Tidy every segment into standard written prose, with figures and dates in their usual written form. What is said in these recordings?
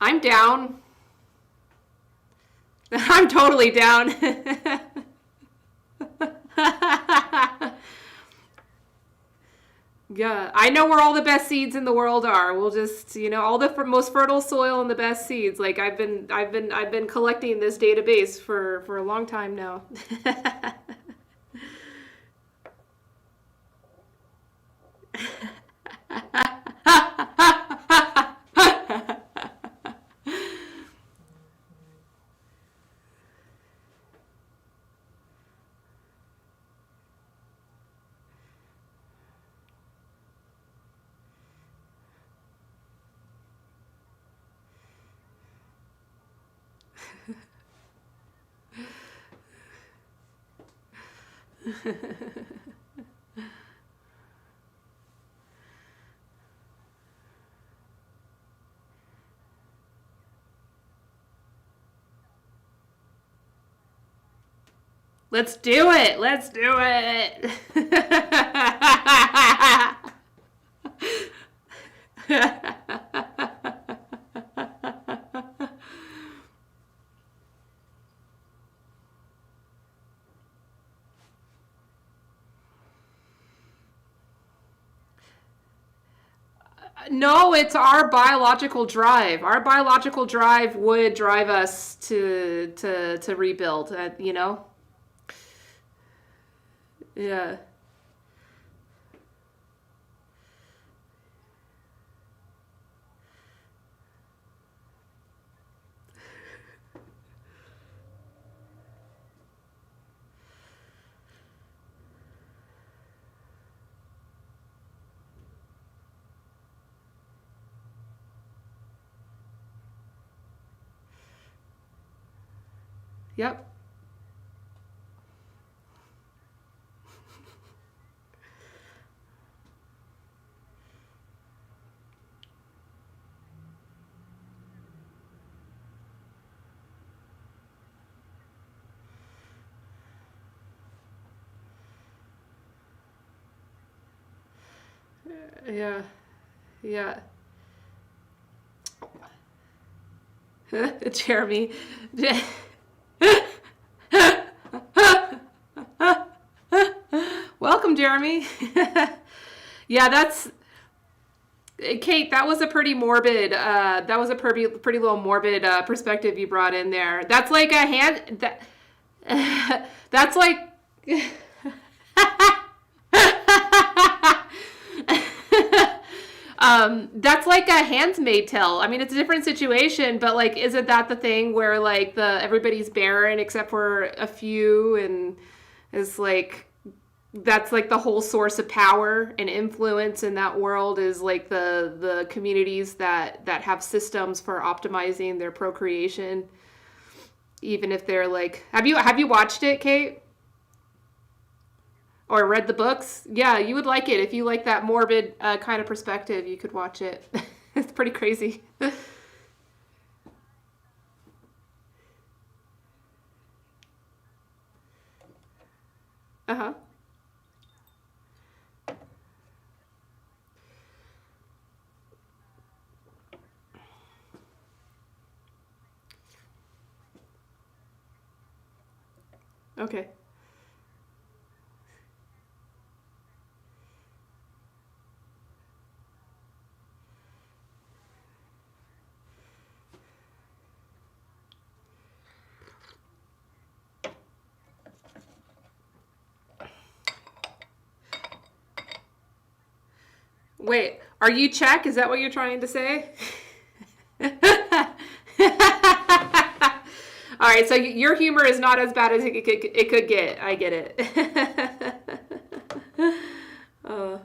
I'm down. I'm totally down. Yeah, I know where all the best seeds in the world are. We'll just, all the most fertile soil and the best seeds. Like I've been collecting this database for a long time now. Let's do it. Let's do it. No, it's our biological drive. Our biological drive would drive us to rebuild, Yeah. Yep. Yeah. Yeah. Jeremy. Welcome, Jeremy. Yeah, that's Kate. That was a pretty morbid. That was a pretty little morbid perspective you brought in there. That's like a hand. That's like. That's like a handmaid tale. I mean, it's a different situation, but like, isn't that the thing where like everybody's barren except for a few, and is like that's like the whole source of power and influence in that world is like the communities that have systems for optimizing their procreation, even if they're like, have you watched it, Kate? Or read the books? Yeah, you would like it. If you like that morbid kind of perspective, you could watch it. It's pretty crazy. Uh-huh. Okay. Wait, are you Czech? Is that what you're trying to say? All right, so your humor is not as bad as it could get. I get it. uh,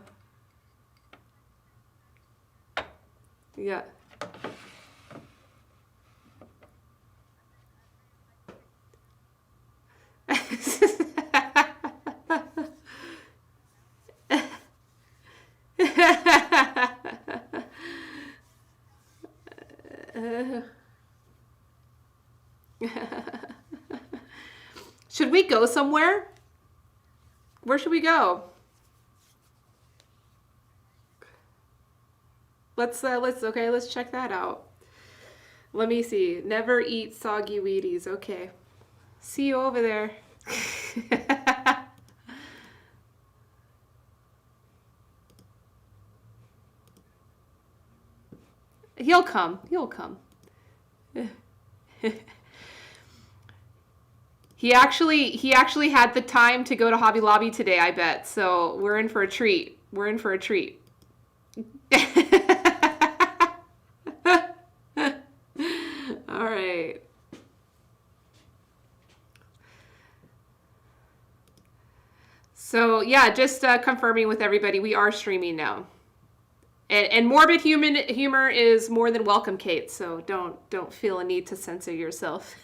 yeah. Should we go somewhere? Where should we go? Let's check that out. Let me see. Never eat soggy Wheaties. Okay. See you over there. He'll come. He'll come. He actually had the time to go to Hobby Lobby today, I bet. So we're in for a treat. We're in for a treat. All right. So yeah, just confirming with everybody, we are streaming now. And morbid humor is more than welcome, Kate. So don't feel a need to censor yourself.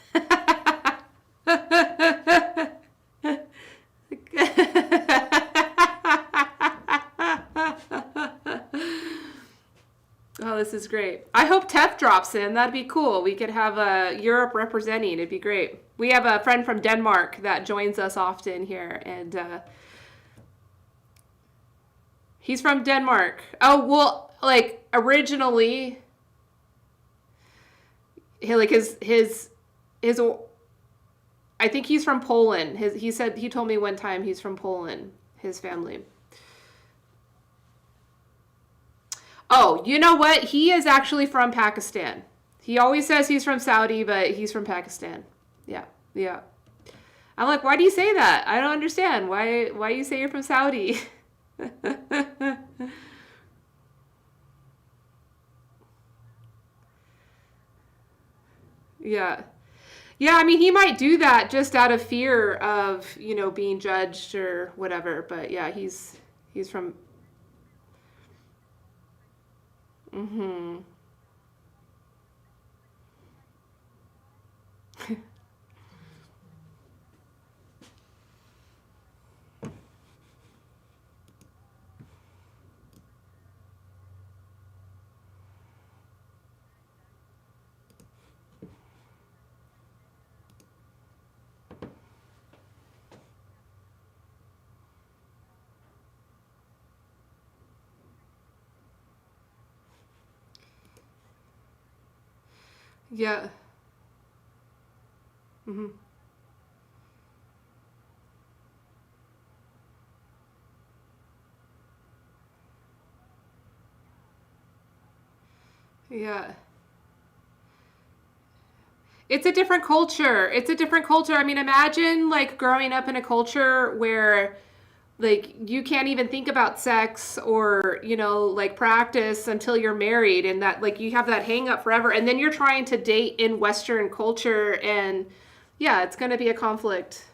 Oh, this is great. I hope Tef drops in. That'd be cool. We could have Europe representing. It'd be great. We have a friend from Denmark that joins us often here, and he's from Denmark. Oh, well, like originally, his I think he's from Poland. He told me one time he's from Poland, his family. Oh, you know what? He is actually from Pakistan. He always says he's from Saudi, but he's from Pakistan. Yeah, yeah. I'm like, why do you say that? I don't understand. Why you say you're from Saudi? Yeah. Yeah, I mean, he might do that just out of fear of, being judged or whatever. But yeah, he's from. Mm-hmm. Yeah. Mm-hmm. Yeah. It's a different culture. It's a different culture. I mean, imagine like growing up in a culture where like you can't even think about sex or, like practice until you're married, and that like you have that hang up forever, and then you're trying to date in Western culture, and yeah, it's going to be a conflict.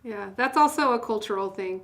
Yeah, that's also a cultural thing.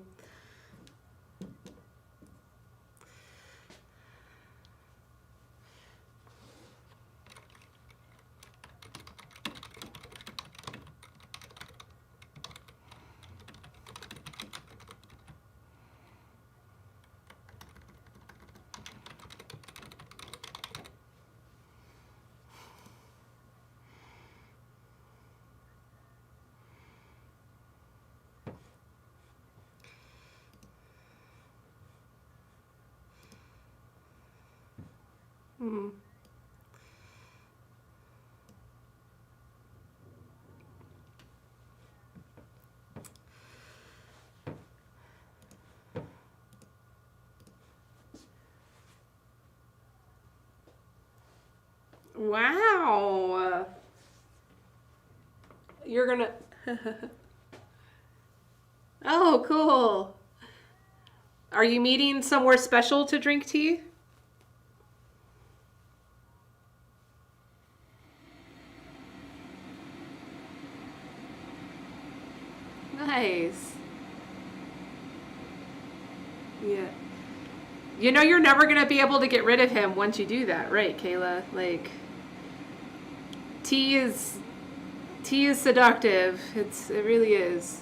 Mm. Wow. You're gonna. Oh, cool. Are you meeting somewhere special to drink tea? Nice. Yeah. You know you're never going to be able to get rid of him once you do that, right, Kayla? Like, tea is seductive. It really is.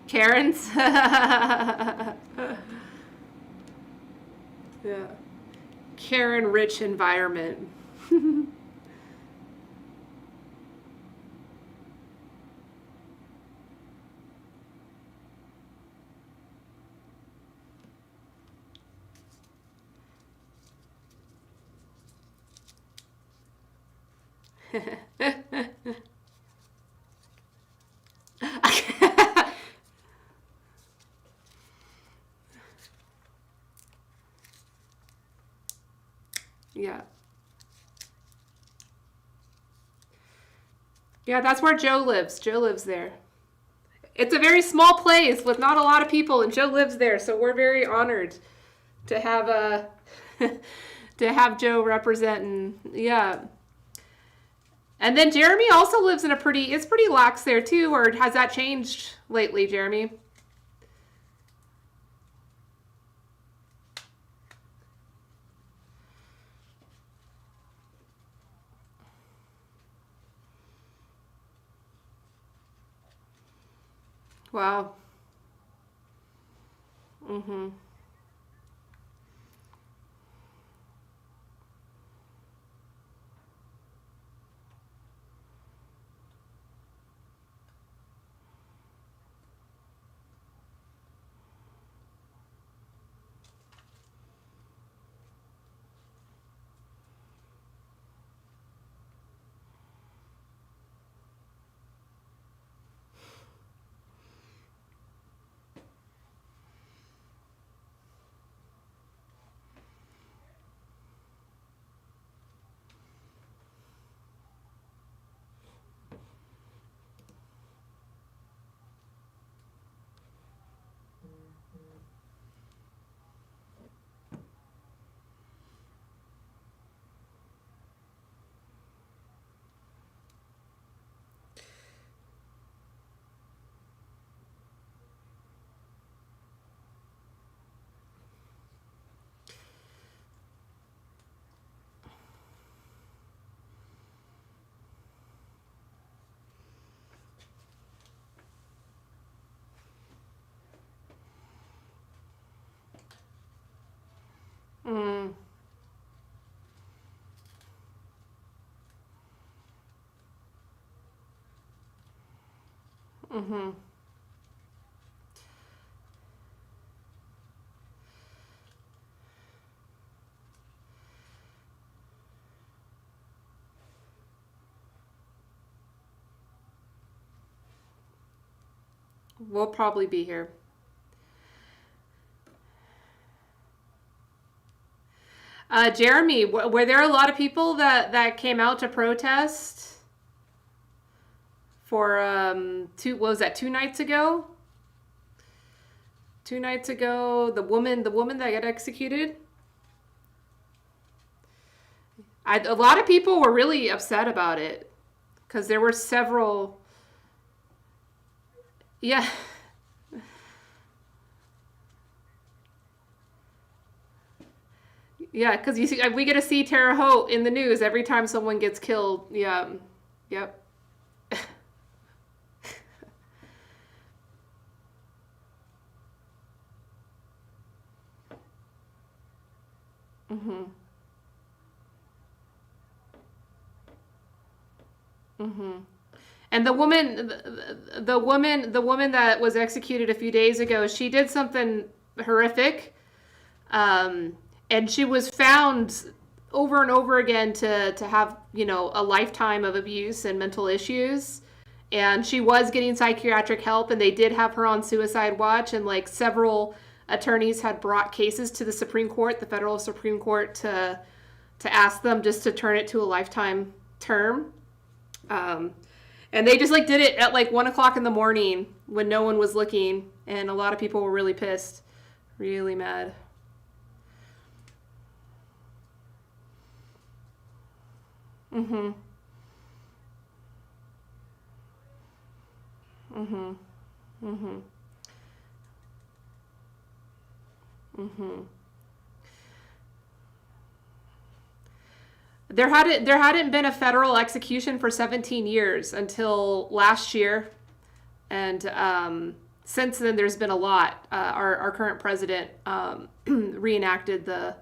Karen's. Yeah. Karen rich environment. Yeah. Yeah, that's where Joe lives. Joe lives there. It's a very small place with not a lot of people, and Joe lives there, so we're very honored to have to have Joe representing. Yeah. And then Jeremy also lives in it's pretty lax there too, or has that changed lately, Jeremy? Wow. Mhm. Mm. Mhm. We'll probably be here. Jeremy, were there a lot of people that came out to protest for what was that, 2 nights ago? 2 nights ago, the woman that got executed. A lot of people were really upset about it because there were several. Yeah, yeah, because you see, we get to see Terre Haute in the news every time someone gets killed. Yeah, yep. Mm-hmm. Mm-hmm. And the woman that was executed a few days ago, she did something horrific, um, and she was found over and over again to have a lifetime of abuse and mental issues, and she was getting psychiatric help, and they did have her on suicide watch, and like several attorneys had brought cases to the Supreme Court, the federal Supreme Court, to ask them just to turn it to a lifetime term. Um, and they just like did it at like 1 o'clock in the morning when no one was looking, and a lot of people were really pissed, really mad. Mm-hmm. Mm-hmm. Mm-hmm. Mm-hmm. There hadn't been a federal execution for 17 years until last year, and since then there's been a lot. Our current president reenacted the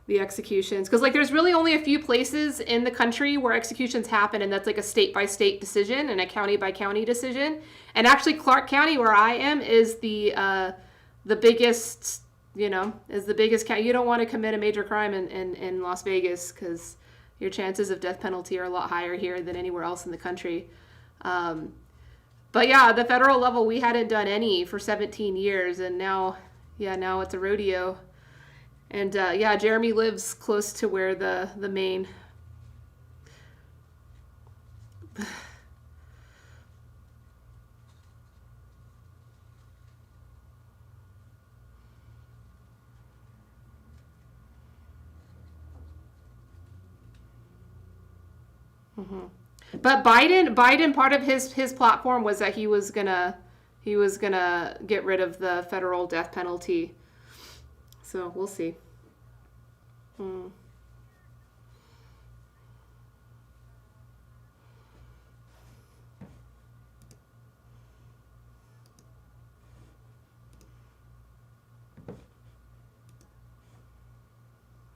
executions, because like there's really only a few places in the country where executions happen, and that's like a state by state decision and a county by county decision. And actually, Clark County, where I am, is the biggest. Is the biggest county. You don't want to commit a major crime in Las Vegas, because your chances of death penalty are a lot higher here than anywhere else in the country. Um, but yeah, the federal level, we hadn't done any for 17 years, and now it's a rodeo. And yeah, Jeremy lives close to where the main. Hmm. But Biden, part of his platform was that he was gonna get rid of the federal death penalty. So we'll see. Mm.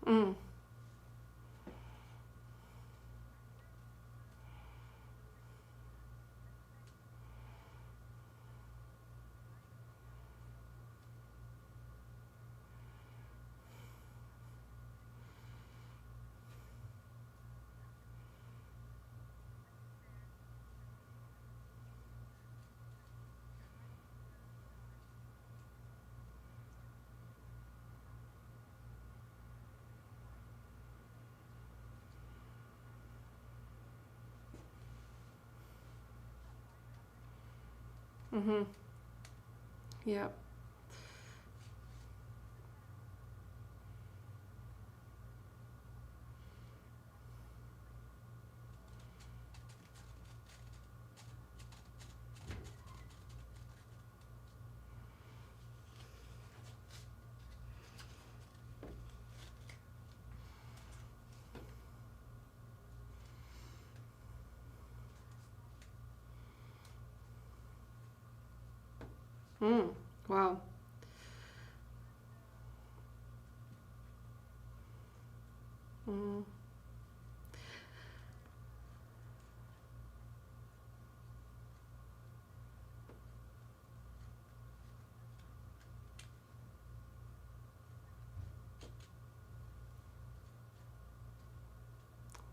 Mm. Mm-hmm. Yep. Mm. Wow. Mm.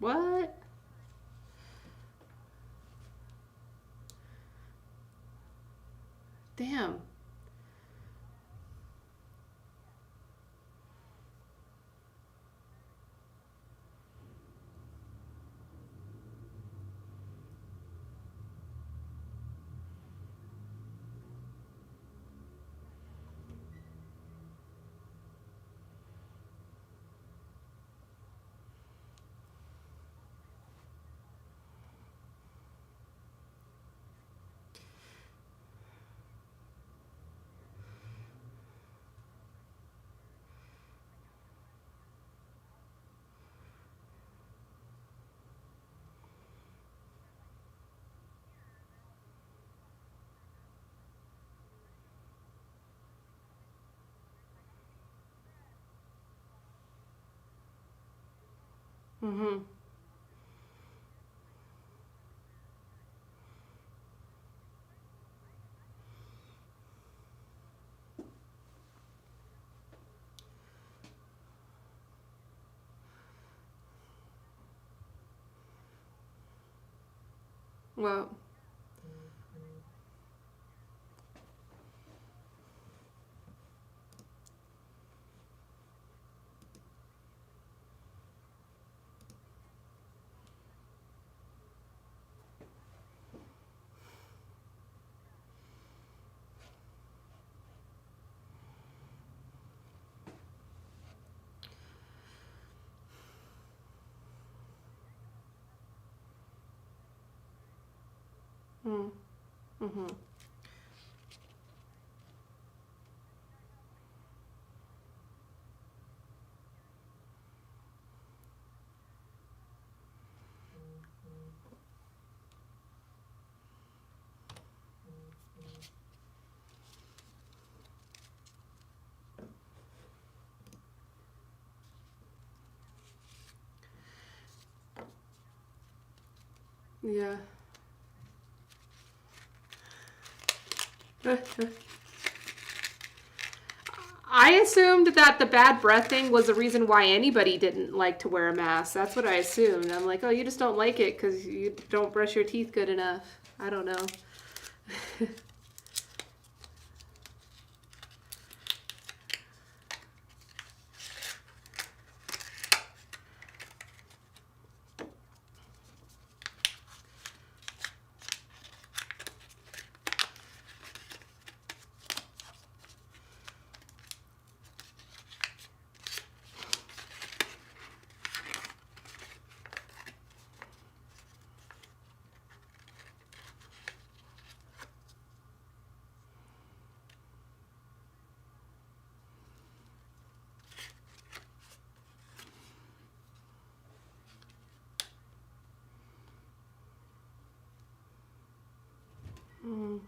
What? Damn. Mm-hmm. Well, mm, mm-hmm. Yeah. I assumed that the bad breath thing was the reason why anybody didn't like to wear a mask. That's what I assumed. I'm like, oh, you just don't like it because you don't brush your teeth good enough. I don't know. Mm,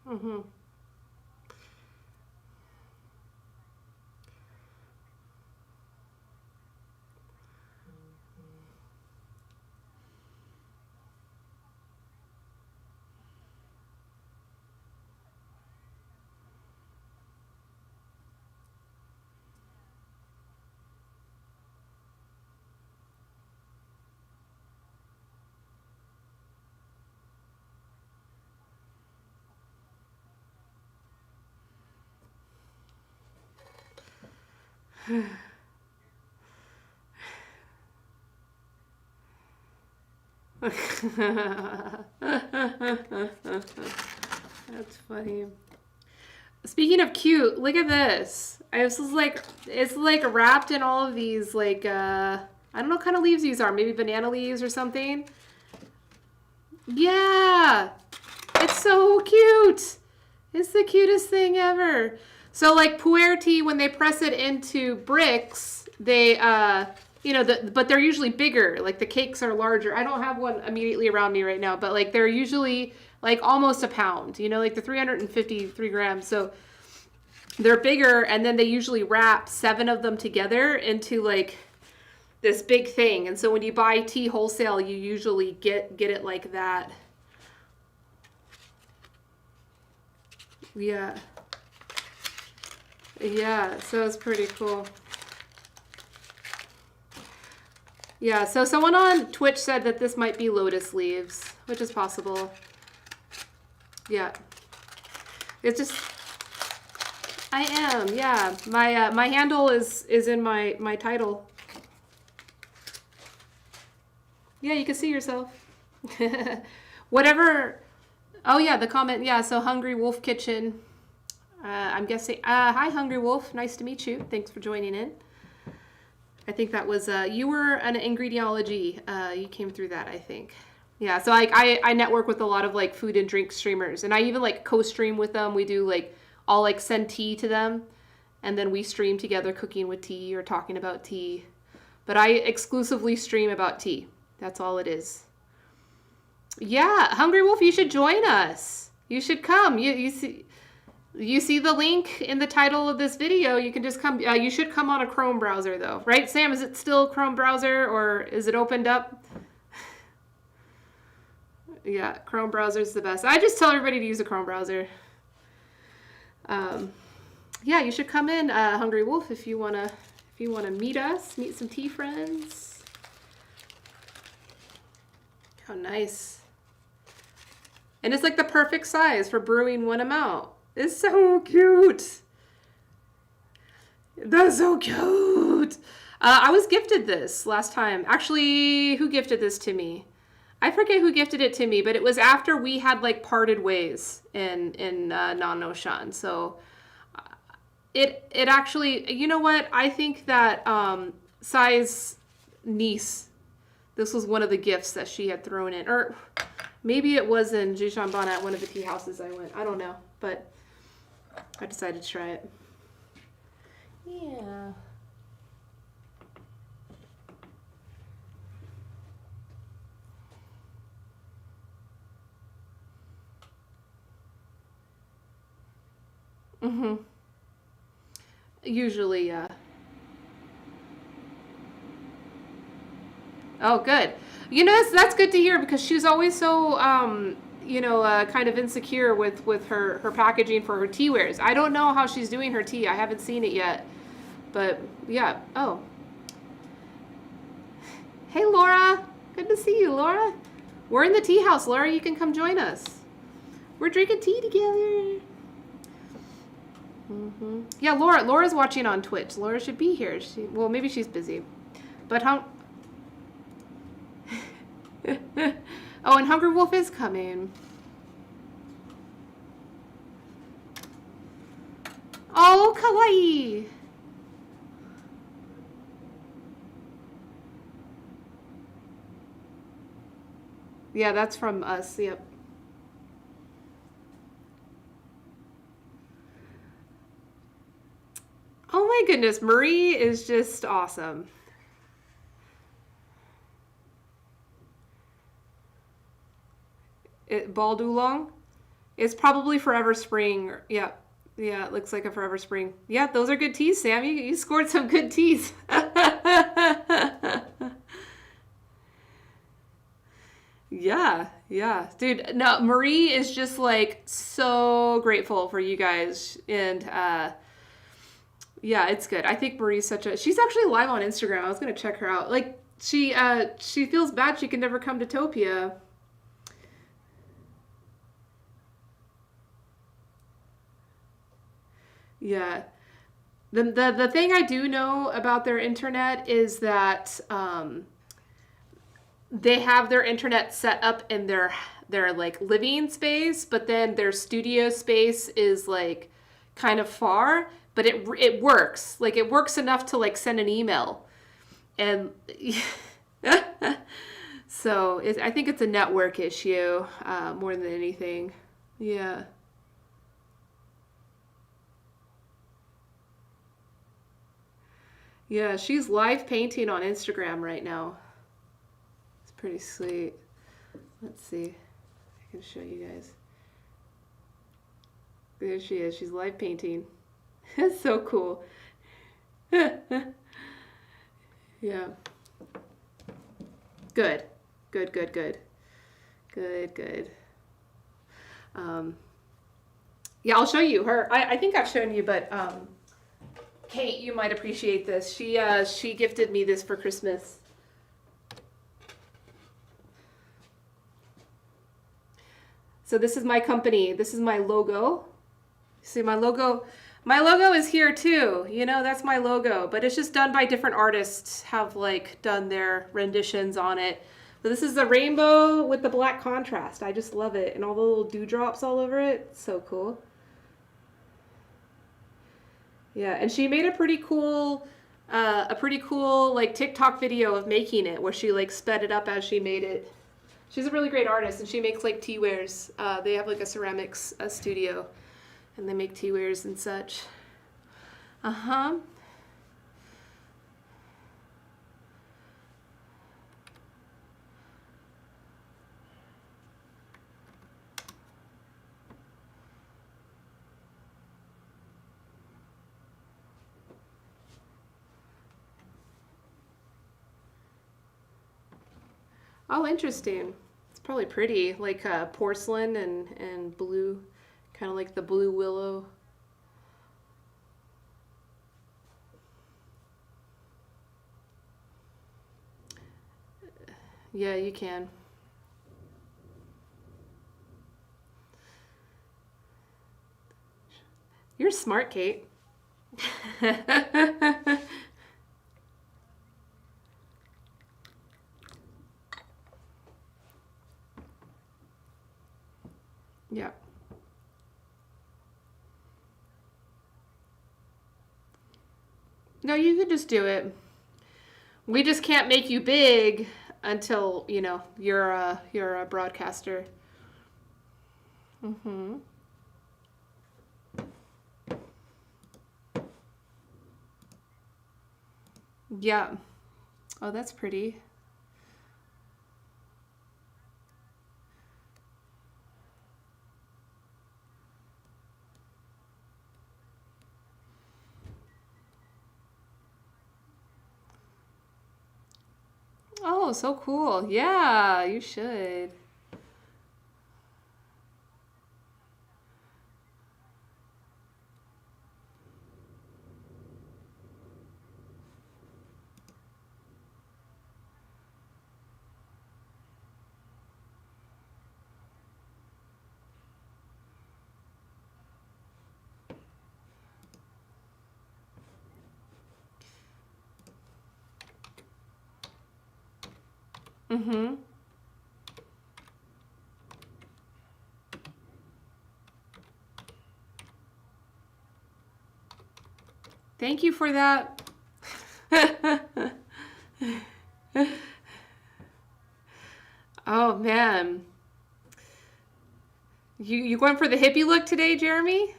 mm-hmm. That's funny. Speaking of cute, look at this. I was just like, it's like wrapped in all of these like I don't know what kind of leaves these are. Maybe banana leaves or something. Yeah, it's so cute. It's the cutest thing ever. So like pu'er tea, when they press it into bricks, they but they're usually bigger. Like the cakes are larger. I don't have one immediately around me right now, but like they're usually like almost a pound. Like the 353 grams. So they're bigger, and then they usually wrap 7 of them together into like this big thing. And so when you buy tea wholesale, you usually get it like that. Yeah. Yeah, so it's pretty cool. Yeah, so someone on Twitch said that this might be lotus leaves, which is possible. Yeah. It's just I am. Yeah. My handle is in my title. Yeah, you can see yourself. Whatever. Oh yeah, the comment. Yeah, so Hungry Wolf Kitchen. I'm guessing. Hi, Hungry Wolf. Nice to meet you. Thanks for joining in. I think that was you were an ingrediology. You came through that, I think. Yeah, so I network with a lot of like food and drink streamers, and I even like co-stream with them. We do like I'll like send tea to them, and then we stream together cooking with tea or talking about tea. But I exclusively stream about tea. That's all it is. Yeah, Hungry Wolf, you should join us. You should come. You see the link in the title of this video. You can just come. You should come on a Chrome browser though, right? Sam, is it still Chrome browser or is it opened up? Yeah, Chrome browser is the best. I just tell everybody to use a Chrome browser. Yeah, you should come in, Hungry Wolf, if you wanna meet us, meet some tea friends. How nice. And it's like the perfect size for brewing one amount. It's so cute. That's so cute. I was gifted this last time. Actually, who gifted this to me? I forget who gifted it to me, but it was after we had like parted ways in Nanoshan. So it actually, you know what? I think that Sai's niece, this was one of the gifts that she had thrown in, or maybe it was in Jishanbana at one of the tea houses I went. I don't know, but I decided to try it. Yeah. Mm-hmm. Usually, yeah. Oh, good. You know, that's good to hear because she's always so, kind of insecure with her packaging for her tea wares. I don't know how she's doing her tea. I haven't seen it yet. But, yeah. Oh. Hey, Laura. Good to see you, Laura. We're in the tea house, Laura. You can come join us. We're drinking tea together. Mm-hmm. Yeah, Laura's watching on Twitch. Laura should be here. Well, maybe she's busy. But oh, and Hungry Wolf is coming. Oh, kawaii. Yeah, that's from us. Yep. Oh my goodness, Marie is just awesome. Bald oolong? It's probably Forever Spring. Yeah. Yeah, it looks like a Forever Spring. Yeah, those are good teas, Sam. You scored some good teas. Yeah. Dude, no, Marie is just like so grateful for you guys. And yeah, it's good. I think Marie's she's actually live on Instagram. I was gonna check her out. Like she feels bad she can never come to Topia. Yeah. The thing I do know about their internet is that they have their internet set up in their like living space, but then their studio space is like kind of far, but it works. Like it works enough to like send an email. And so I think it's a network issue more than anything. Yeah. Yeah, she's live painting on Instagram right now. It's pretty sweet. Let's see. I can show you guys. There she is. She's live painting. It's so cool. Yeah. Good. Yeah, I'll show you her. I think I've shown you, but Kate, you might appreciate this. She gifted me this for Christmas. So this is my company. This is my logo. See my logo? My logo is here too. You know, that's my logo, but it's just done by different artists have like done their renditions on it. But this is the rainbow with the black contrast. I just love it. And all the little dewdrops all over it. So cool. Yeah, and she made a pretty cool like TikTok video of making it where she like sped it up as she made it. She's a really great artist and she makes like tea wares. They have like a ceramics studio and they make tea wares and such. Uh-huh. Oh, interesting. It's probably pretty, like porcelain and blue, kind of like the blue willow. Yeah, you can. You're smart, Kate. Yeah. No, you could just do it. We just can't make you big until, you're a broadcaster. Mm-hmm. Yeah. Oh, that's pretty. Oh, so cool. Yeah, you should. Mm-hmm. Thank you for that. Oh man. You going for the hippie look today, Jeremy?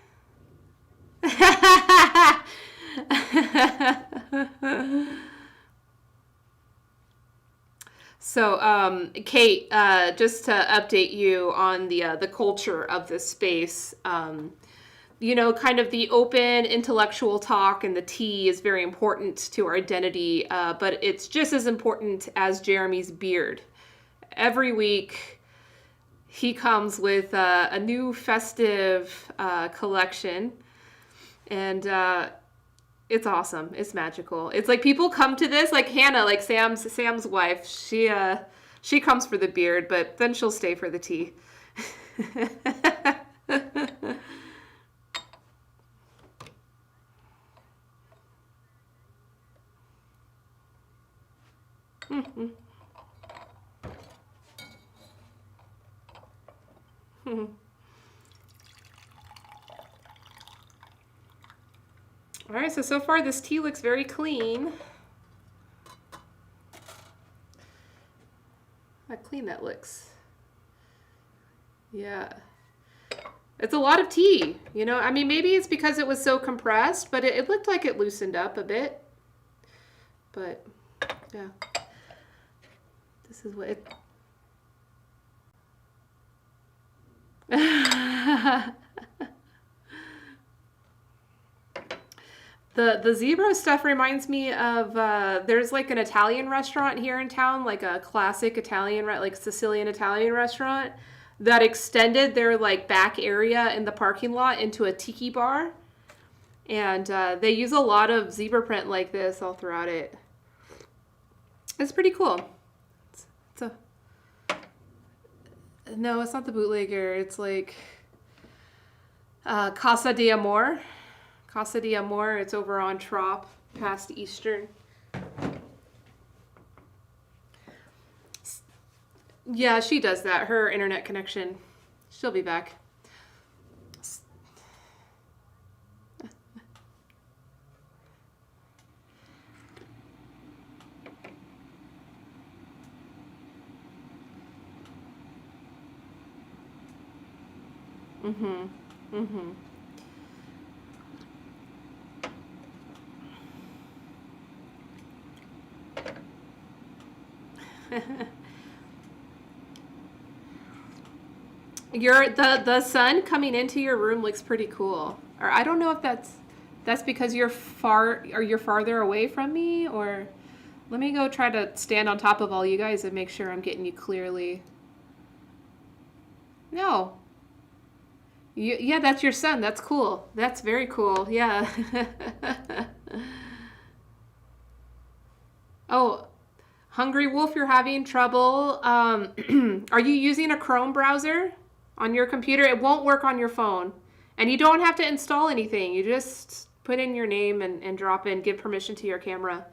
So, Kate, just to update you on the culture of this space, kind of the open intellectual talk and the tea is very important to our identity, but it's just as important as Jeremy's beard. Every week, he comes with a new festive collection, and it's awesome. It's magical. It's like people come to this, like Hannah, like Sam's wife. She comes for the beard, but then she'll stay for the tea. All right, so far this tea looks very clean. How clean that looks. Yeah. It's a lot of tea, I mean, maybe it's because it was so compressed, but it looked like it loosened up a bit. But, yeah. This is what it... The zebra stuff reminds me of there's like an Italian restaurant here in town, like a classic Italian, like Sicilian Italian restaurant that extended their like back area in the parking lot into a tiki bar, and they use a lot of zebra print like this all throughout it. It's pretty cool. It's a no, it's not the bootlegger. It's like Casa de Amor. Casa de Amor, it's over on Trop, past Eastern. Yeah, she does that. Her internet connection. She'll be back. Mm-hmm. Mm-hmm. The sun coming into your room looks pretty cool. Or I don't know if that's because you're farther away from me, or Let me go try to stand on top of all you guys and make sure I'm getting you clearly. No. Yeah, that's your son. That's cool. That's very cool. Yeah. Oh, Hungry Wolf, you're having trouble. Are you using a Chrome browser on your computer? It won't work on your phone. And you don't have to install anything. You just put in your name and drop in, give permission to your camera.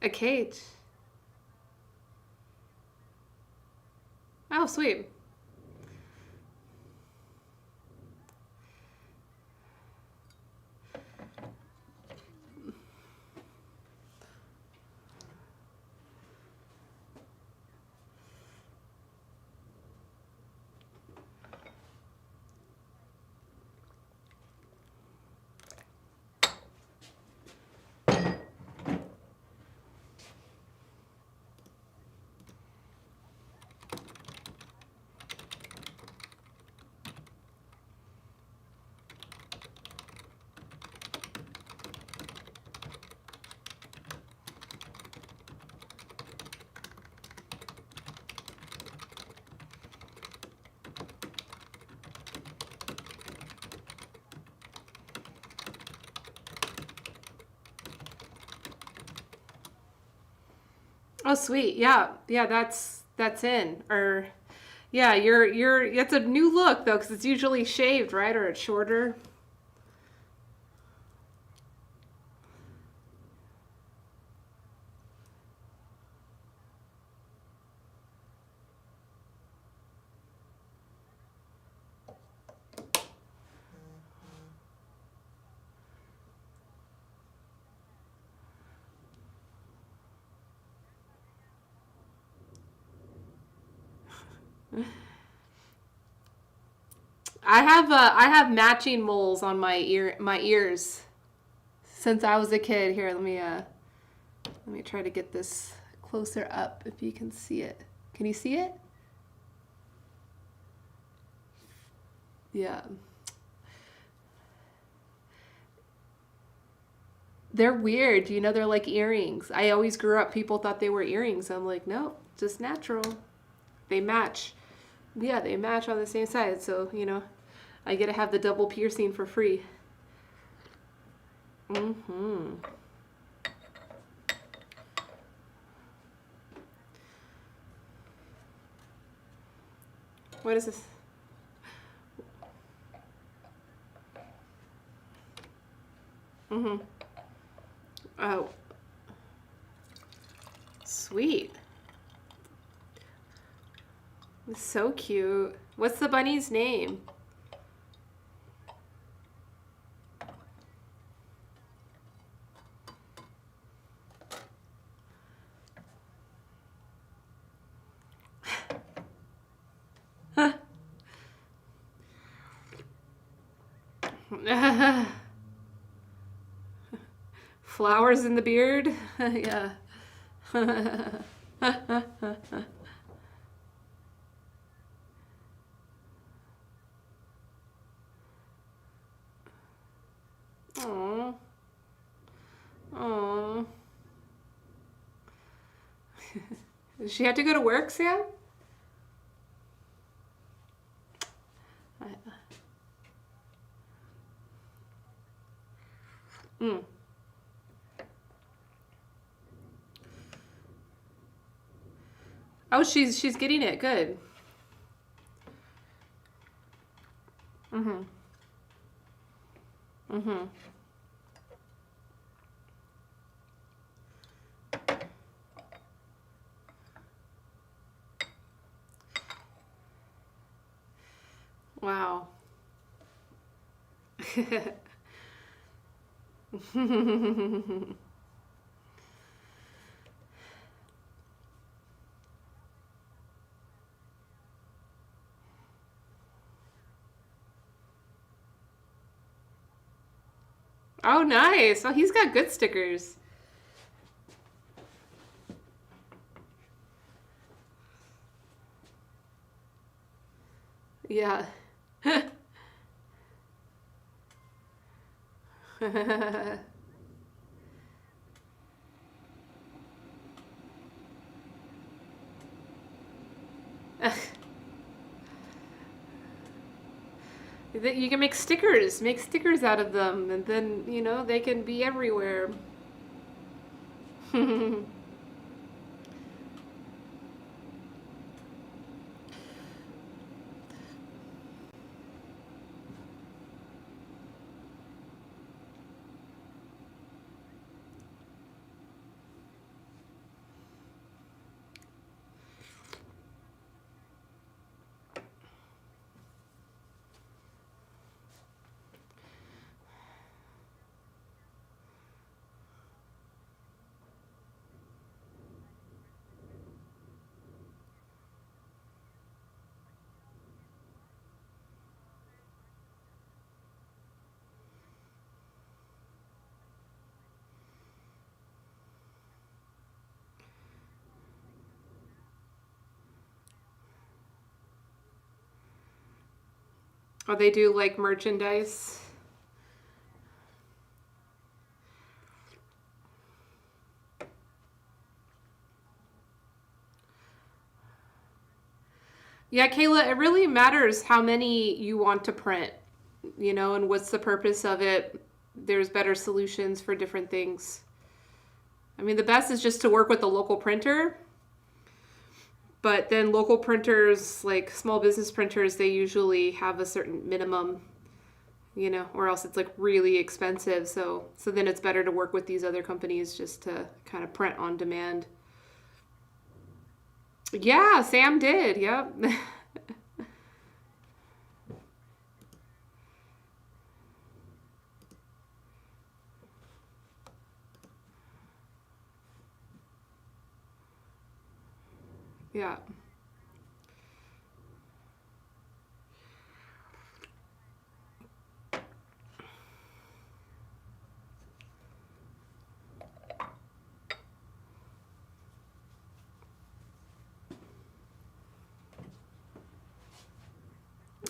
A cage. Oh, sweet. Oh, sweet. Yeah. Yeah, that's in. Or yeah, you're it's a new look though, because it's usually shaved, right? Or it's shorter. I have matching moles on my ears since I was a kid. Here, let me try to get this closer up if you can see it. Can you see it? Yeah. They're weird. You know, they're like earrings. I always grew up, people thought they were earrings. I'm like, no, just natural. They match. Yeah, they match on the same side. So, you know, I get to have the double piercing for free. Mm-hmm. What is this? Mm-hmm. Oh, sweet. It's so cute. What's the bunny's name? Flowers in the beard? Yeah. Aww. Aww. Does she have to go to work, Sam? Mm. Oh, she's getting it. Good. Mm-hmm. Mm-hmm. Wow. Oh, nice. Oh, he's got good stickers. Yeah. You can make stickers out of them, and then, they can be everywhere. Oh, they do like merchandise. Yeah, Kayla, it really matters how many you want to print, and what's the purpose of it. There's better solutions for different things. I mean, the best is just to work with the local printer. But then local printers, like small business printers, they usually have a certain minimum, or else it's like really expensive. So then it's better to work with these other companies just to kind of print on demand. Yeah, Sam did. Yep. Yeah.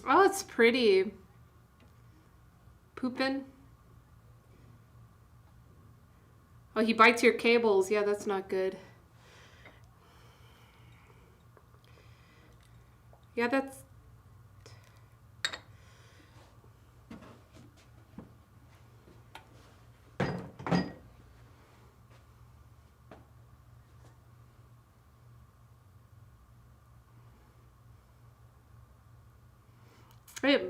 Oh, it's pretty. Pooping. Oh, he bites your cables. Yeah, that's not good. Yeah, that's... Right.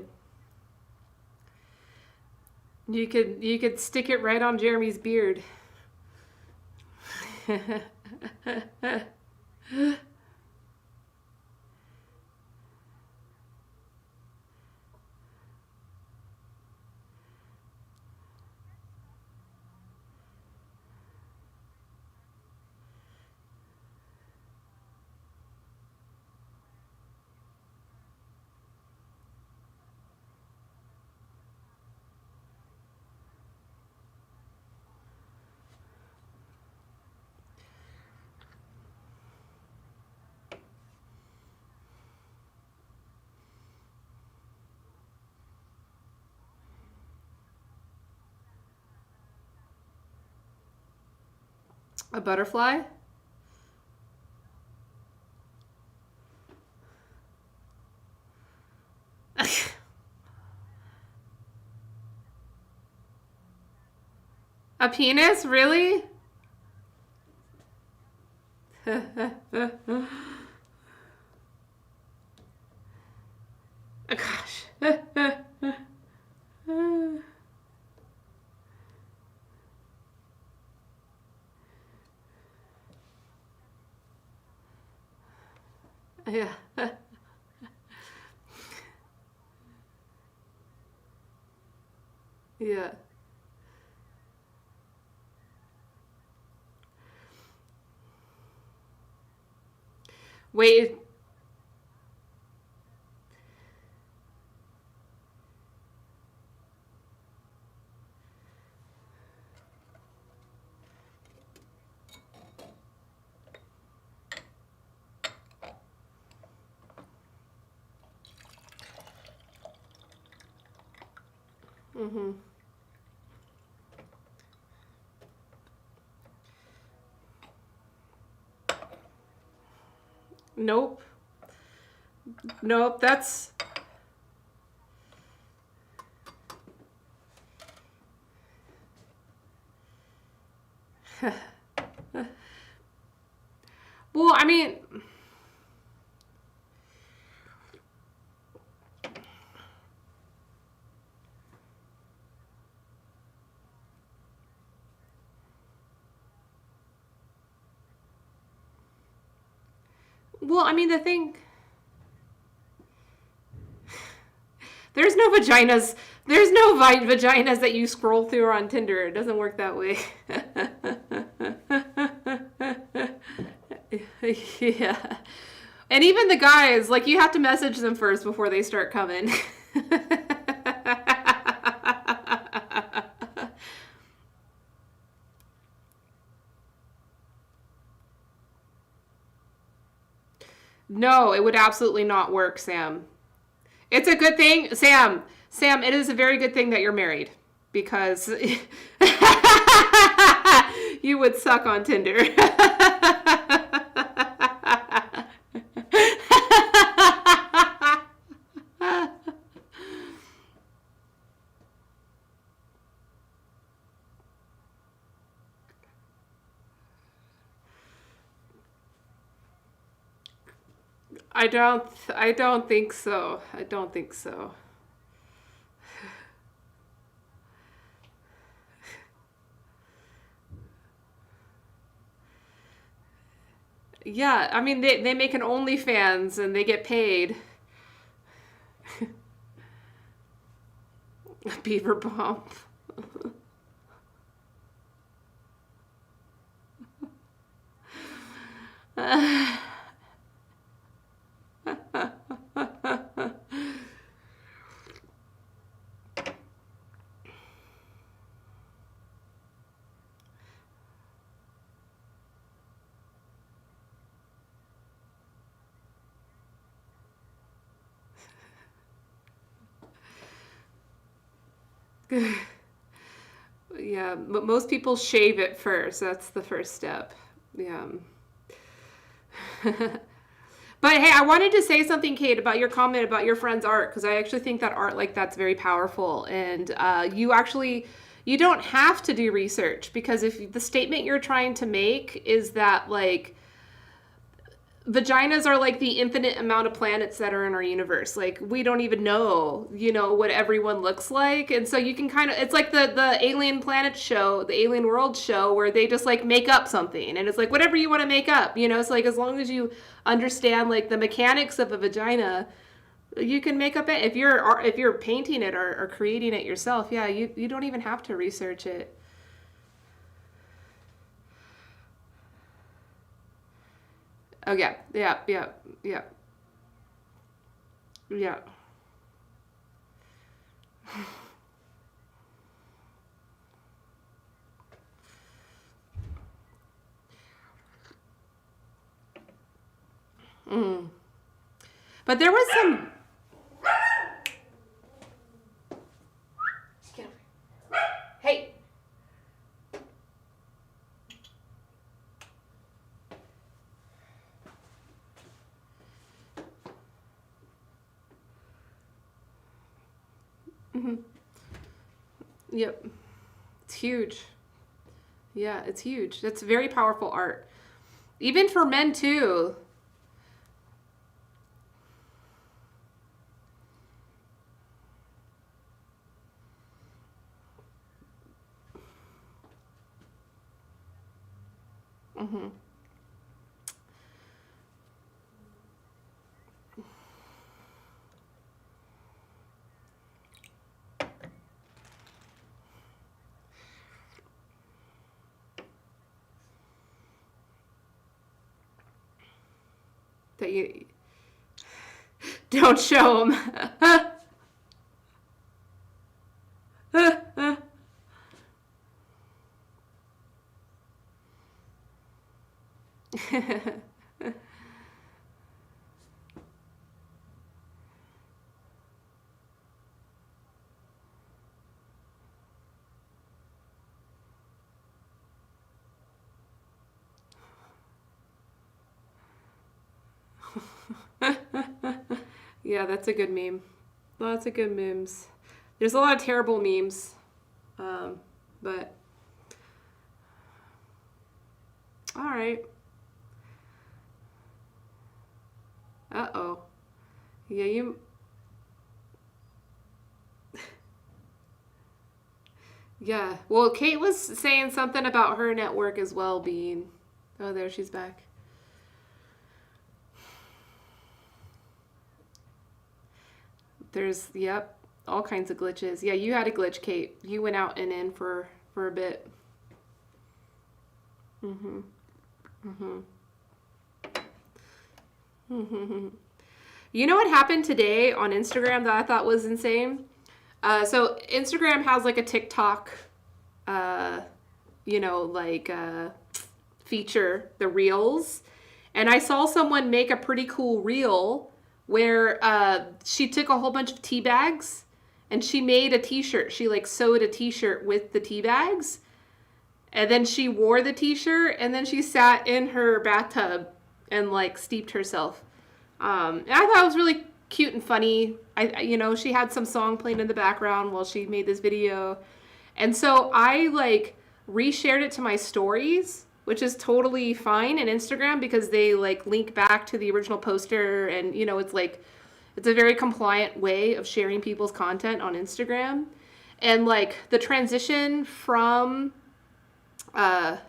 You could stick it right on Jeremy's beard. A butterfly? A penis? Really? Gosh. Yeah. Yeah. Wait. Mm-hmm. Nope. Nope. That's. Well, I mean. Well, I mean, the thing. There's no vaginas. There's no vaginas that you scroll through on Tinder. It doesn't work that way. Yeah. And even the guys, like, you have to message them first before they start coming. No, it would absolutely not work, Sam. It's a good thing, Sam. Sam, it is a very good thing that you're married because you would suck on Tinder. I don't think so. I don't think so. Yeah, I mean they make an OnlyFans and they get paid. Beaver bump. Yeah, but most people shave it first. That's the first step. Yeah. But hey, I wanted to say something, Kate, about your comment about your friend's art because I actually think that art like that's very powerful, and you don't have to do research because if the statement you're trying to make is that like vaginas are like the infinite amount of planets that are in our universe. Like we don't even know, what everyone looks like. And so you can kind of, it's like the Alien Planet show, the Alien World show where they just like make up something and it's like whatever you want to make up, it's like as long as you understand like the mechanics of a vagina, you can make up it. If you're painting it or creating it yourself, yeah, you don't even have to research it. Oh yeah, yeah, yeah, yeah, yeah. Mm. But there was some. Hey. Hmm. Yep. It's huge. Yeah, it's huge. That's very powerful art. Even for men too. Hmm. That you don't show them. Yeah, that's a good meme. Lots of good memes. There's a lot of terrible memes, but all right. Uh-oh. Yeah, you. Yeah. Well, Kate was saying something about her network as well being. Oh, there she's back. There's, yep, all kinds of glitches. Yeah, you had a glitch, Kate. You went out and in for a bit. Mm-hmm. Mm-hmm. Mm-hmm. You know what happened today on Instagram that I thought was insane? So Instagram has like a TikTok, uh, feature, the reels. And I saw someone make a pretty cool reel where she took a whole bunch of tea bags and she made a t-shirt. She like sewed a t-shirt with the tea bags. And then she wore the t-shirt and then she sat in her bathtub and like steeped herself. And I thought it was really cute and funny. She had some song playing in the background while she made this video. And so I like reshared it to my stories, which is totally fine in Instagram because they like link back to the original poster and it's a very compliant way of sharing people's content on Instagram. And like the transition from the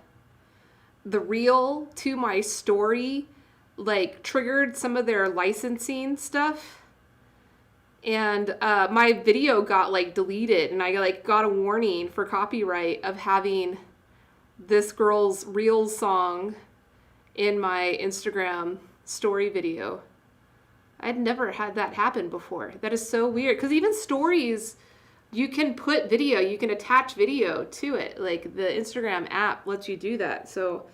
reel to my story like triggered some of their licensing stuff. And my video got like deleted and I like got a warning for copyright of having this girl's Reels song in my Instagram story video. I'd never had that happen before. That is so weird. Because even stories, you can put video, you can attach video to it. Like the Instagram app lets you do that. So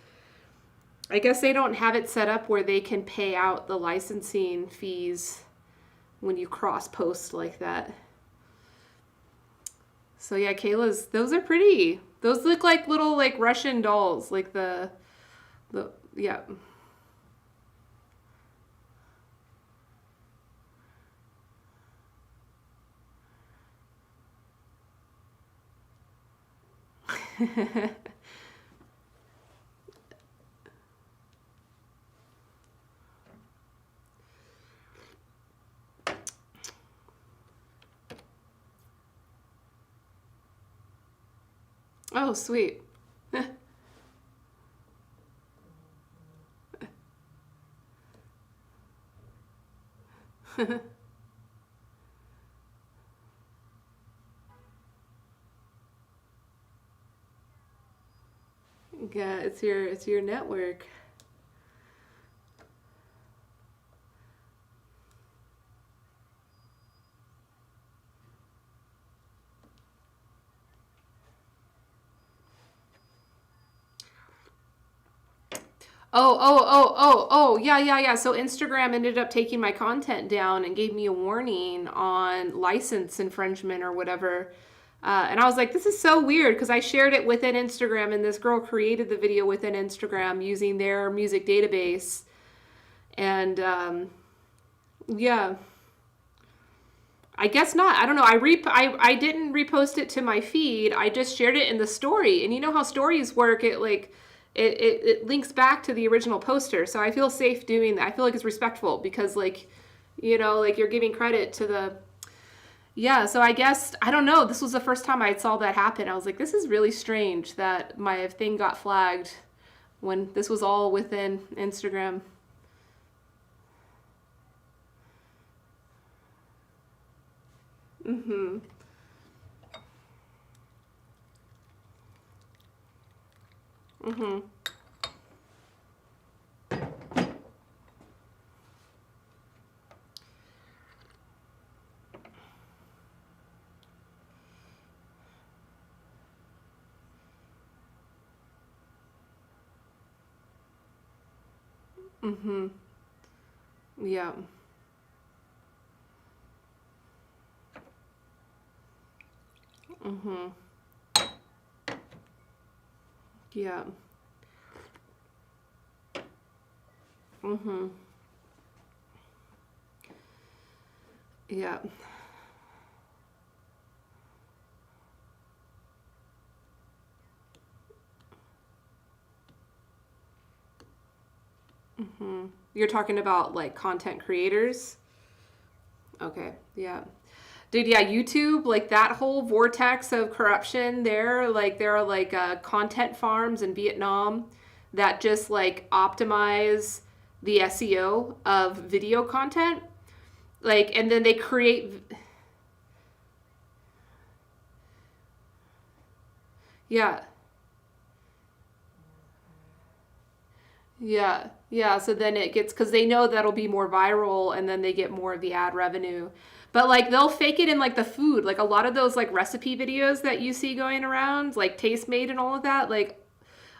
I guess they don't have it set up where they can pay out the licensing fees when you cross post like that. So yeah, Kayla's, those are pretty. Those look like little like Russian dolls, like the yeah. Oh, sweet. Yeah, it's your network. Oh, yeah. So Instagram ended up taking my content down and gave me a warning on license infringement or whatever. And I was like, this is so weird because I shared it within Instagram and this girl created the video within Instagram using their music database. And yeah, I guess not. I don't know. I didn't repost it to my feed. I just shared it in the story. And you know how stories work? It links back to the original poster. So I feel safe doing that. I feel like it's respectful because like you're giving credit to the, yeah. So I guess, I don't know. This was the first time I saw that happen. I was like, this is really strange that my thing got flagged when this was all within Instagram. Mm-hmm. Mm-hmm. Mm-hmm. Yeah. Mm-hmm. Yeah. Mm-hmm. Yeah. You're talking about like content creators? Okay. Yeah. Dude, yeah, YouTube, like that whole vortex of corruption there, like there are like content farms in Vietnam that just like optimize the SEO of video content. Like, and then they create, yeah, yeah, yeah. So then it gets, because they know that'll be more viral and then they get more of the ad revenue. But like they'll fake it in like the food. Like a lot of those like recipe videos that you see going around, like Taste Made and all of that, like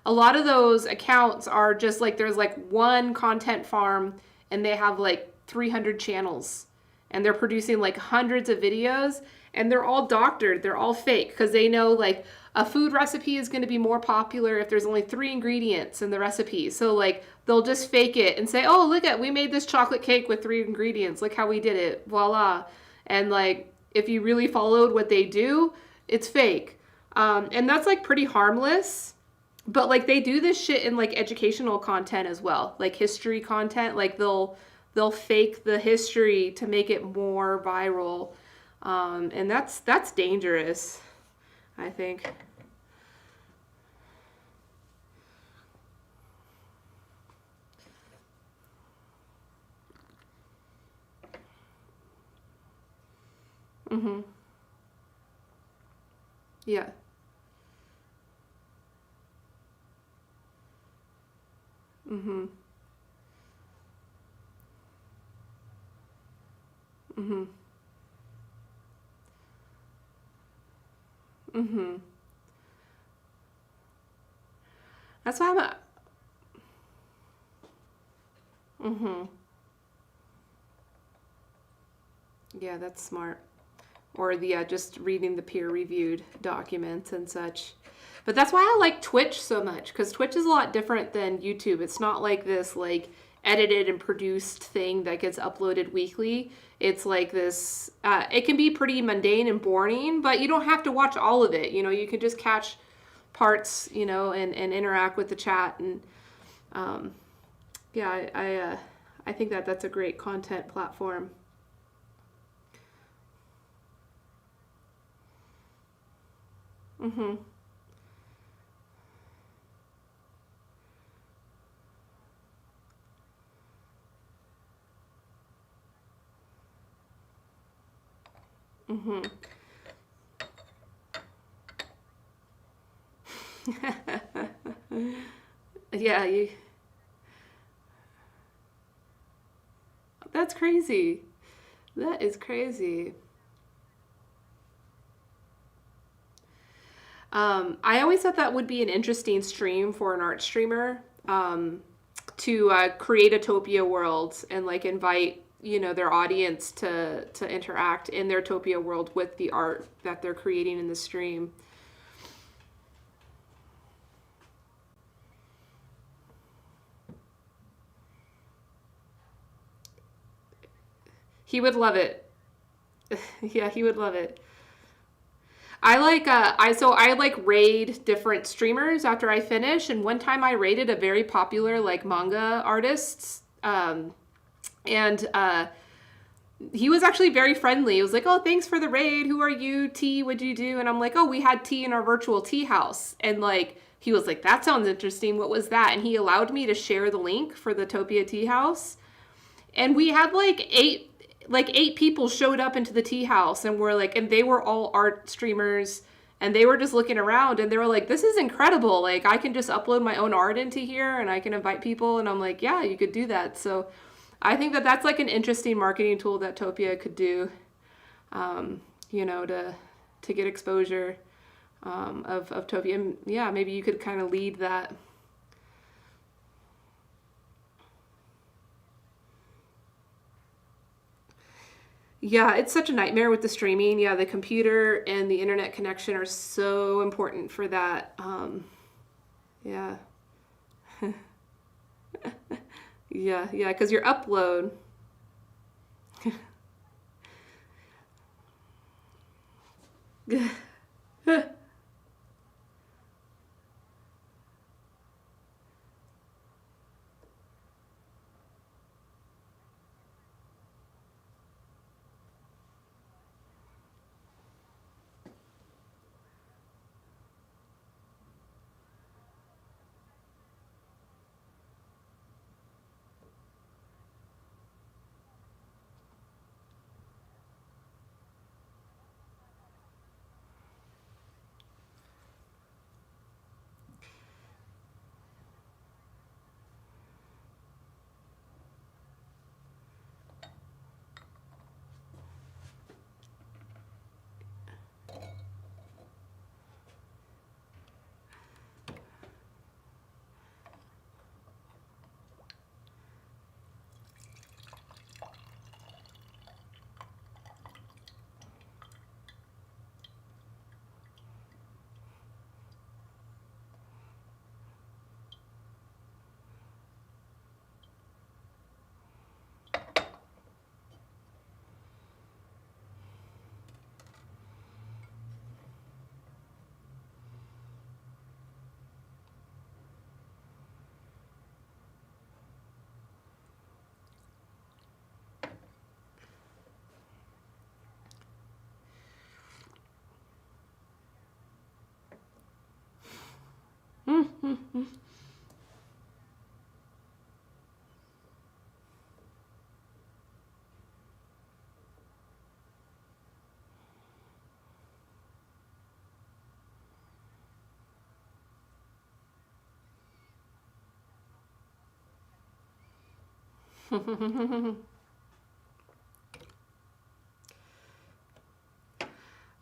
a lot of those accounts are just like there's like one content farm and they have like 300 channels and they're producing like hundreds of videos and they're all doctored, they're all fake because they know like a food recipe is going to be more popular if there's only 3 ingredients in the recipe. So like they'll just fake it and say, oh, look at, we made this chocolate cake with 3 ingredients, look how we did it, voila. And like if you really followed what they do, it's fake. And that's like pretty harmless, but like they do this shit in like educational content as well, like history content. Like they'll fake the history to make it more viral, and that's dangerous, I think. Mm-hmm. Yeah. Mm-hmm. Mm-hmm. Mm-hmm. That's why I'm a. Mm-hmm. Yeah, that's smart. Or the just reading the peer-reviewed documents and such. But that's why I like Twitch so much, because Twitch is a lot different than YouTube. It's not like this like edited and produced thing that gets uploaded weekly. It's like this. It can be pretty mundane and boring, but you don't have to watch all of it. You know, you can just catch parts. You know, and interact with the chat. And um, yeah, I think that that's a great content platform. Mm-hmm. Mm-hmm. Yeah, you. That's crazy. That is crazy. I always thought that would be an interesting stream for an art streamer, to create a Topia world and like invite their audience to interact in their Topia world with the art that they're creating in the stream. He would love it. Yeah, he would love it. I like raid different streamers after I finish, and one time I raided a very popular like manga artist, and he was actually very friendly. He was like, "Oh, thanks for the raid. Who are you? Tea, what'd you do?" And I'm like, "Oh, we had tea in our virtual tea house." And like he was like, "That sounds interesting. What was that?" And he allowed me to share the link for the Topia Tea House. And we had like eight people showed up into the tea house and were like, and they were all art streamers, and they were just looking around and they were like, this is incredible, like I can just upload my own art into here and I can invite people. And I'm like, yeah, you could do that. So I think that that's like an interesting marketing tool that Topia could do, to get exposure, of Topia. And yeah, maybe you could kind of lead that. Yeah, it's such a nightmare with the streaming. Yeah, the computer and the internet connection are so important for that. Yeah, yeah, yeah, because your upload.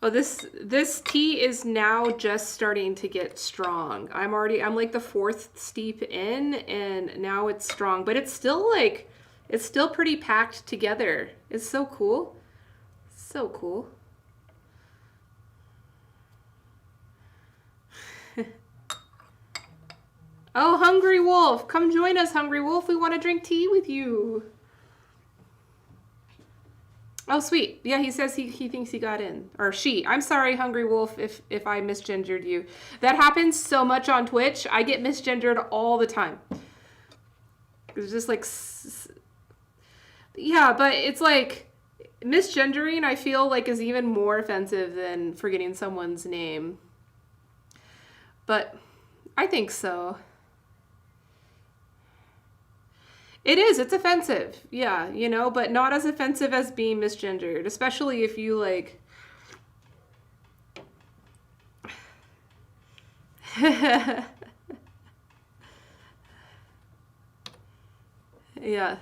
Oh, this tea is now just starting to get strong. I'm like the fourth steep in, and now it's strong, but it's still pretty packed together. It's so cool. So cool. Oh, Hungry Wolf, come join us, Hungry Wolf. We want to drink tea with you. Oh, sweet. Yeah, he says he thinks he got in. Or she. I'm sorry, Hungry Wolf, if I misgendered you. That happens so much on Twitch. I get misgendered all the time. It's just like... Yeah, but it's like... Misgendering, I feel like, is even more offensive than forgetting someone's name. But I think so. It is. It's offensive. Yeah, you know, but not as offensive as being misgendered, especially if you, like... Yeah.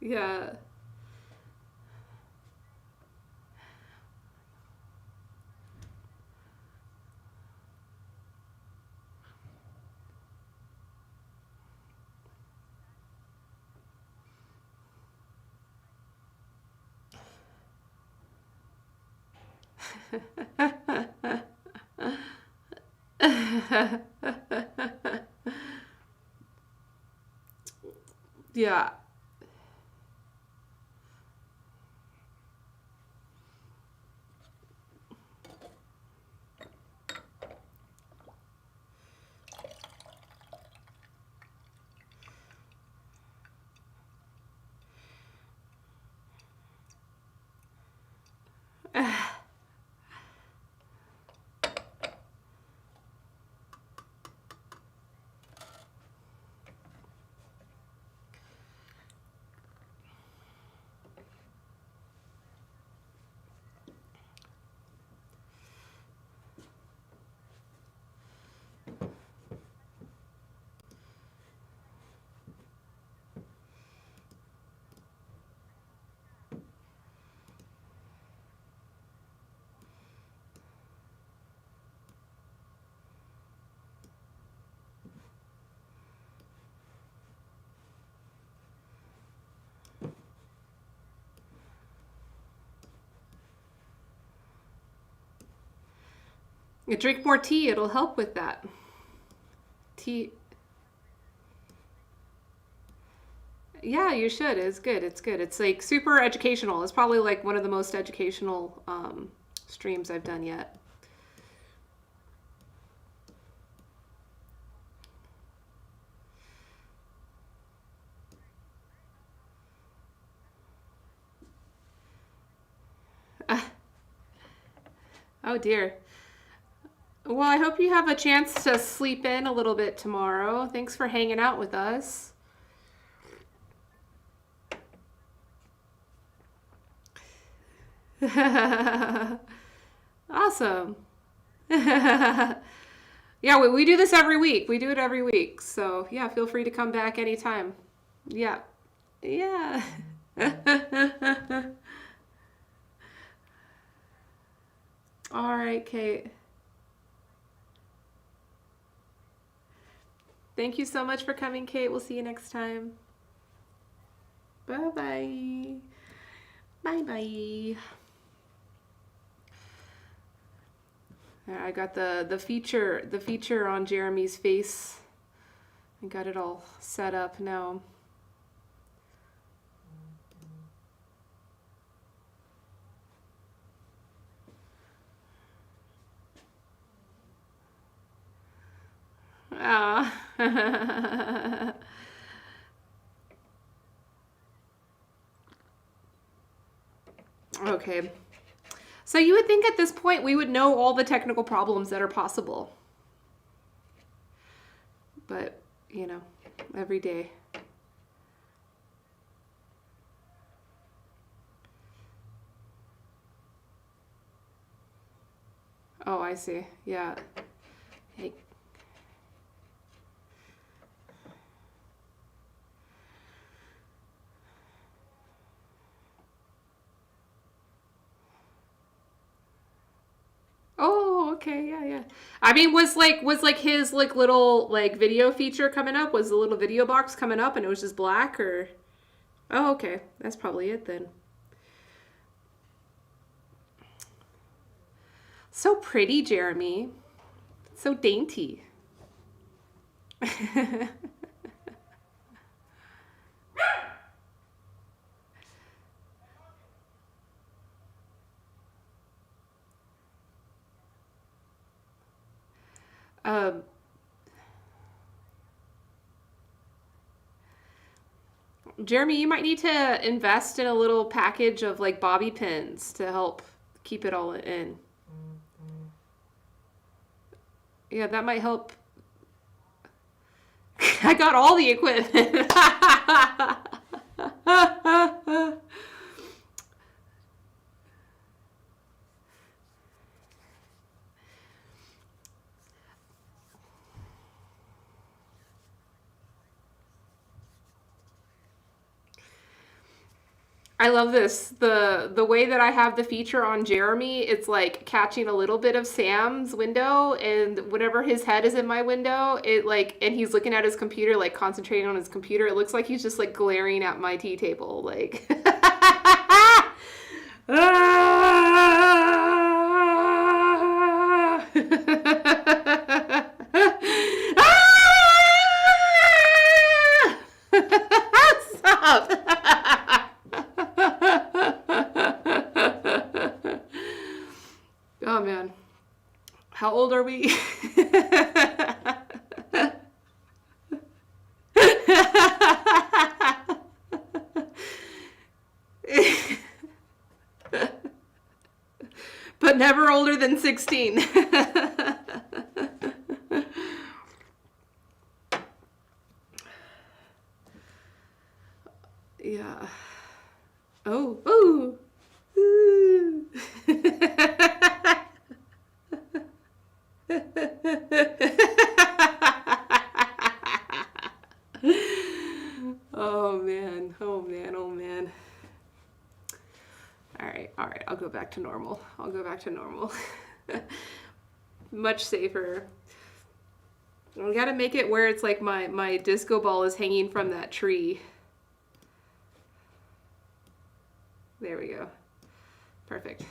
Yeah. Yeah. You drink more tea, it'll help with that. Tea. Yeah, you should. It's good. It's good. It's like super educational. It's probably like one of the most educational streams I've done yet. Oh dear. Well, I hope you have a chance to sleep in a little bit tomorrow. Thanks for hanging out with us. Awesome. Yeah, we do this every week. We do it every week. So, yeah, feel free to come back anytime. Yeah. Yeah. All right, Kate. Thank you so much for coming, Kate. We'll see you next time. Bye-bye. Bye-bye. I got the feature on Jeremy's face. I got it all set up now. Ah. Okay. So you would think at this point we would know all the technical problems that are possible. But, you know, every day. Oh, I see. Yeah. Hey. Oh, okay, yeah, yeah. I mean, was his like little like video feature coming up? Was the little video box coming up and it was just black or? Oh, okay. That's probably it then. So pretty, Jeremy. So dainty. um, Jeremy, you might need to invest in a little package of like bobby pins to help keep it all in. Yeah, that might help. I got all the equipment. I love this. The way that I have the feature on Jeremy, it's like catching a little bit of Sam's window, and whenever his head is in my window, it like, and he's looking at his computer, like concentrating on his computer, it looks like he's just like glaring at my tea table, like. Stop. Oh man. How old are we? But never older than 16. Yeah. Oh, ooh. Ooh. Oh man, oh man, oh man. All right, I'll go back to normal. I'll go back to normal. Much safer. I gotta make it where it's like my disco ball is hanging from that tree. There we go. Perfect.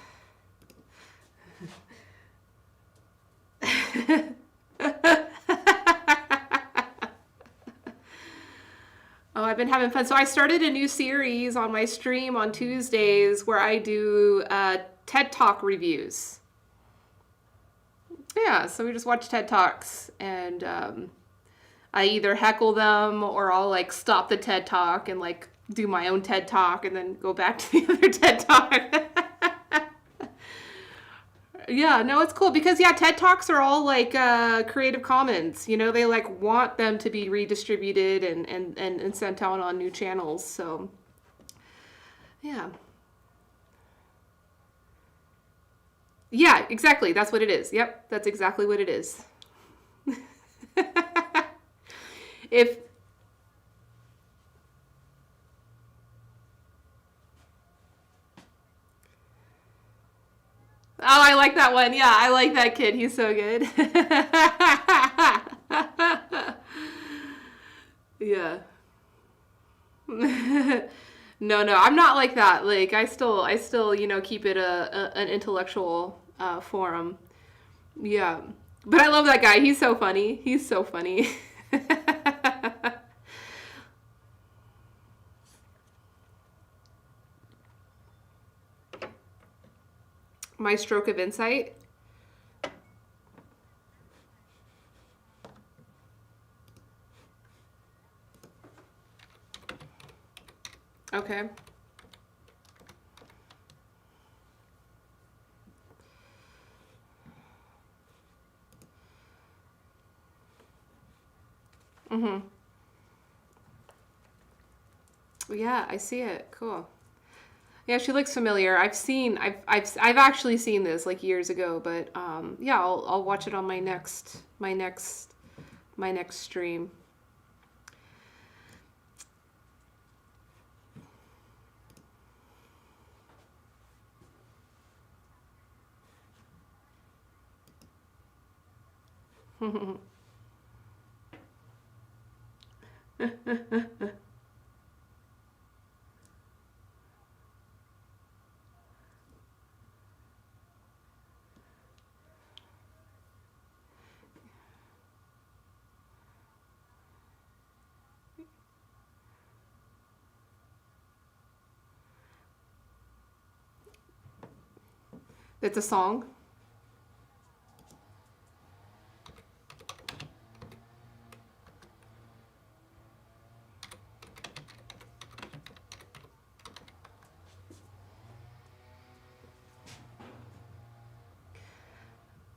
Oh, I've been having fun. So I started a new series on my stream on Tuesdays where I do TED Talk reviews. Yeah, so we just watch TED Talks and I either heckle them or I'll like stop the TED Talk and like do my own TED Talk and then go back to the other TED Talk. Yeah, no, it's cool because yeah, TED Talks are all like Creative Commons. You know, they like want them to be redistributed and sent out on new channels. So yeah. Yeah, exactly. That's what it is. Yep, that's exactly what it is. If Oh, I like that one. Yeah, I like that kid. He's so good. Yeah. No, no, I'm not like that. Like I still, keep it an intellectual forum. Yeah. But I love that guy. He's so funny. He's so funny. My stroke of insight. Okay. Mhm. Yeah, I see it. Cool. Yeah, she looks familiar. I've actually seen this like years ago, but yeah, I'll watch it on my next stream. It's a song.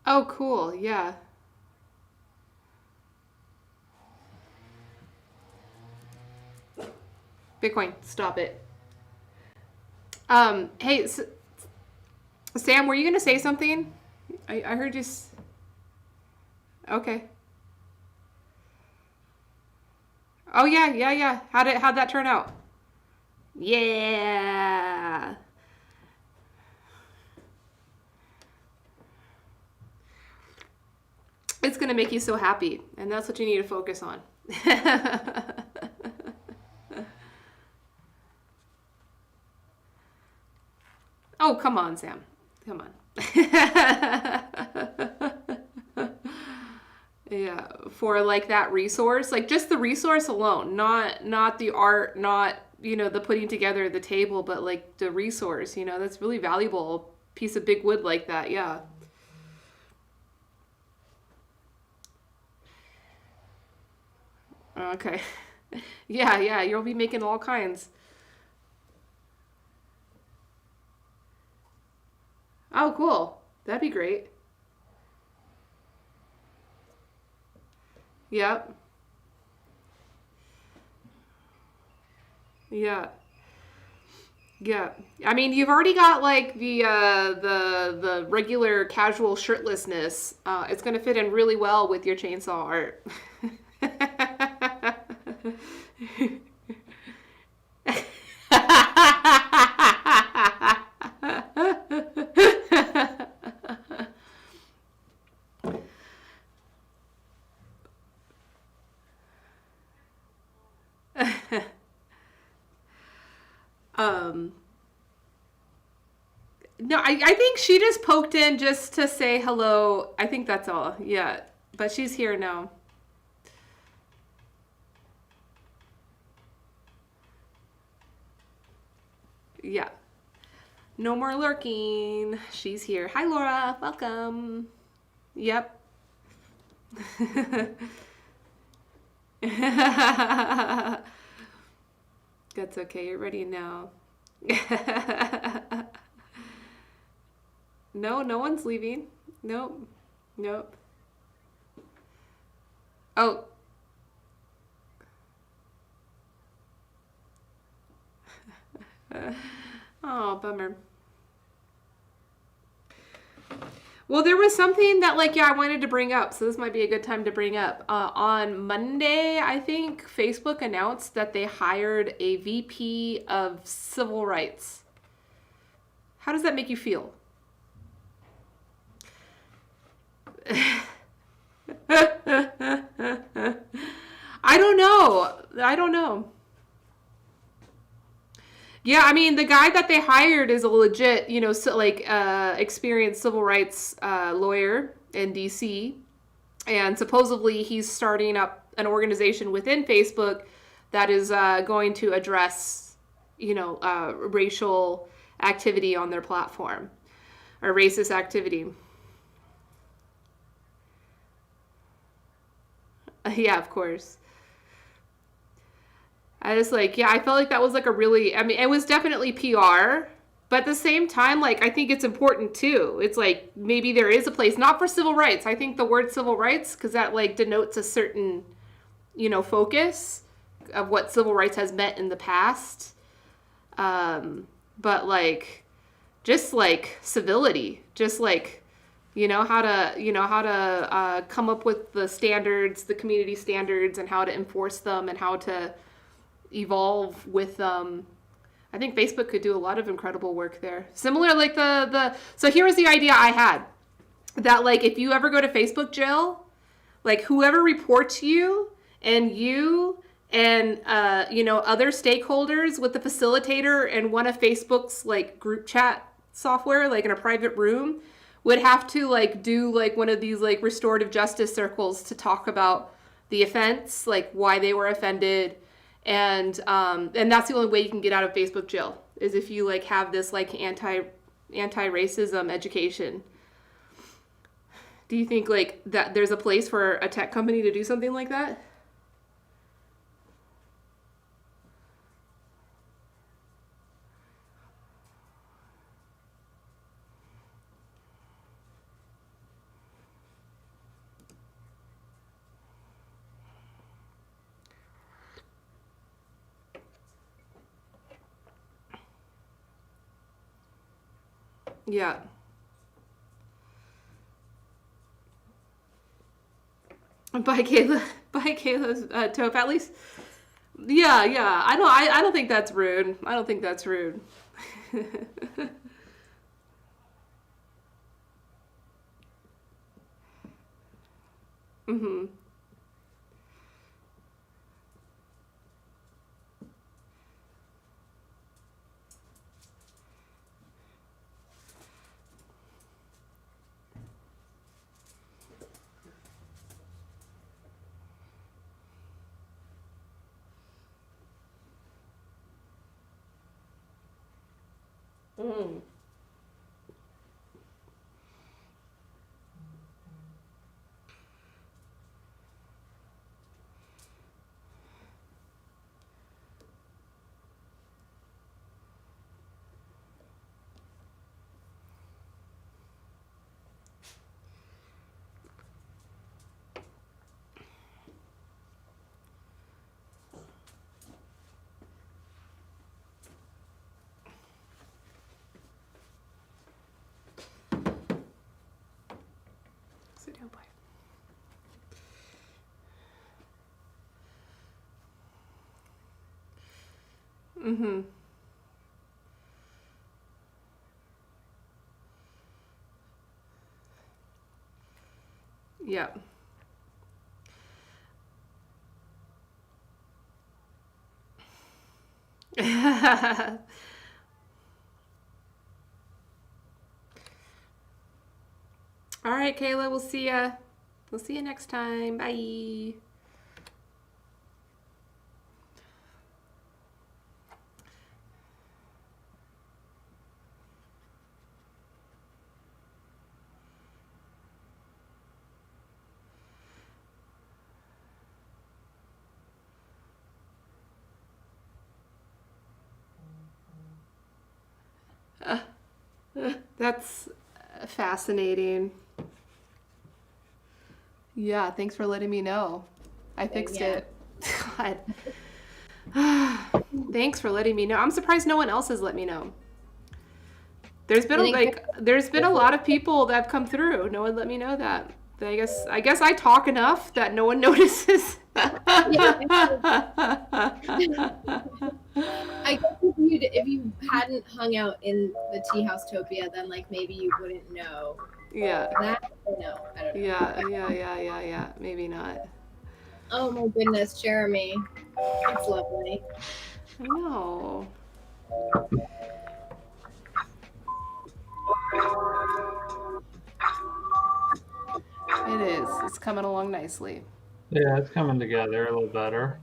Oh, cool. Yeah. Bitcoin, stop it. Hey, Sam, were you gonna say something? I heard you. Okay. Oh yeah, yeah, yeah. How'd that turn out? Yeah. It's gonna make you so happy, and that's what you need to focus on. Oh, come on, Sam. Come on. Yeah, for like that resource, like just the resource alone, not the art, not, the putting together the table, but like the resource, that's really valuable piece of big wood like that. Yeah. Okay. Yeah, yeah, you'll be making all kinds. Oh, cool. That'd be great. Yep. Yeah. Yeah. I mean, you've already got like the regular casual shirtlessness. It's gonna fit in really well with your chainsaw art. um No, I think she just poked in just to say hello. I think that's all. Yeah. But she's here now. Yeah. No more lurking. She's here. Hi, Laura. Welcome. Yep. That's okay. You're ready now. No, no one's leaving. Nope. Nope. Oh. Oh, bummer. Well, there was something that, like, yeah, I wanted to bring up, so this might be a good time to bring up. On Monday, I think, Facebook announced that they hired a VP of Civil Rights. How does that make you feel? I don't know. I don't know. Yeah, I mean, the guy that they hired is a legit, experienced civil rights lawyer in DC. And supposedly he's starting up an organization within Facebook that is going to address, racial activity on their platform or racist activity. Yeah, of course. I just I felt like that was like a really, I mean, it was definitely PR, but at the same time, like, I think it's important too. It's like, maybe there is a place, not for civil rights. I think the word civil rights, because that like denotes a certain, focus of what civil rights has meant in the past. But like, just like civility, just like, how to come up with the standards, the community standards, and how to enforce them and how to evolve with them. I think Facebook could do a lot of incredible work there. Similar, like so here was the idea I had, that like if you ever go to Facebook jail, like whoever reports you and other stakeholders with the facilitator and one of Facebook's like group chat software, like in a private room, would have to like do like one of these like restorative justice circles to talk about the offense, like why they were offended. And that's the only way you can get out of Facebook jail, is if you like have this like anti-racism education. Do you think like that there's a place for a tech company to do something like that? Yeah. By Kayla, by Kayla's Taupe, at least. Yeah, yeah. I don't think that's rude. I don't think that's rude. Mm-hmm. Mm. Sit down, boy. Mm-hmm. Yeah. All right, Kayla, we'll see ya. We'll see you next time. Bye. That's fascinating. Yeah, thanks for letting me know. I fixed it. God. Thanks for letting me know. I'm surprised no one else has let me know. There's been a lot of people that have come through. No one let me know that. I guess I talk enough that no one notices. I guess if you hadn't hung out in the teahouse topia, then like maybe you wouldn't know. Yeah. That no, I don't know. Yeah. Maybe not. Oh my goodness, Jeremy, it's lovely. I know. It is. It's coming along nicely. Yeah, it's coming together a little better.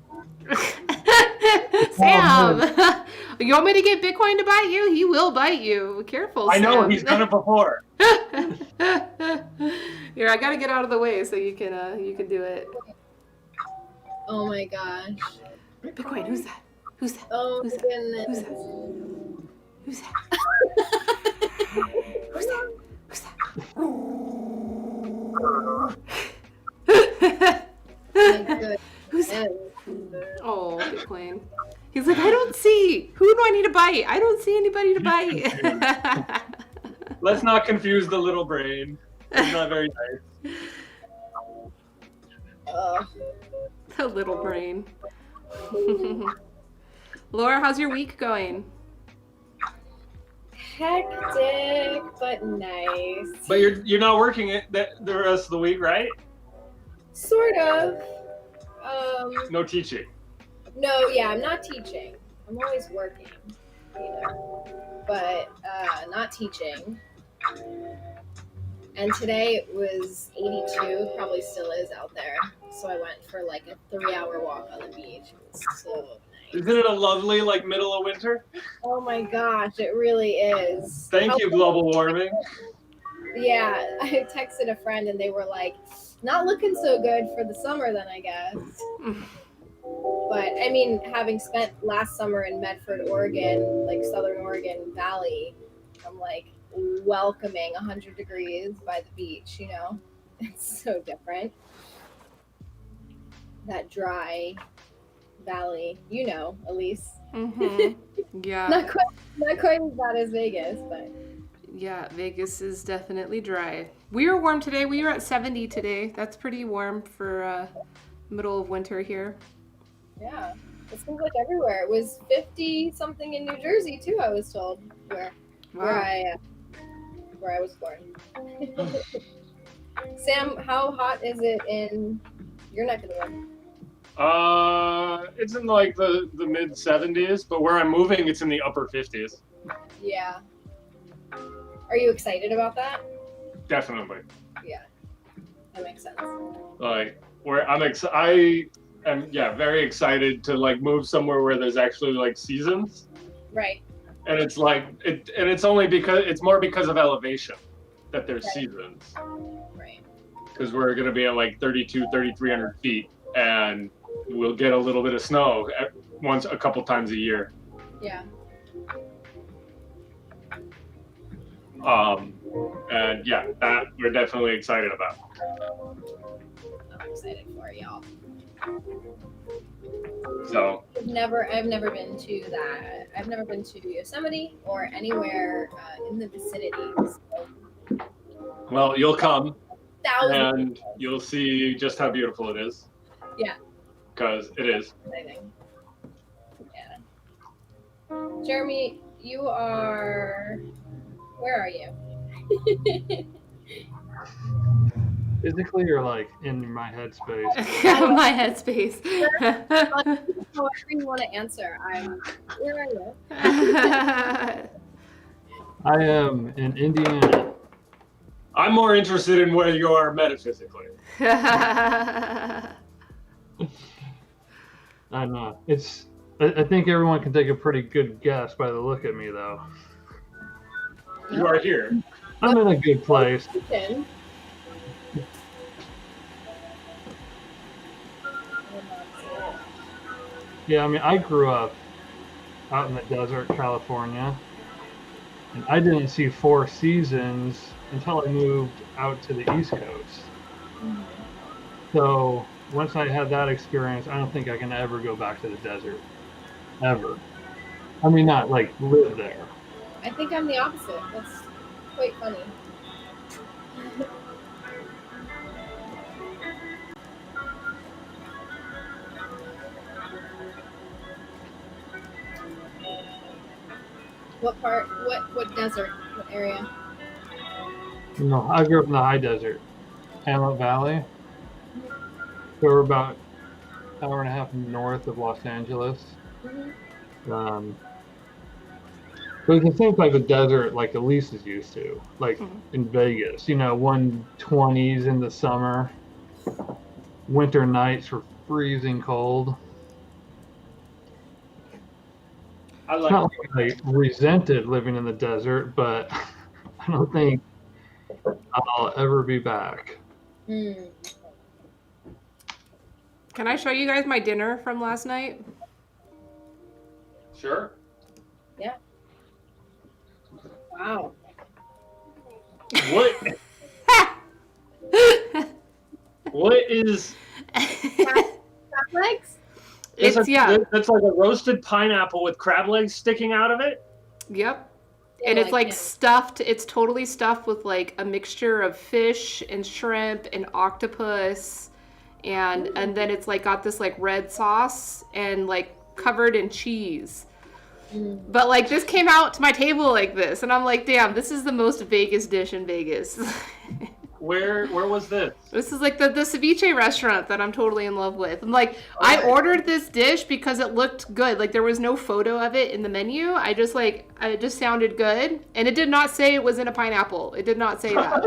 Sam, you want me to get Bitcoin to bite you? He will bite you. Careful, Sam. I know, he's done it before. Here, I gotta get out of the way so you can do it. Oh my gosh. Bitcoin, who's that? Who's that? Oh who's my that? goodness. Who's that? Who's that? Who's that? Who's that? Oh, Bitcoin. He's like, I don't see. Who do I need to bite? I don't see anybody to bite. Let's not confuse the little brain. It's not very nice. The little brain. Laura, how's your week going? Hectic, but nice. But you're not working it the rest of the week, right? Sort of. No teaching. No, yeah, I'm not teaching. I'm always working, but not teaching. And today it was 82, probably still is out there. So I went for like a 3-hour walk on the beach. It was so nice. Isn't it a lovely middle of winter? Oh my gosh, it really is. Thank you, global warming. Yeah, I texted a friend and they were like, not looking so good for the summer then, I guess. But I mean, having spent last summer in Medford, Oregon, like Southern Oregon Valley, I'm like welcoming 100 degrees by the beach, It's so different. That dry valley, Elise. Mm-hmm. Yeah. Not quite as bad as Vegas, but yeah, Vegas is definitely dry. We were warm today. We were at 70 today. That's pretty warm for middle of winter here. Yeah, it seems like everywhere. It was 50 something in New Jersey too, I was told, where I was born. Sam, how hot is it in your neck of the woods? It's in like the mid 70s, but where I'm moving, it's in the upper 50s. Yeah. Are you excited about that? Definitely. Yeah, that makes sense. Like, I am very excited to move somewhere where there's actually seasons. Right. And it's it's only because it's more because of elevation that there's seasons. Right. Because we're going to be at 3,300 feet, and we'll get a little bit of snow a couple times a year. Yeah. And that we're definitely excited about. I'm excited for y'all. So I've never been to that. I've never been to Yosemite or anywhere in the vicinity. So. Well, you'll come, and you'll see just how beautiful it is. Yeah. Because it is. Exciting. Yeah. Jeremy, you are. Where are you? Physically or in my headspace? My headspace. However you want to answer. Where are you? I am in Indiana. I'm more interested in where you are metaphysically. I know. I think everyone can take a pretty good guess by the look at me, though. You are here. I'm in a good place. Yeah, I mean, I grew up out in the desert, California, and I didn't see 4 seasons until I moved out to the East Coast. So once I had that experience, I don't think I can ever go back to the desert. Ever. I mean, not like live there. I think I'm the opposite. That's quite funny. What part? What desert? What area? No, I grew up in the high desert, Antelope Valley. So we're about an hour and a half north of Los Angeles. Mm-hmm. But it's the same type of desert like Elise is used to, like in Vegas. You know, 120s in the summer. Winter nights were freezing cold. It's not like I resented living in the desert, but I don't think I'll ever be back. Mm. Can I show you guys my dinner from last night? Sure. Yeah. Wow. What? What is? Crab legs? It's yeah. That's like a roasted pineapple with crab legs sticking out of it. Yep. And it's like stuffed. It's totally stuffed with like a mixture of fish and shrimp and octopus, and then it's like got this like red sauce and like covered in cheese. But like this came out to my table like this, and I'm like, damn, this is the most Vegas dish in Vegas. Where was this? This is like the ceviche restaurant that I'm totally in love with. I'm like, I ordered this dish because it looked good. Like there was no photo of it in the menu. It just sounded good, and it did not say it was in a pineapple. It did not say that.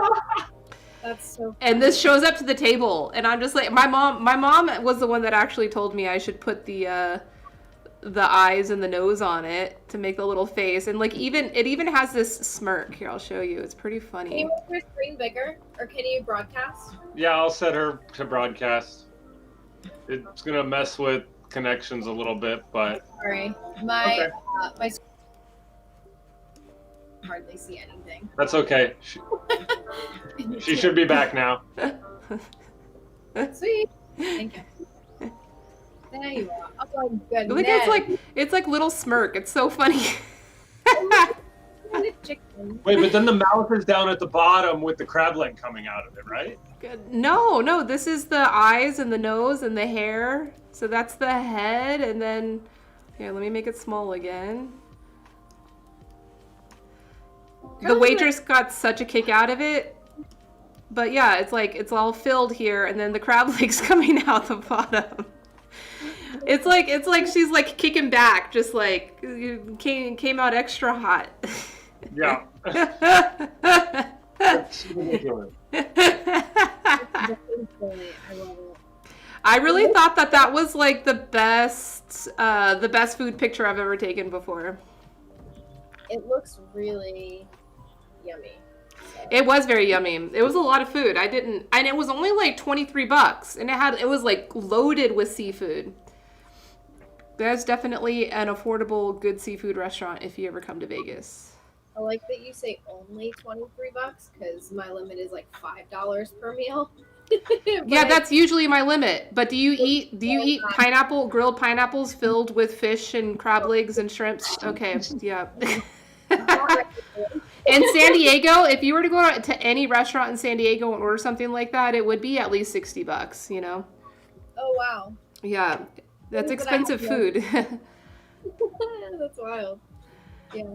That's so funny. And this shows up to the table, and I'm just like, my mom was the one that actually told me I should put the eyes and the nose on it to make the little face, and like it even has this smirk. Here, I'll show you. It's pretty funny. Can you make your screen bigger, or can you broadcast? Yeah, I'll set her to broadcast. It's gonna mess with connections a little bit, but Sorry, my hardly see anything. that's okay. She should be back now. Sweet. Thank you. There you are. Oh my goodness. Look, it's like little smirk. It's so funny. Wait, but then the mouth is down at the bottom with the crab leg coming out of it, right? No, this is the eyes and the nose and the hair. So that's the head, and then here, let me make it small again. The waitress got such a kick out of it. But yeah, it's all filled here, and then the crab legs coming out the bottom. It's like she's like kicking back, just like came out extra hot. Yeah. That's ridiculous. I really thought that was like the best food picture I've ever taken before. It looks really yummy. So. It was very yummy. It was a lot of food. And it was only like $23, and it was like loaded with seafood. That's definitely an affordable, good seafood restaurant if you ever come to Vegas. I like that you say only $23 because my limit is like $5 per meal. Yeah, that's usually my limit. But do you eat grilled pineapples filled with fish and crab legs and shrimps? Okay, yeah. In San Diego, if you were to go to any restaurant in San Diego and order something like that, it would be at least $60, you know? Oh, wow. Yeah, that's expensive food. That's wild. Yeah.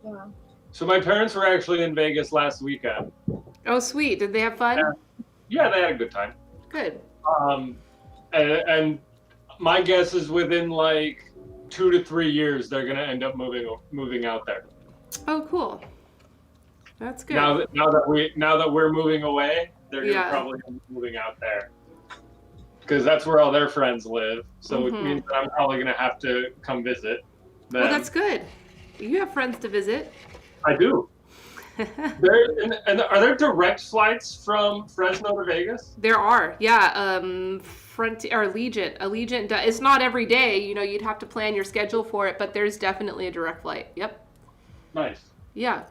Wow. So my parents were actually in Vegas last weekend. Oh, sweet. Did they have fun? Yeah, they had a good time. Good. And my guess is within like 2 to 3 years, they're gonna end up moving out there. Oh, cool. That's good. Now that we're moving away, they're Yeah. probably moving out there because that's where all their friends live. So it means that I'm probably gonna have to come visit them. Well, that's good. You have friends to visit. I do. And are there direct flights from Fresno to Vegas? There are, yeah. Allegiant. It's not every day. You know, you'd have to plan your schedule for it, but there's definitely a direct flight. Yep. Nice. Yeah.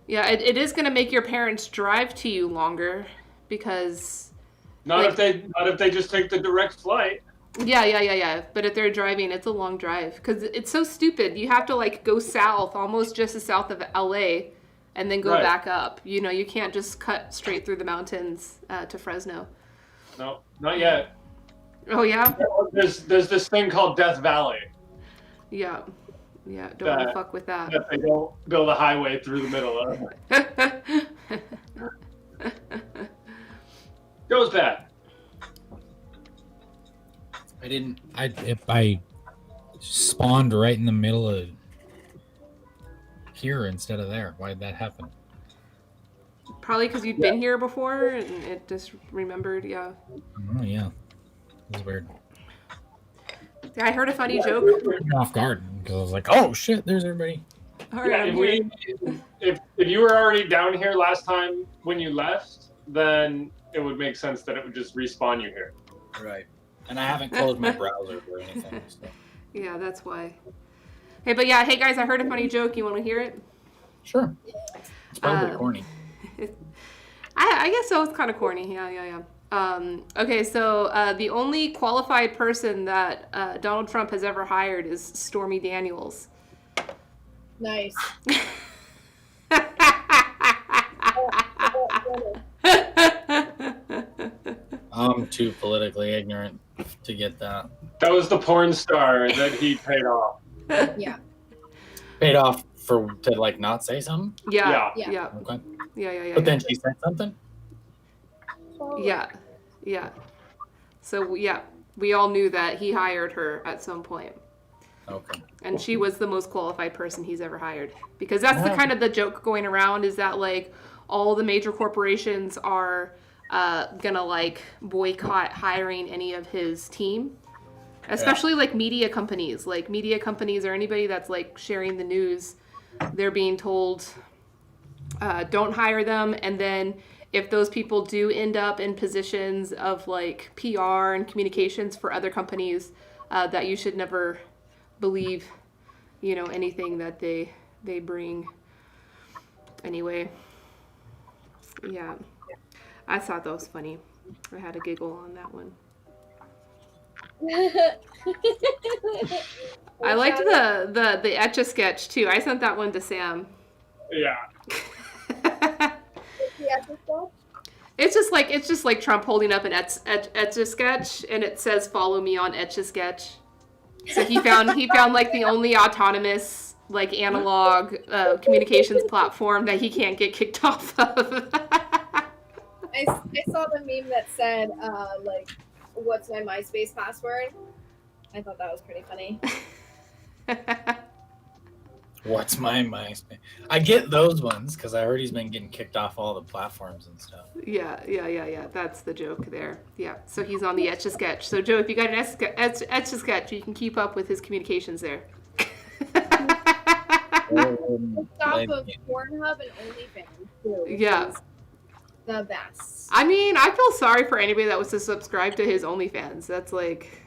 Yeah, it is going to make your parents drive to you longer because. Not if they just take the direct flight. Yeah. But if they're driving, it's a long drive because it's so stupid. You have to like go south, almost just as south of LA, and then go back up. You know, you can't just cut straight through the mountains to Fresno. No, not yet. Oh yeah. There's this thing called Death Valley. Yeah. Don't want to fuck with that. That they don't build a highway through the middle of. Goes bad. I spawned right in the middle of here instead of there. Why did that happen? Probably because you'd been here before and it just remembered, yeah. Oh, yeah. It was weird. Yeah, I heard a funny joke. Off guard because I was like, oh shit, there's everybody. All right, if you were already down here last time when you left, then it would make sense that it would just respawn you here. Right. And I haven't closed my browser or anything. So. Yeah, that's why. Hey, but yeah, hey guys, I heard a funny joke. You want to hear it? Sure. It's probably corny. I guess so. It's kind of corny. Yeah. Okay, so the only qualified person that Donald Trump has ever hired is Stormy Daniels. Nice. I'm too politically ignorant to get that. That was the porn star that he paid off. Yeah. Paid off to like not say something? Yeah. Okay. Yeah. But then she said something? Yeah. So yeah, we all knew that he hired her at some point. Okay. And she was the most qualified person he's ever hired. Because that's the kind of the joke going around is that like all the major corporations are gonna like boycott hiring any of his team. Especially like media companies. Like media companies or anybody that's like sharing the news, they're being told don't hire them. And then if those people do end up in positions of like PR and communications for other companies, that you should never believe, you know, anything that they bring. Anyway, yeah, I thought that was funny. I had a giggle on that one. I liked the Etch-a-Sketch too. I sent that one to Sam. Yeah. It's just like Trump holding up an Etch-a-Sketch and it says "Follow me on Etch-a-Sketch." So he found like the only autonomous like analog communications platform that he can't get kicked off of. I saw the meme that said like, "What's my MySpace password?" I thought that was pretty funny. What's my MySpace? I get those ones because I heard he's been getting kicked off all the platforms and stuff. Yeah. That's the joke there. Yeah. So he's on the Etch-a-Sketch. So Joe, if you got an Etch-a-Sketch, you can keep up with his communications there. It's off of Pornhub and OnlyFans too. Yeah. The best. I mean, I feel sorry for anybody that was to subscribe to his OnlyFans. That's like...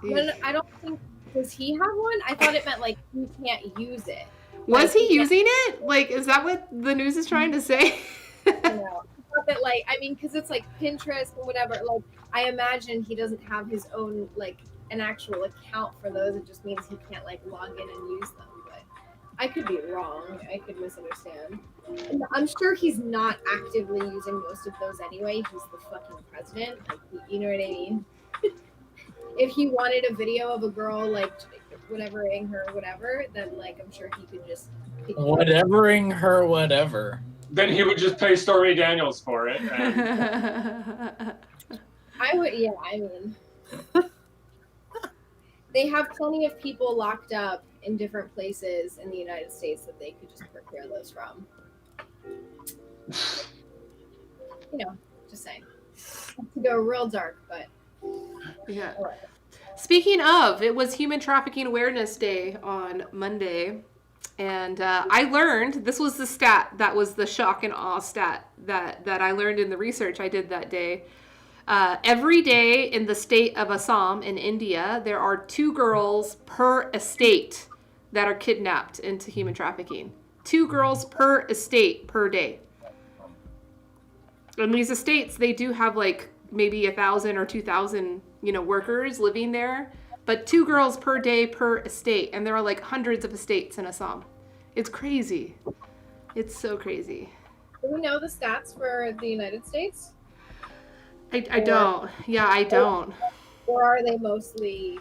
I don't think... Does he have one? I thought it meant like he can't use it. Was he using it? Like, is that what the news is trying to say? No. I thought that, like, I mean, because it's like Pinterest and whatever. Like, I imagine he doesn't have his own, like, an actual account for those. It just means he can't, like, log in and use them. But I could be wrong. I could misunderstand. I'm sure he's not actively using most of those anyway. He's the fucking president. Like, you know what I mean? If he wanted a video of a girl, like, whatevering her whatever, then, like, I'm sure he could just... Whatevering her whatever. Then he would just pay Stormy Daniels for it. I would, yeah, I mean... They have plenty of people locked up in different places in the United States that they could just procure those from. Just saying. To go real dark, but Yeah. all right. Speaking of, it was Human Trafficking Awareness Day on Monday. And I learned, this was the stat that was the shock and awe stat that I learned in the research I did that day. Every day in the state of Assam in India, there are 2 girls per estate that are kidnapped into human trafficking. 2 girls per estate per day. In these estates, they do have like maybe 1,000 or 2,000, workers living there, but 2 girls per day per estate, and there are like hundreds of estates in Assam. It's crazy. It's so crazy. Do we know the stats for the United States? I don't. Yeah, I don't. Or are they mostly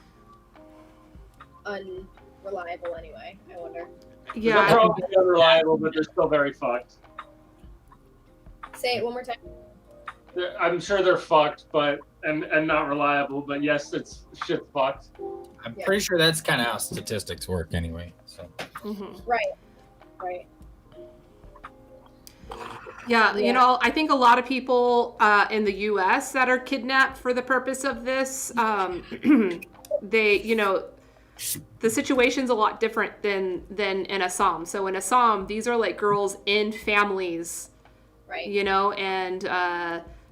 unreliable anyway? I wonder. Yeah. They're probably unreliable, but they're still very fucked. Say it one more time. I'm sure they're fucked, but and not reliable. But yes, it's shit fucked. I'm pretty sure that's kind of how statistics work anyway. So. Right. Yeah, I think a lot of people in the U.S. that are kidnapped for the purpose of this, they, the situation's a lot different than in Assam. So in Assam, these are like girls in families, Right. And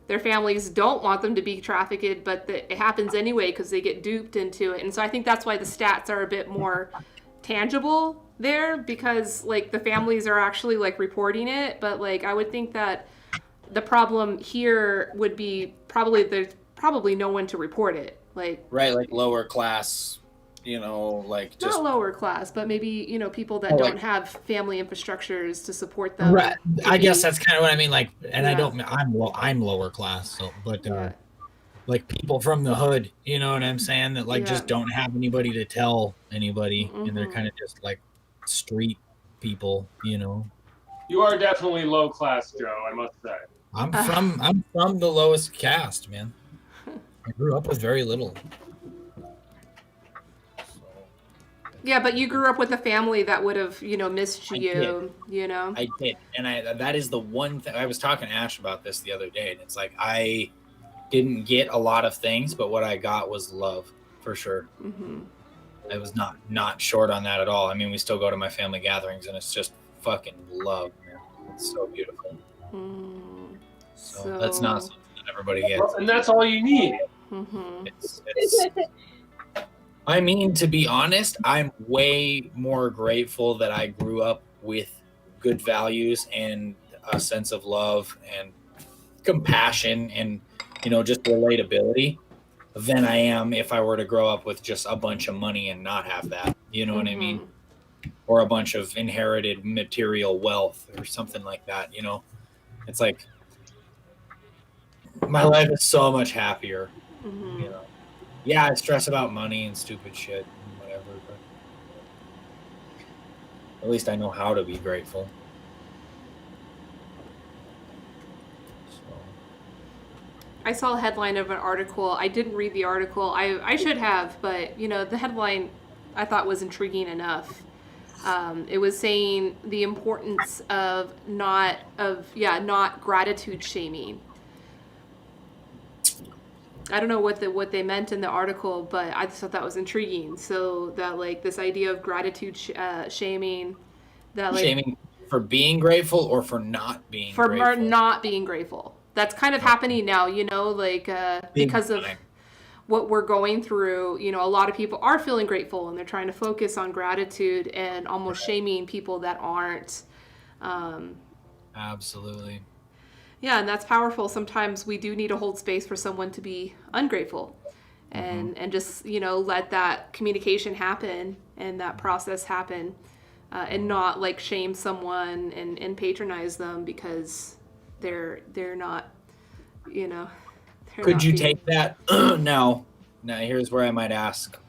their families don't want them to be trafficked, but it happens anyway because they get duped into it. And so I think that's why the stats are a bit more tangible there, because like the families are actually like reporting it. But like I would think that the problem here would be there's probably no one to report it. Like Lower class, like just not lower class, but maybe people that don't have family infrastructures to support them. Right. I guess that's kind of what I mean. Like, and I'm lower class, so but like people from the hood, you know what I'm saying? That like just don't have anybody to tell anybody, and they're kind of just like street people, You are definitely low class, Joe. I must say. I'm from the lowest caste, man. I grew up with very little. Yeah, but you grew up with a family that would have, missed you, I did. And that is the one thing I was talking to Ash about this the other day. And it's like, I didn't get a lot of things, but what I got was love for sure. Mm-hmm. I was not short on that at all. I mean, we still go to my family gatherings and it's just fucking love, man. It's so beautiful. So that's not something that everybody gets. Well, and that's all you need. Mm-hmm. It's I mean, to be honest, I'm way more grateful that I grew up with good values and a sense of love and compassion and, just relatability than I am if I were to grow up with just a bunch of money and not have that. You know what I mean? Or a bunch of inherited material wealth or something like that, It's like my life is so much happier, Yeah, I stress about money and stupid shit and whatever, but at least I know how to be grateful. So. I saw a headline of an article. I didn't read the article. I should have, but the headline I thought was intriguing enough. It was saying the importance of not gratitude shaming. I don't know what they meant in the article, but I just thought that was intriguing. So that like this idea of gratitude shaming, that like shaming for being grateful or for not being grateful. For not being grateful. That's kind of happening now, because of what we're going through. A lot of people are feeling grateful and they're trying to focus on gratitude and almost shaming people that aren't. Absolutely. Yeah, and that's powerful. Sometimes we do need to hold space for someone to be ungrateful and just, let that communication happen and that process happen and not like shame someone and patronize them because they're not, Could you take that now here's where I might ask,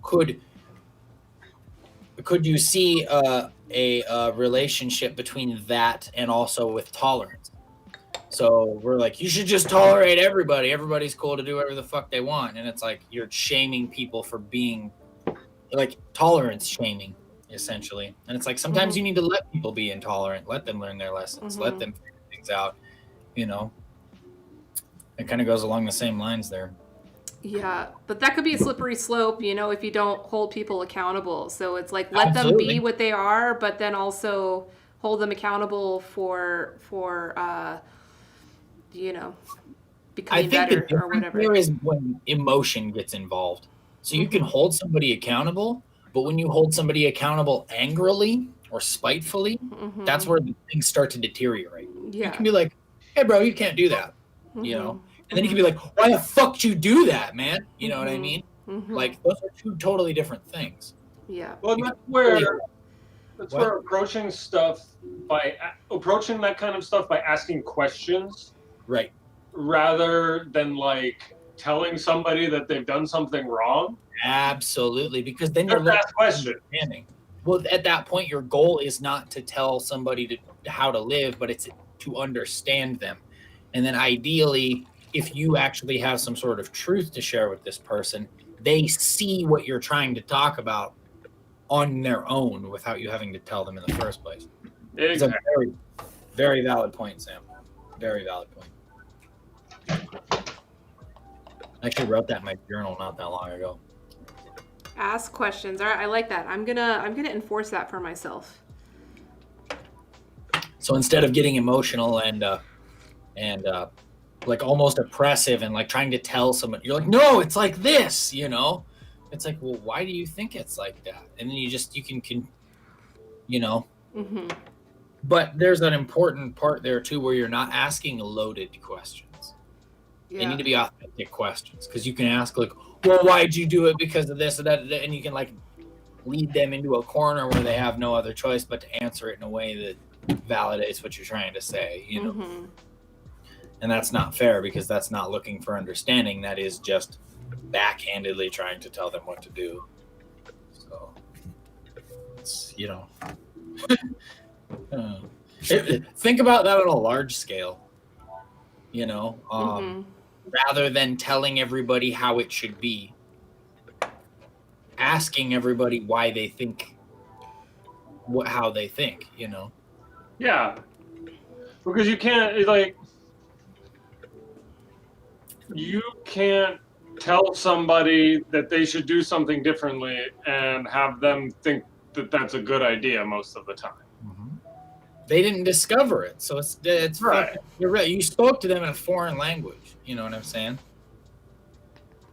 could you see a relationship between that and also with tolerance? So we're like, you should just tolerate everybody. Everybody's cool to do whatever the fuck they want. And it's like, you're shaming people for being like tolerance shaming, essentially. And it's like sometimes you need to let people be intolerant, let them learn their lessons, let them figure things out. You know, it kind of goes along the same lines there. Yeah, but that could be a slippery slope, you know, if you don't hold people accountable. So it's like let them be what they are, but then also hold them accountable for you know, becoming better or whatever. There is when emotion gets involved. So you can hold somebody accountable, but when you hold somebody accountable angrily or spitefully, that's where things start to deteriorate. Yeah. You can be like, hey, bro, you can't do that, you know? And then you can be like, why the fuck did you do that, man? You know what I mean? Like, those are two totally different things. Yeah. Well, that's where approaching that kind of stuff by asking questions. Right. Rather than like telling somebody that they've done something wrong. Absolutely. Because then you're ask questions. Well, at that point, your goal is not to tell somebody how to live, but it's to understand them. And then ideally, if you actually have some sort of truth to share with this person, they see what you're trying to talk about on their own without you having to tell them in the first place. Exactly. It's a very, very valid point, Sam. Very valid point. I actually wrote that in my journal not that long ago. Ask questions. All right, I like that. I'm gonna enforce that for myself. So instead of getting emotional and like almost oppressive and like trying to tell someone, you're like, no, it's like this, you know? It's like, well, why do you think it's like that? And then you can you know? But there's an important part there too where you're not asking loaded questions. They need to be authentic questions, because you can ask like, well, why'd you do it because of this and that, and you can like lead them into a corner where they have no other choice but to answer it in a way that validates what you're trying to say, you know? And that's not fair, because that's not looking for understanding. That is just backhandedly trying to tell them what to do. So, it's, you know, think about that on a large scale, you know, rather than telling everybody how it should be, asking everybody why they think how they think, you know? Yeah. Because you can't, like, you can't tell somebody that they should do something differently and have them think that that's a good idea most of the time. They didn't discover it, so it's right. You're right. You spoke to them in a foreign language. You know what I'm saying?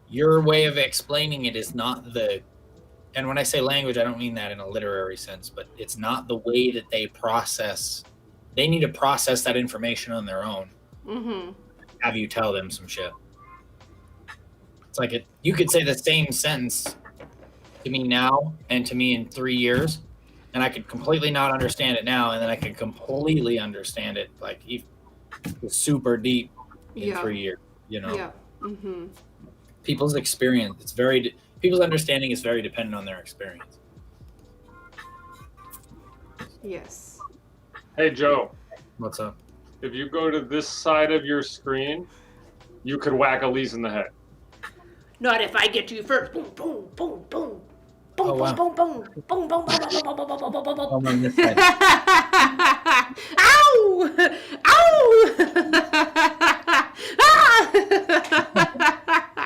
Your way of explaining it is not and when I say language, I don't mean that in a literary sense, but it's not the way that they process. They need to process that information on their own. Have you tell them some shit. It's like you could say the same sentence to me now and to me in 3 years, and I could completely not understand it now, and then I could completely understand it like super deep in 3 years. You know. Yeah. People's experience. People's understanding is very dependent on their experience. Yes. Hey, Joe. What's up? If you go to this side of your screen, you could whack Elise in the head. Not if I get you first. Boom, boom, boom, boom. Boom, Oh, wow. boom, boom, boom, boom, boom, boom, boom, boom, boom, boom, boom, boom. I'm on this side. Ow! Ow!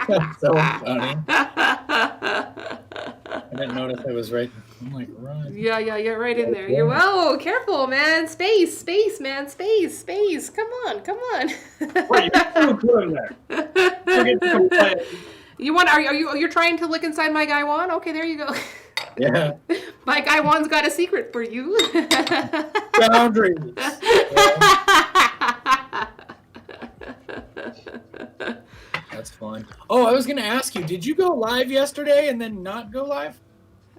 That's so funny. I didn't notice I was right. I'm like, right. Yeah, you're right in there. You're careful, man. Space, man. Space. Come on. Wait, you're so good in there. You're trying to look inside my Guy Wan? Okay, there you go. Yeah. My Guy Wan's got a secret for you. Boundaries. That's fun. Oh, I was going to ask you, did you go live yesterday and then not go live?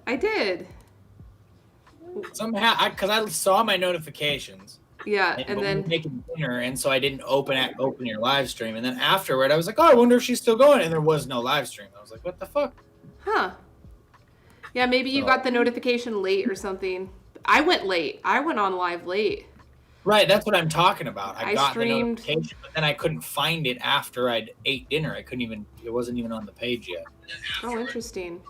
I did. Somehow, because I saw my notifications. Yeah, and we then were making dinner, and so I didn't open your live stream. And then afterward, I was like, oh, I wonder if she's still going. And there was no live stream. I was like, what the fuck? Huh. Yeah, maybe you got the notification late or something. I went late. I went on live late. Right, that's what I'm talking about. I got streamed... the notification, but then I couldn't find it after I'd ate dinner. It wasn't even on the page yet. Oh, interesting.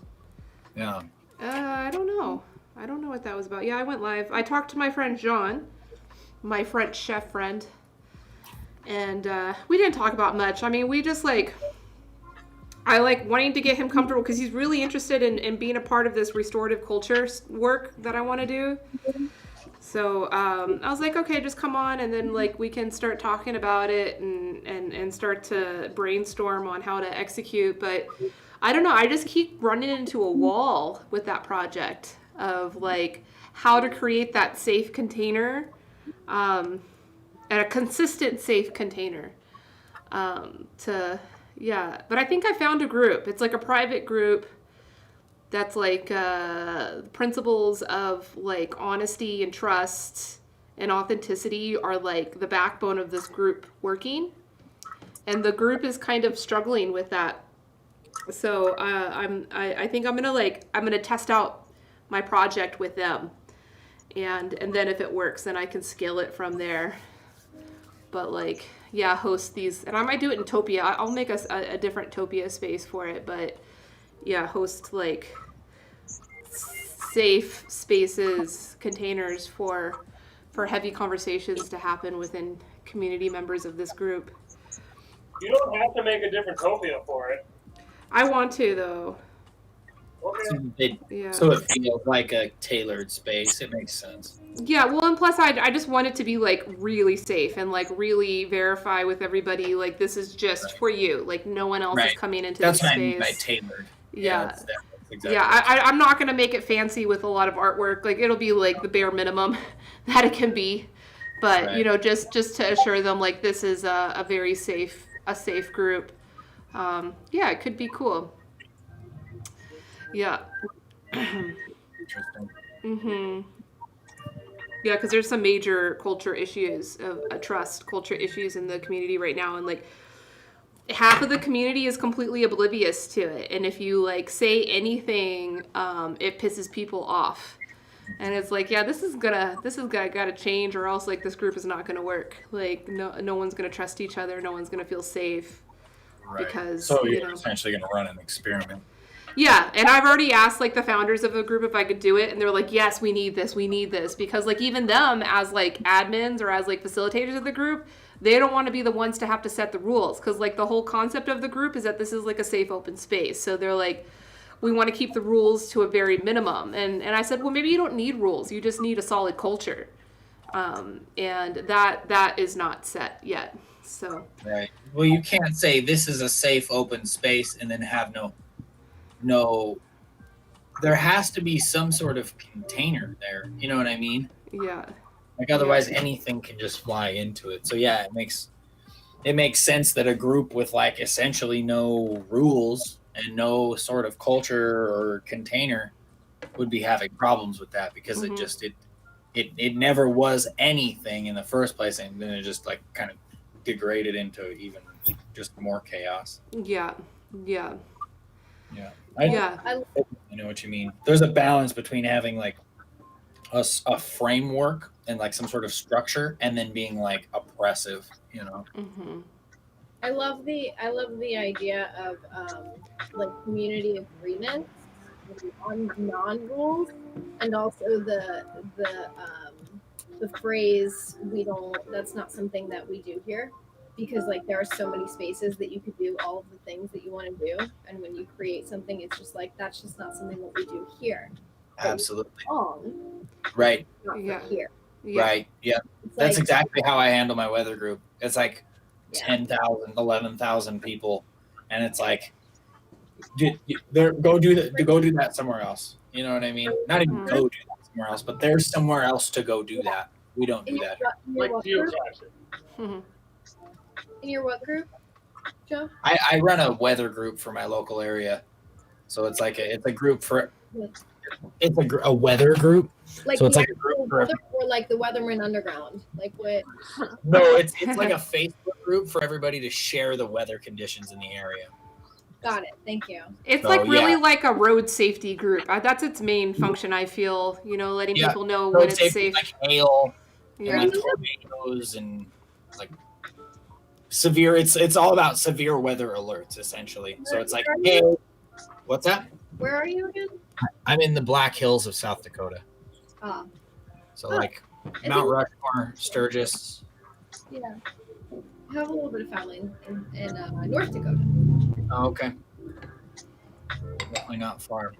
Yeah. I don't know. I don't know what that was about. Yeah, I went live. I talked to my friend Jean, my French chef friend, and we didn't talk about much. I mean, we just like, I like wanting to get him comfortable because he's really interested in being a part of this restorative culture work that I want to do. So I was like, okay, just come on, and then like we can start talking about it and start to brainstorm on how to execute. But I don't know, I just keep running into a wall with that project of like how to create that safe container, and a consistent safe container. But I think I found a group. It's like a private group that's like principles of like honesty and trust and authenticity are like the backbone of this group working, and the group is kind of struggling with that. So I think I'm gonna test out my project with them, and then if it works, then I can scale it from there. But like, yeah, host these, and I might do it in Topia. I'll make a different Topia space for it, but yeah, host like safe spaces, containers for heavy conversations to happen within community members of this group. You don't have to make a different Topia for it. I want to though. Okay. So it feels like a tailored space. It makes sense. Yeah, well, and plus I just want it to be like really safe and like really verify with everybody like this is just for you. Like no one else is coming into this space. That's what I mean by tailored. Yeah. Exactly. Yeah, I'm not going to make it fancy with a lot of artwork. Like it'll be like the bare minimum that it can be. But, you know, just to assure them like this is a very safe group. Yeah, it could be cool. Yeah. Interesting. Mhm. Yeah, because there's some major culture issues of trust culture issues in the community right now, and like half of the community is completely oblivious to it, and if you like say anything, it pisses people off, and it's like, yeah, this is gotta change, or else like this group is not gonna work. Like no one's gonna trust each other, no one's gonna feel safe, because so you're essentially gonna run an experiment. Yeah, and I've already asked like the founders of the group if I could do it, and they're like, yes, we need this, because like even them as like admins or as like facilitators of the group, they don't want to be the ones to have to set the rules, because like the whole concept of the group is that this is like a safe open space. So they're like, we want to keep the rules to a very minimum, and I said, well, maybe you don't need rules, you just need a solid culture, and that is not set yet. So well, you can't say this is a safe open space and then have no, there has to be some sort of container there. You know what I mean? Yeah. Like otherwise anything can just fly into it. So yeah, it makes sense that a group with like essentially no rules and no sort of culture or container would be having problems with that, because it never was anything in the first place, and then it just like kind of degraded into even just more chaos. Yeah. I know what you mean. There's a balance between having like a framework and like some sort of structure, and then being like oppressive, you know. Mm-hmm. I love the idea of like community agreements on non-rules, and also the phrase that's not something that we do here, because like there are so many spaces that you could do all of the things that you want to do, and when you create something, it's just like that's just not something that we do here. Absolutely. Right. Yeah. Here. Yeah. Right. Yeah. It's that's like, exactly how I handle my weather group. It's like 10,000, 11,000 people, and it's like, go do that somewhere else. You know what I mean? Not even go do that somewhere else, but there's somewhere else to go do that. We don't do that. Like geocaching. Mm-hmm. In your what group, Joe? I run a weather group for my local area, so it's like a group for. It's a weather group. Like so it's the like a group for, or like the Weatherman Underground. Like what? No, it's like a Facebook group for everybody to share the weather conditions in the area. Got it. Thank you. It's like really like a road safety group. That's its main function, I feel. You know, letting people know road when it's safety, safe. like hail, and like tornadoes, and like severe. It's all about severe weather alerts, essentially. So it's like, hey, what's that? Where are you again? I'm in the Black Hills of South Dakota. Oh, So Oh. like Mount Rushmore, Sturgis. yeah. I have a little bit of family in North Dakota. Oh, okay. Definitely not far.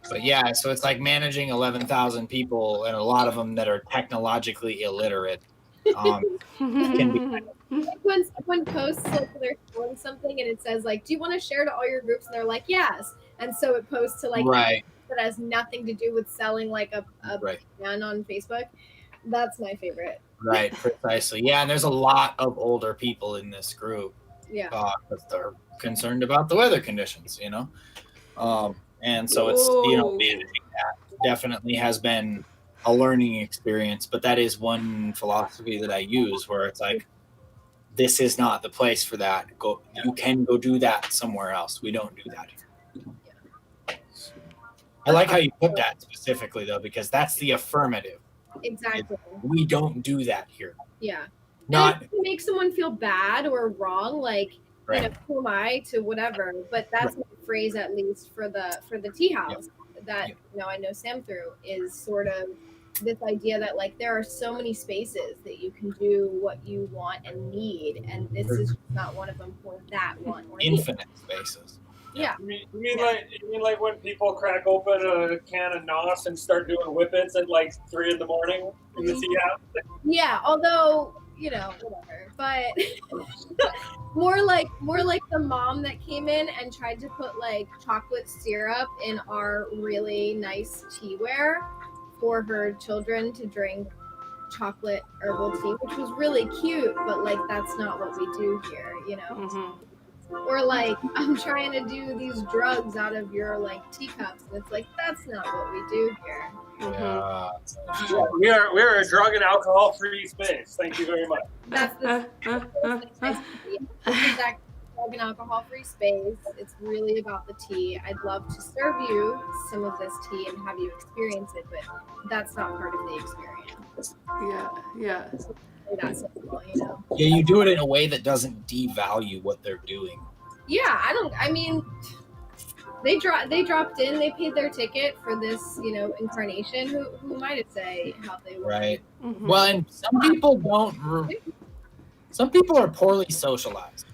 But yeah, so it's like managing 11,000 people and a lot of them that are technologically illiterate. Can be Like when someone posts like they're doing something and it says like, "Do you want to share to all your groups?" and they're like, "Yes," and so it posts to like right, that has nothing to do with selling like a right, pan on Facebook. That's my favorite. right, precisely. Yeah, and there's a lot of older people in this group Yeah. because they're concerned about the weather conditions, you know. And so it's managing that definitely has been a learning experience. But that is one philosophy that I use where it's like, this is not the place for that. You can go do that somewhere else. We don't do that here. I like how you put that specifically though, because that's the affirmative. Exactly. We don't do that here. Yeah. Not to make someone feel bad or wrong, like right. you know, who am I to whatever? But that's my phrase, at least for the tea house that you know I know Sam through, is sort of this idea that like there are so many spaces that you can do what you want and need, and this is not one of them for that one or infinite spaces. Yeah. You mean like when people crack open a can of NOS and start doing whippets at like 3 a.m. in the tea house? Yeah, although you know, whatever. But more like the mom that came in and tried to put like chocolate syrup in our really nice teaware for her children to drink chocolate herbal tea, which was really cute, but like that's not what we do here, you know. Mm-hmm. Or like, I'm trying to do these drugs out of your like teacups, and it's like that's not what we do here. Mm-hmm. We are a drug and alcohol free space. Thank you very much. That's the exact drug and alcohol free space. It's really about the tea. I'd love to serve you some of this tea and have you experience it, but that's not part of the experience. Yeah. That's simple, you know. Yeah, you do it in a way that doesn't devalue what they're doing. Yeah, I mean, they dropped in, they paid their ticket for this, you know, incarnation. Who am I to say how they were? Right. Mm-hmm. Well, and some people don't. Some people are poorly socialized.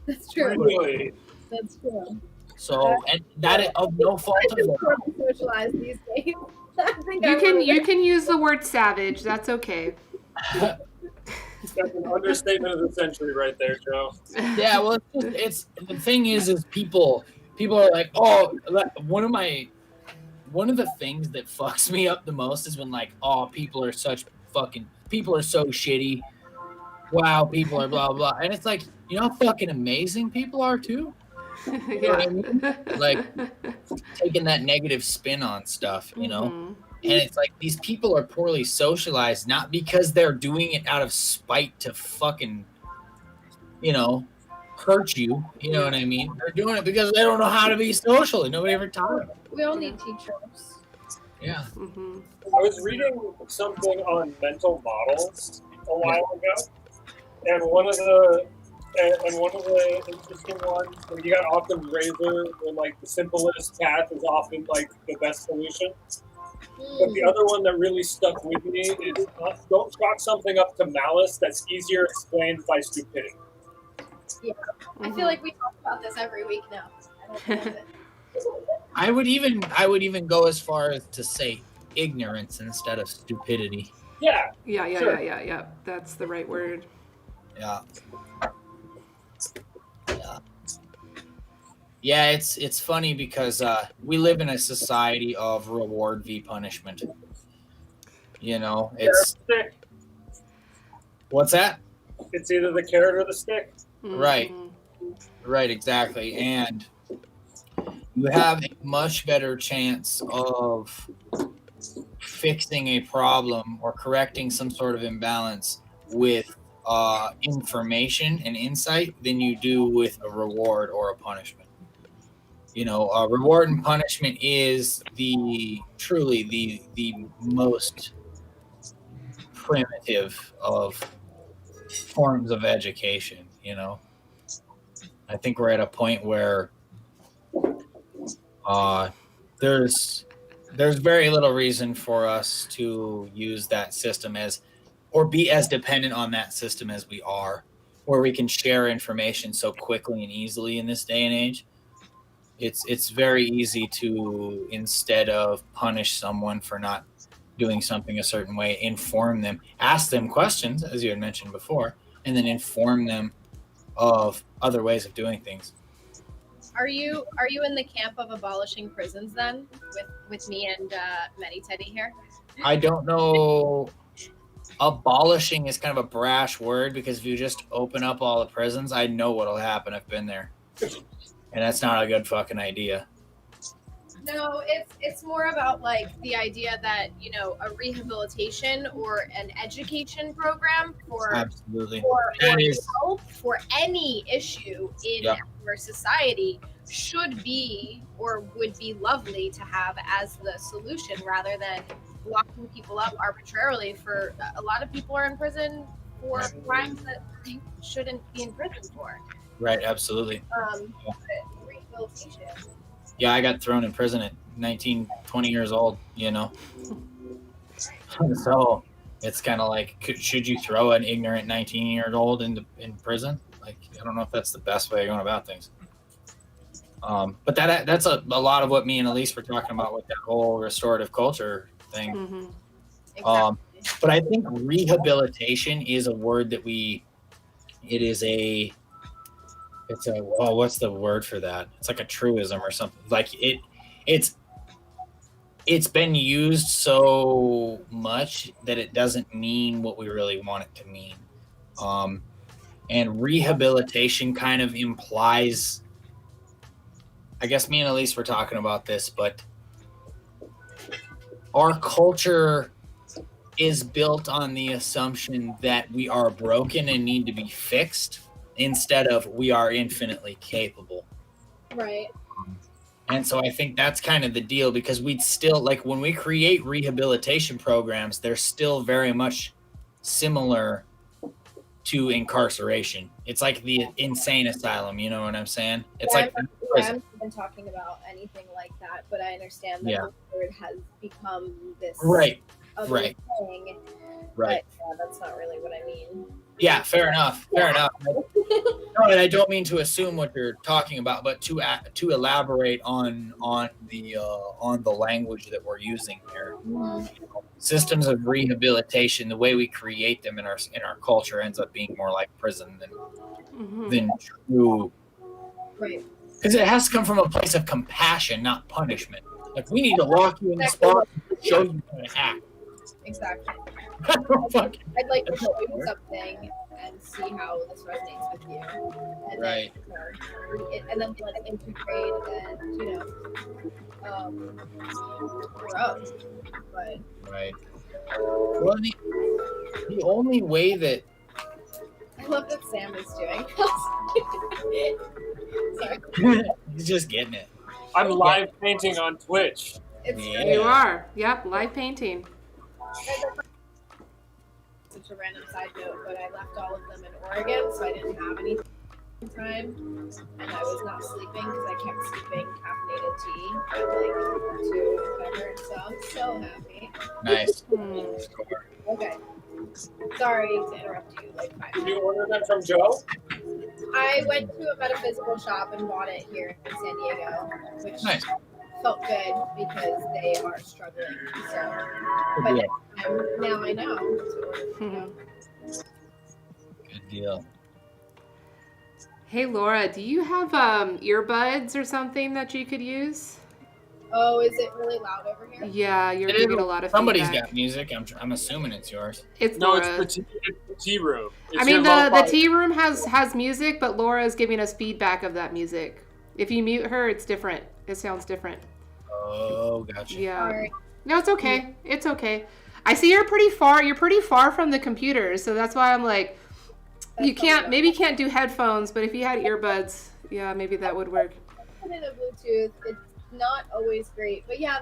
That's true. Really? That's true. So, and that is of no fault of I'm theirs. poorly socialized these days. I think You can use the word savage. That's okay. That's an understatement of the century right there, Joe. Yeah, well, it's the thing is people are like, oh, one of the things that fucks me up the most is when like, oh, people are so shitty. Wow, people are blah blah, and it's like, you know how fucking amazing people are too. You know what I mean? Like taking that negative spin on stuff, you know. Mm-hmm. And it's like these people are poorly socialized, not because they're doing it out of spite to fucking, you know, hurt you. You know what I mean? They're doing it because they don't know how to be social, and nobody ever taught them. we all need teachers. Yeah. Mm-hmm. I was reading something on mental models a while ago, and one of the interesting ones, and you got Occam's razor, where like the simplest path is often like the best solution. But the other one that really stuck with me is don't chalk something up to malice that's easier explained by stupidity. Yeah, I feel like we talk about this every week now. I don't know it. I would even go as far as to say ignorance instead of stupidity. Yeah. Sure. Yeah. That's the right word. Yeah. Yeah, it's funny because we live in a society of reward v punishment. You know, it's Stick. What's that? It's either the carrot or the stick. Mm-hmm. Right, exactly. And you have a much better chance of fixing a problem or correcting some sort of imbalance with information and insight than you do with a reward or a punishment. You know, reward and punishment is truly the most primitive of forms of education. You know, I think we're at a point where There's very little reason for us to use that system or be as dependent on that system as we are, where we can share information so quickly and easily in this day and age. It's very easy to, instead of punish someone for not doing something a certain way, inform them, ask them questions, as you had mentioned before, and then inform them of other ways of doing things. Are you in the camp of abolishing prisons then, with me and Medi Teddy here? I don't know. Abolishing is kind of a brash word, because if you just open up all the prisons, I know what'll happen. I've been there, and that's not a good fucking idea. No, it's more about like the idea that, you know, a rehabilitation or an education program for Absolutely. or That is- help for any issue in Yep. our society should be or would be lovely to have as the solution, rather than locking people up arbitrarily. For a lot of people are in prison for crimes that they shouldn't be in prison for. Right, absolutely. But rehabilitation. Yeah, I got thrown in prison at 19, 20 years old, you know? So it's kind of like, should you throw an ignorant 19-year-old in prison? Like, I don't know if that's the best way of going about things. But that's a lot of what me and Elise were talking about with that whole restorative culture thing. Mm-hmm. Exactly. But I think rehabilitation is a word that what's the word for that? It's like a truism or something. Like it's been used so much that it doesn't mean what we really want it to mean. And rehabilitation kind of implies, I guess me and Elise were talking about this, but our culture is built on the assumption that we are broken and need to be fixed, instead of we are infinitely capable. Right. And so I think that's kind of the deal, because we'd still, like, when we create rehabilitation programs, they're still very much similar to incarceration. It's like the insane asylum, you know what I'm saying? It's I like haven't been talking about anything like that, but I understand that the word has become this right. other Right. thing. Right. But yeah, that's not really what I mean. Yeah, fair enough. Fair enough. No, and I don't mean to assume what you're talking about, but to elaborate on the language that we're using here. Systems of rehabilitation, the way we create them in our culture, ends up being more like prison than true. Right. Because it has to come from a place of compassion, not punishment. Like, we need to lock you in the spot and show you how to act. Exactly. Fuck. I'd like to show you something and see how this resonates with you. And Right. And then let it integrate and, you know, grow. But Right. Well, the only way that I love that Sam is doing. Sorry. he's just getting it. I'm live painting on Twitch. It's Yeah. You are. Yep, live painting. such a random side note, but I left all of them in Oregon, so I didn't have any time, and I was not sleeping because I kept sipping caffeinated tea at like 2, whatever. So I'm so happy. Nice. Okay. Sorry to interrupt you. Like 5 Did minutes. you order them from Joe? I went to a metaphysical shop and bought it here in San Diego, which Nice. felt good because they are struggling. So, but Good now I know. Good deal. Hey Laura, do you have earbuds or something that you could use? Oh, is it really loud over here? Yeah, you're It getting is- a lot of Somebody's feedback. got music. I'm assuming it's yours. It's No, Laura. it's the tea room. It's I mean, your the lo-fi. tea room has music, but Laura is giving us feedback of that music. If you mute her, it's different. It sounds different. Oh, gotcha. Yeah. Sorry. No, it's okay. It's okay. I see you're pretty far. You're pretty far from the computer, so that's why I'm like, you can't. Maybe you can't do headphones, but if you had earbuds, yeah, maybe that would work. Put in a Bluetooth. It's not always great, but yeah,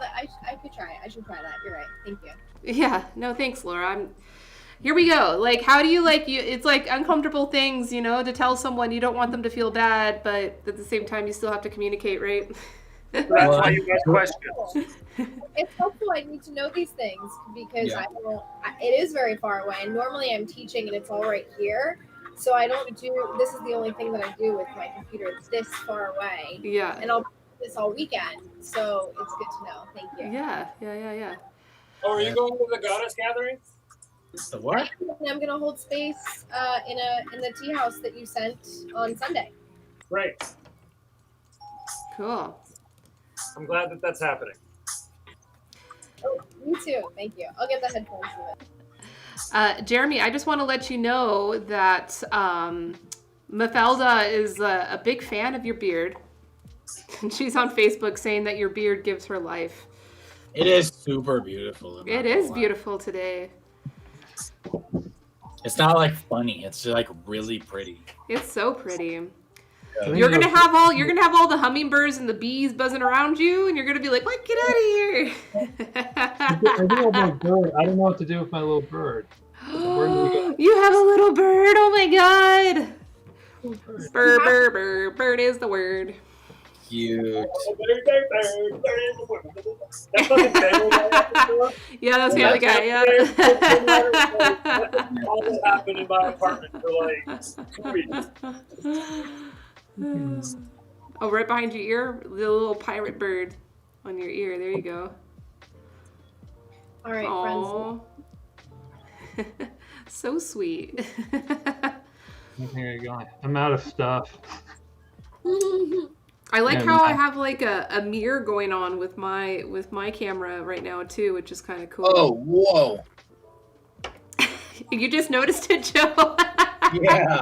I could try it. I should try that. You're right. Thank you. Yeah. No, thanks, Laura. Here we go. Like, how do you it's like uncomfortable things, to tell someone you don't want them to feel bad, but at the same time you still have to communicate, right? So that's why you ask questions. It's helpful. I need to know these things because it is very far away. And normally I'm teaching and it's all right here. So I don't do, this is the only thing that I do with my computer this far away. Yeah. And I'll do this all weekend. So it's good to know. Thank you. Yeah. Oh, are you going to the goddess gathering? The what? I'm going to hold space in the tea house that you sent on Sunday. Great. Cool. I'm glad that that's happening. Oh, me too. Thank you. I'll get the headphones for it. Jeremy, I just want to let you know that Mafelda is a big fan of your beard. She's on Facebook saying that your beard gives her life. It is super beautiful. It is beautiful today. It's not like funny. It's just like really pretty. It's so pretty. Yeah. You're gonna have all the hummingbirds and the bees buzzing around you, and you're gonna be like, "What? Get out of here!" I do have my bird. I don't know what to do with my little bird. You have a little bird. Oh my god! Bird is the word. Cute. Yeah, that's Family Guy. Yeah. That's all that happened in my apartment for like 2 weeks. Oh, right behind your ear, the little pirate bird on your ear. There you go. All right, Aww. So sweet. Here you go. I'm out of stuff. friends. I like how I have like a mirror going on with my camera right now too, which is kind of cool. Oh, whoa. You just noticed it, Joe? Yeah.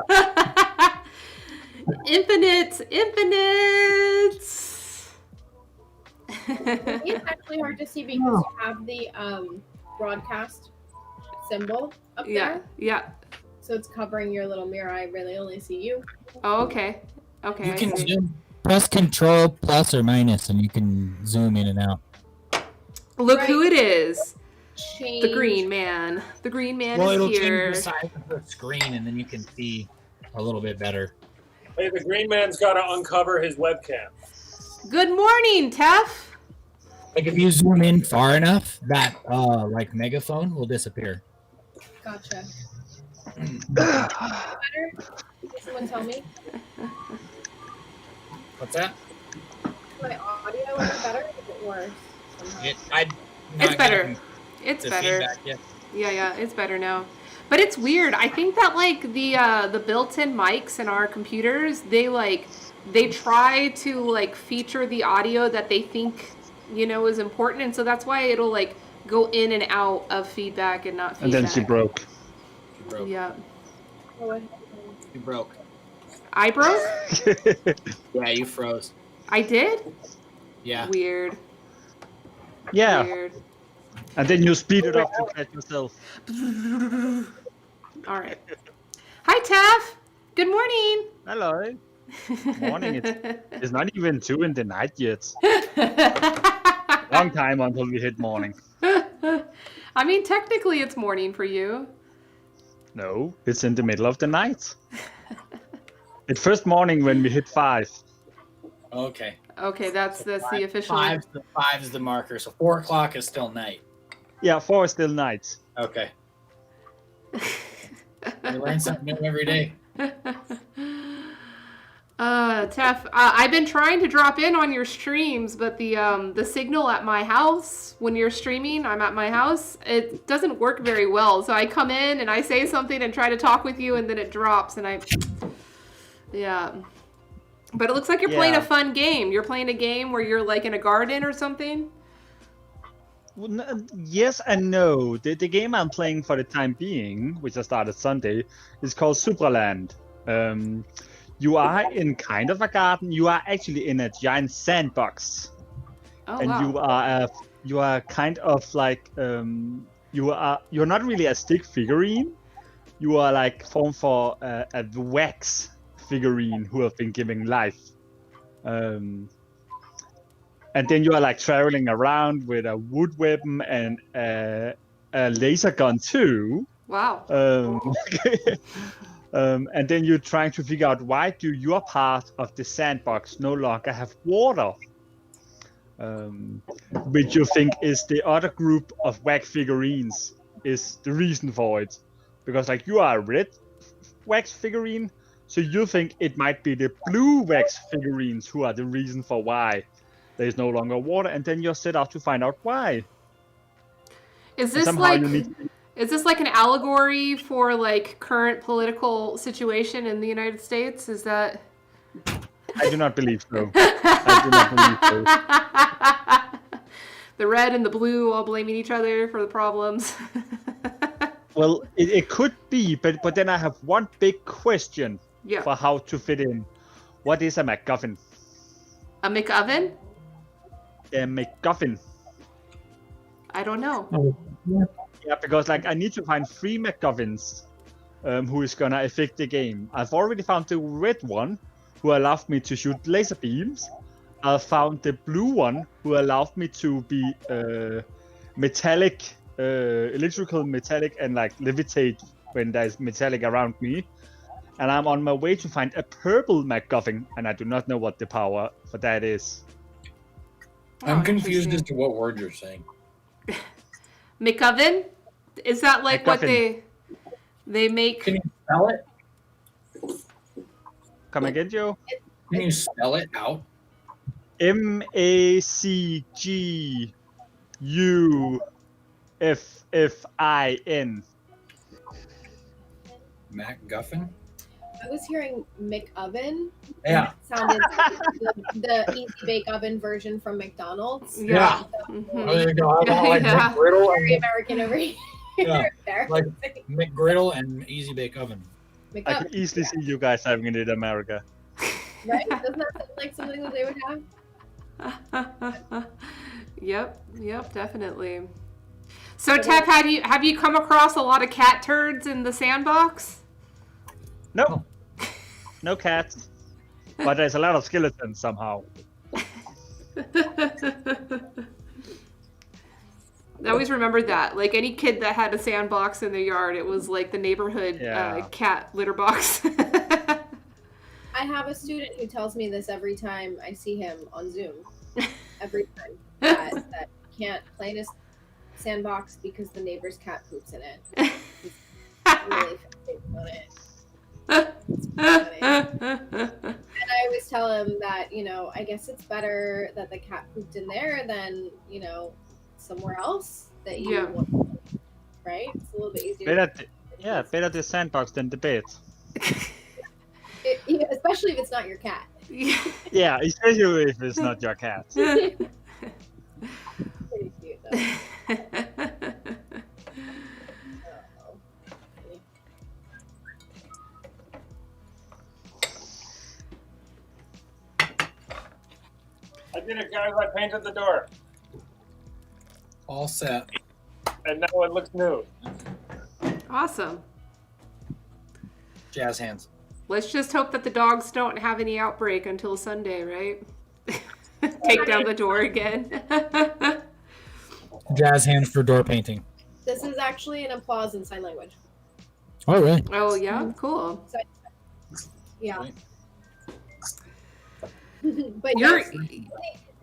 Infinite. It's actually hard to see because you have the broadcast symbol up there. Yeah. So it's covering your little mirror. I really only see you. Oh, okay. Okay. You I can see. zoom. Press Control plus or minus, and you can zoom in and out. Look Right. who it is. Change. The Green Man. The Green Man Well, is it'll here. change the size of the screen, and then you can see a little bit better. Hey, the green man's got to uncover his webcam. Good morning, Tef. Like if you zoom in far enough, that like megaphone will disappear. Gotcha. Better? Can someone tell me? What's that? My audio is it better or is it worse? Somehow? It's better. It's better. Yeah, it's better now. But it's weird. I think that like the built-in mics in our computers, they try to like feature the audio that they think, is important, and so that's why it'll like go in and out of feedback and not feedback. And then she broke. Yeah. Oh, what? You broke. I broke? Yeah, you froze. I did? Yeah. Weird. Yeah, Weird. and then you speed it up to catch yourself. All right. Hi, Taff. Good morning. Hello. Morning. It's not even 2 in the night yet. Long time until we hit morning. I mean, technically it's morning for you. No, it's in the middle of the night. It's first morning when we hit 5. Okay. Okay, that's the official. Five is the marker, so 4 o'clock is still night. Yeah, 4 is still night. Okay. You learn something new every day. Tef, I've been trying to drop in on your streams, but the signal at my house when you're streaming, I'm at my house, it doesn't work very well. So I come in and I say something and try to talk with you, and then it drops, and yeah. But it looks like you're playing a fun game. You're playing a game where you're like in a garden or something. Well, yes and no. The game I'm playing for the time being, which I started Sunday, is called Superland. You are in kind of a garden. You are actually in a giant sandbox, Oh, and wow. you are kind of like you're not really a stick figurine. You are like formed for a wax figurine who have been given life. And then you are like traveling around with a wood weapon and a laser gun too. Wow. And then you're trying to figure out why do your part of the sandbox no longer have water. which you think is the other group of wax figurines is the reason for it, because like you are a red wax figurine, so you think it might be the blue wax figurines who are the reason for why there is no longer water, and then you're set out to find out why. Is And this somehow like you need to... is this like an allegory for like current political situation in the United States? Is that? I do not believe so. I do not believe so. The red and the blue all blaming each other for the problems. Well, it could be, but then I have one big question Yeah. for how to fit in. What is a MacGuffin? A McOven? A MacGuffin. I don't know. Yeah, because like I need to find 3 MacGuffins who is gonna affect the game. I've already found the red one who allowed me to shoot laser beams. I found the blue one who allowed me to be metallic, electrical metallic, and like levitate when there's metallic around me. And I'm on my way to find a purple MacGuffin, and I do not know what the power for that is. I'm confused as to what word you're saying. McOven? Is that like what MacGuffin. they make? Can you spell it? Come again, Joe? Can you spell it out? MacGuffin. MacGuffin? I was hearing McOven. Yeah. It sounded like the Easy Bake Oven version from McDonald's. Yeah. Mhm. Oh, there you go. I want like Yeah. McGriddle Very and American over here. Yeah, like Embarrassing. McGriddle and Easy Bake Oven. I McOven, can easily see you guys having it in America. right? Doesn't that sound like something that they would have? Yep, definitely. So, Tef, have you come across a lot of cat turds in the sandbox? No. No cats. But there's a lot of skeletons somehow. I always remembered that. Like any kid that had a sandbox in their yard, it was like the neighborhood cat litter box. I have a student who tells me this every time I see him on Zoom. Every time. That he can't play in his sandbox because the neighbor's cat poops in it. He's really fixated on it. And I always tell him that, I guess it's better that the cat pooped in there than, somewhere else that you want, right? It's a little bit easier. Better the sandbox than the bed. Especially if it's not your cat. Yeah, especially if it's not your cat. Pretty cute, though. I did it, guys. I painted the door. All set. And now it looks new. Awesome. Jazz hands. Let's just hope that the dogs don't have any outbreak until Sunday, right? Take down the door again. Jazz hands for door painting. This is actually an applause in sign language. Oh, really? Oh, yeah? Cool. Yeah. But You're...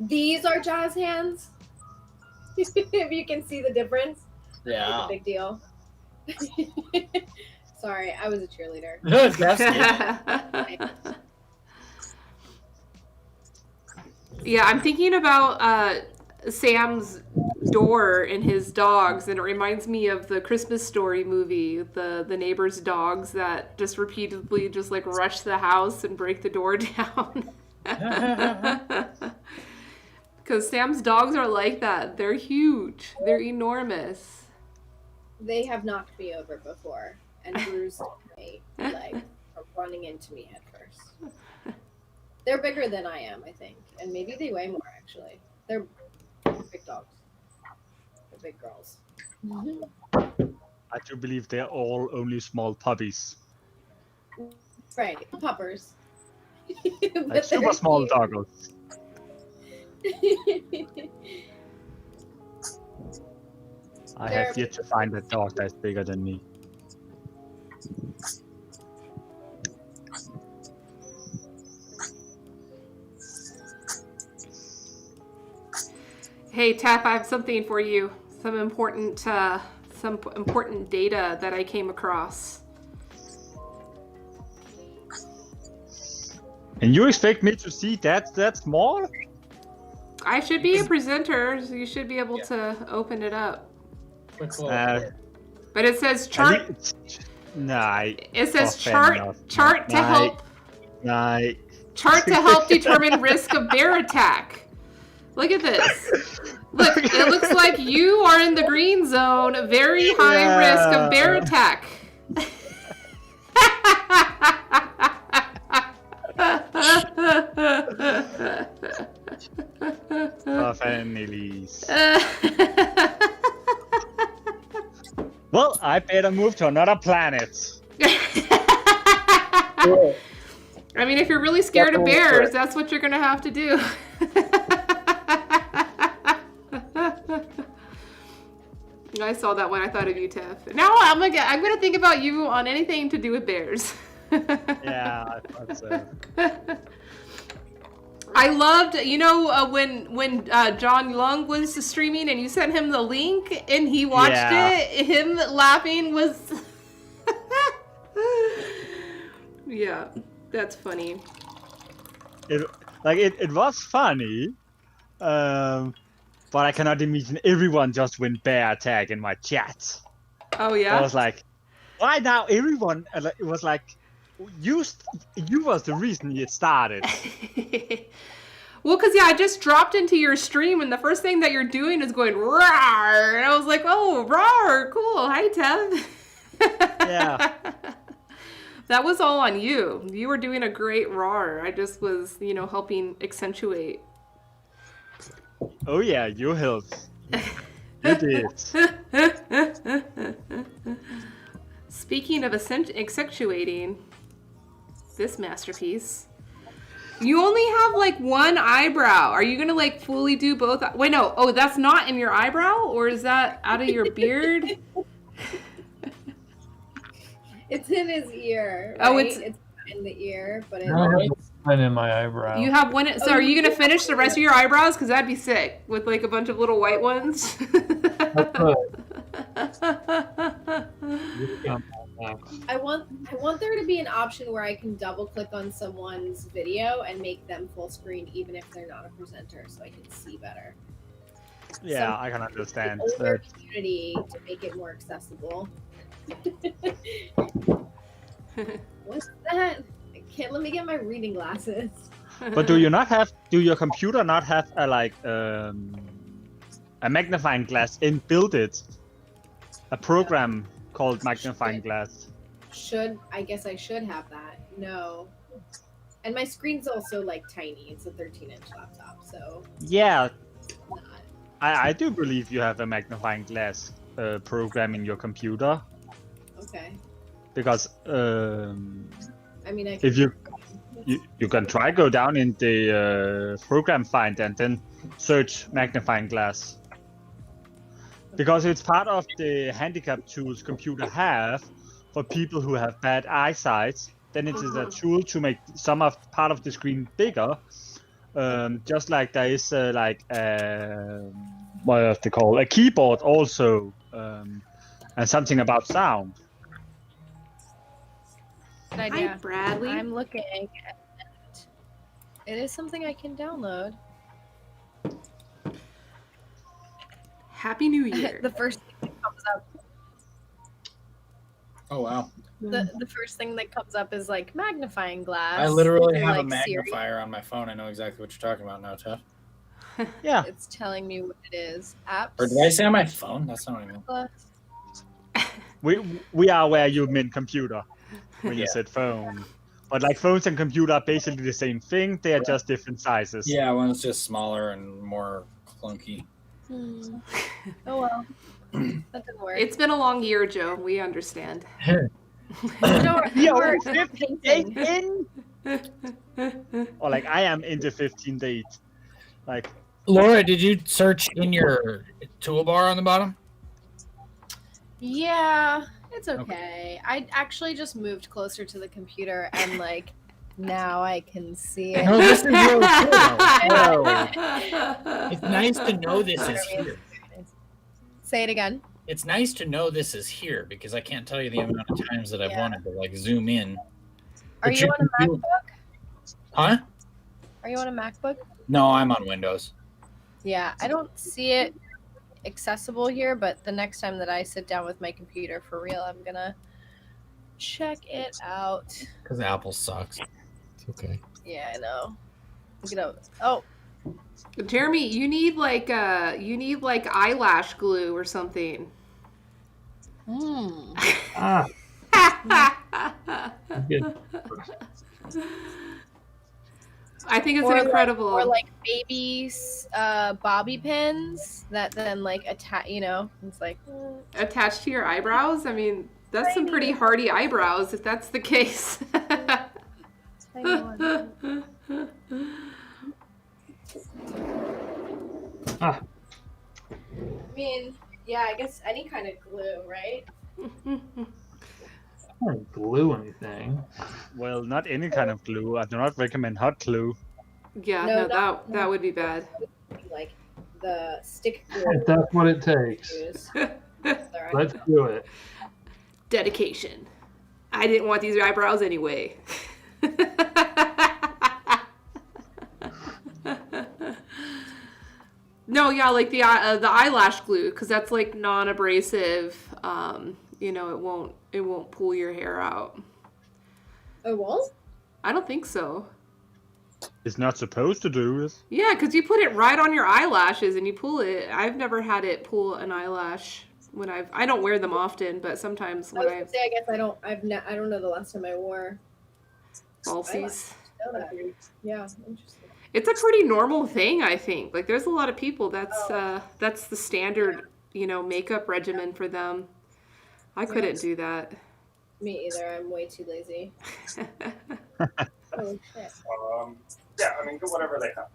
these are jazz hands. If you can see the difference. Yeah. It's a big deal. Sorry, I was a cheerleader. Yeah, I'm thinking about Sam's door and his dogs, and it reminds me of the Christmas Story movie, the neighbor's dogs that just repeatedly just like rush the house and break the door down. Because Sam's dogs are like that. They're huge. They're enormous. They have knocked me over before and bruised my leg from running into me head first. They're bigger than I am, I think. And maybe they weigh more, actually. They're big dogs. They're big girls. I do believe they're all only small puppies. Right. Puppers. Like super small doggos. I have yet to find a dog that's bigger than me. Hey, Taff, I have something for you. Some important data that I came across. And you expect me to see that small? I should be a presenter, so you should be able to open it up. Quick little But it says chart. Nah. It says fair enough. chart to help. Nah. Chart to help determine risk of bear attack. Look at this. Look, it looks like you are in the green zone. Very high risk of bear attack. Well, I better move to another planet. I mean, if you're really scared of bears, that's what you're gonna have to do. I saw that when I thought of you, Tiff. Now I'm gonna think about you on anything to do with bears. Yeah, I thought so. I loved, when John Young was streaming and you sent him the link and he watched it. Him laughing was, yeah, that's funny. It was funny, but I cannot imagine everyone just went bear attack in my chat. Oh yeah. I was like, why now everyone? It was like, you was the reason it started. Well, because I just dropped into your stream and the first thing that you're doing is going roar, and I was like, oh, roar, cool, hi Tev. Yeah. That was all on you. You were doing a great roar. I just was, helping accentuate. Oh yeah, you helped. You did. Speaking of accentuating, this masterpiece. You only have one eyebrow. Are you gonna fully do both? Wait, no. Oh, that's not in your eyebrow, or is that out of your beard? It's in his ear. Right? Oh, it's in the ear, but I have one in my eyebrow. You have one. So are you gonna finish the rest of your eyebrows? Because that'd be sick with a bunch of little white ones. That's good. I want there to be an option where I can double click on someone's video and make them full screen even if they're not a presenter, so I can see better. Yeah, I can understand. Older community to make it more accessible. What's that? Let me get my reading glasses. But do your computer not have a magnifying glass inbuilt? A program called magnifying glass. I guess I should have that. No. And my screen's also tiny. It's a 13-inch laptop, so. Yeah. Not. I do believe you have a magnifying glass program in your computer. Okay. Because I mean, if you can try go down in the program find and then search magnifying glass. Because it's part of the handicap tools computer have for people who have bad eyesight. Then it is a tool to make part of the screen bigger. Just like there is what is it called? A keyboard also, and something about sound. Good idea. Hi, Bradley. I'm looking at it. It is something I can download. Happy New Year. The first thing that comes up. Oh wow. The first thing that comes up is magnifying glass. I literally or, have a Siri. magnifier on my phone. I know exactly what you're talking about now, Tev. Yeah. It's telling me what it is. Apps. Or did I say on my phone? That's not what I meant. Glass. We are where you meant computer when you said phone. But phones and computer are basically the same thing. They are just different sizes. Yeah, one's just smaller and more clunky. Oh well. That didn't work. It's been a long year, Joe. We understand. You're 15 days in. Or I am in the 15 days. Laura, did you search in your toolbar on the bottom? Yeah, it's okay. I actually just moved closer to the computer and now I can see it. No, this is really cool. It's nice to know this is here. Say it again. It's nice to know this is here because I can't tell you the amount of times that I've wanted to like zoom in. Are you on a MacBook? Huh? Are you on a MacBook? No, I'm on Windows. Yeah, I don't see it accessible here, but the next time that I sit down with my computer for real, I'm gonna check it out. Because Apple sucks. It's okay. Yeah, I know. Oh, Jeremy, you need like eyelash glue or something. Ah, good. I think it's or incredible. Or like baby bobby pins that then like attach. It's like Attached to your eyebrows. I mean, that's some pretty hardy eyebrows if that's the case. Ah, I mean, yeah, I guess any kind of glue, right? I don't glue anything. Well, not any kind of glue. I do not recommend hot glue. Yeah, No, that would be bad. Like the stick glue. If that's what it takes, use. let's do it. Dedication. I didn't want these eyebrows anyway. No, yeah, like the eyelash glue, because that's like non-abrasive. It won't pull your hair out. It won't? I don't think so. It's not supposed to do it. Yeah, because you put it right on your eyelashes and you pull it. I've never had it pull an eyelash when I don't wear them often, but sometimes when I guess I don't know the last time I wore falsies. Yeah, interesting. It's a pretty normal thing, I think. Like, there's a lot of people that's the standard, makeup regimen for them. I couldn't do that. Me either. I'm way too lazy. Holy shit. Yeah, I mean, do whatever they have.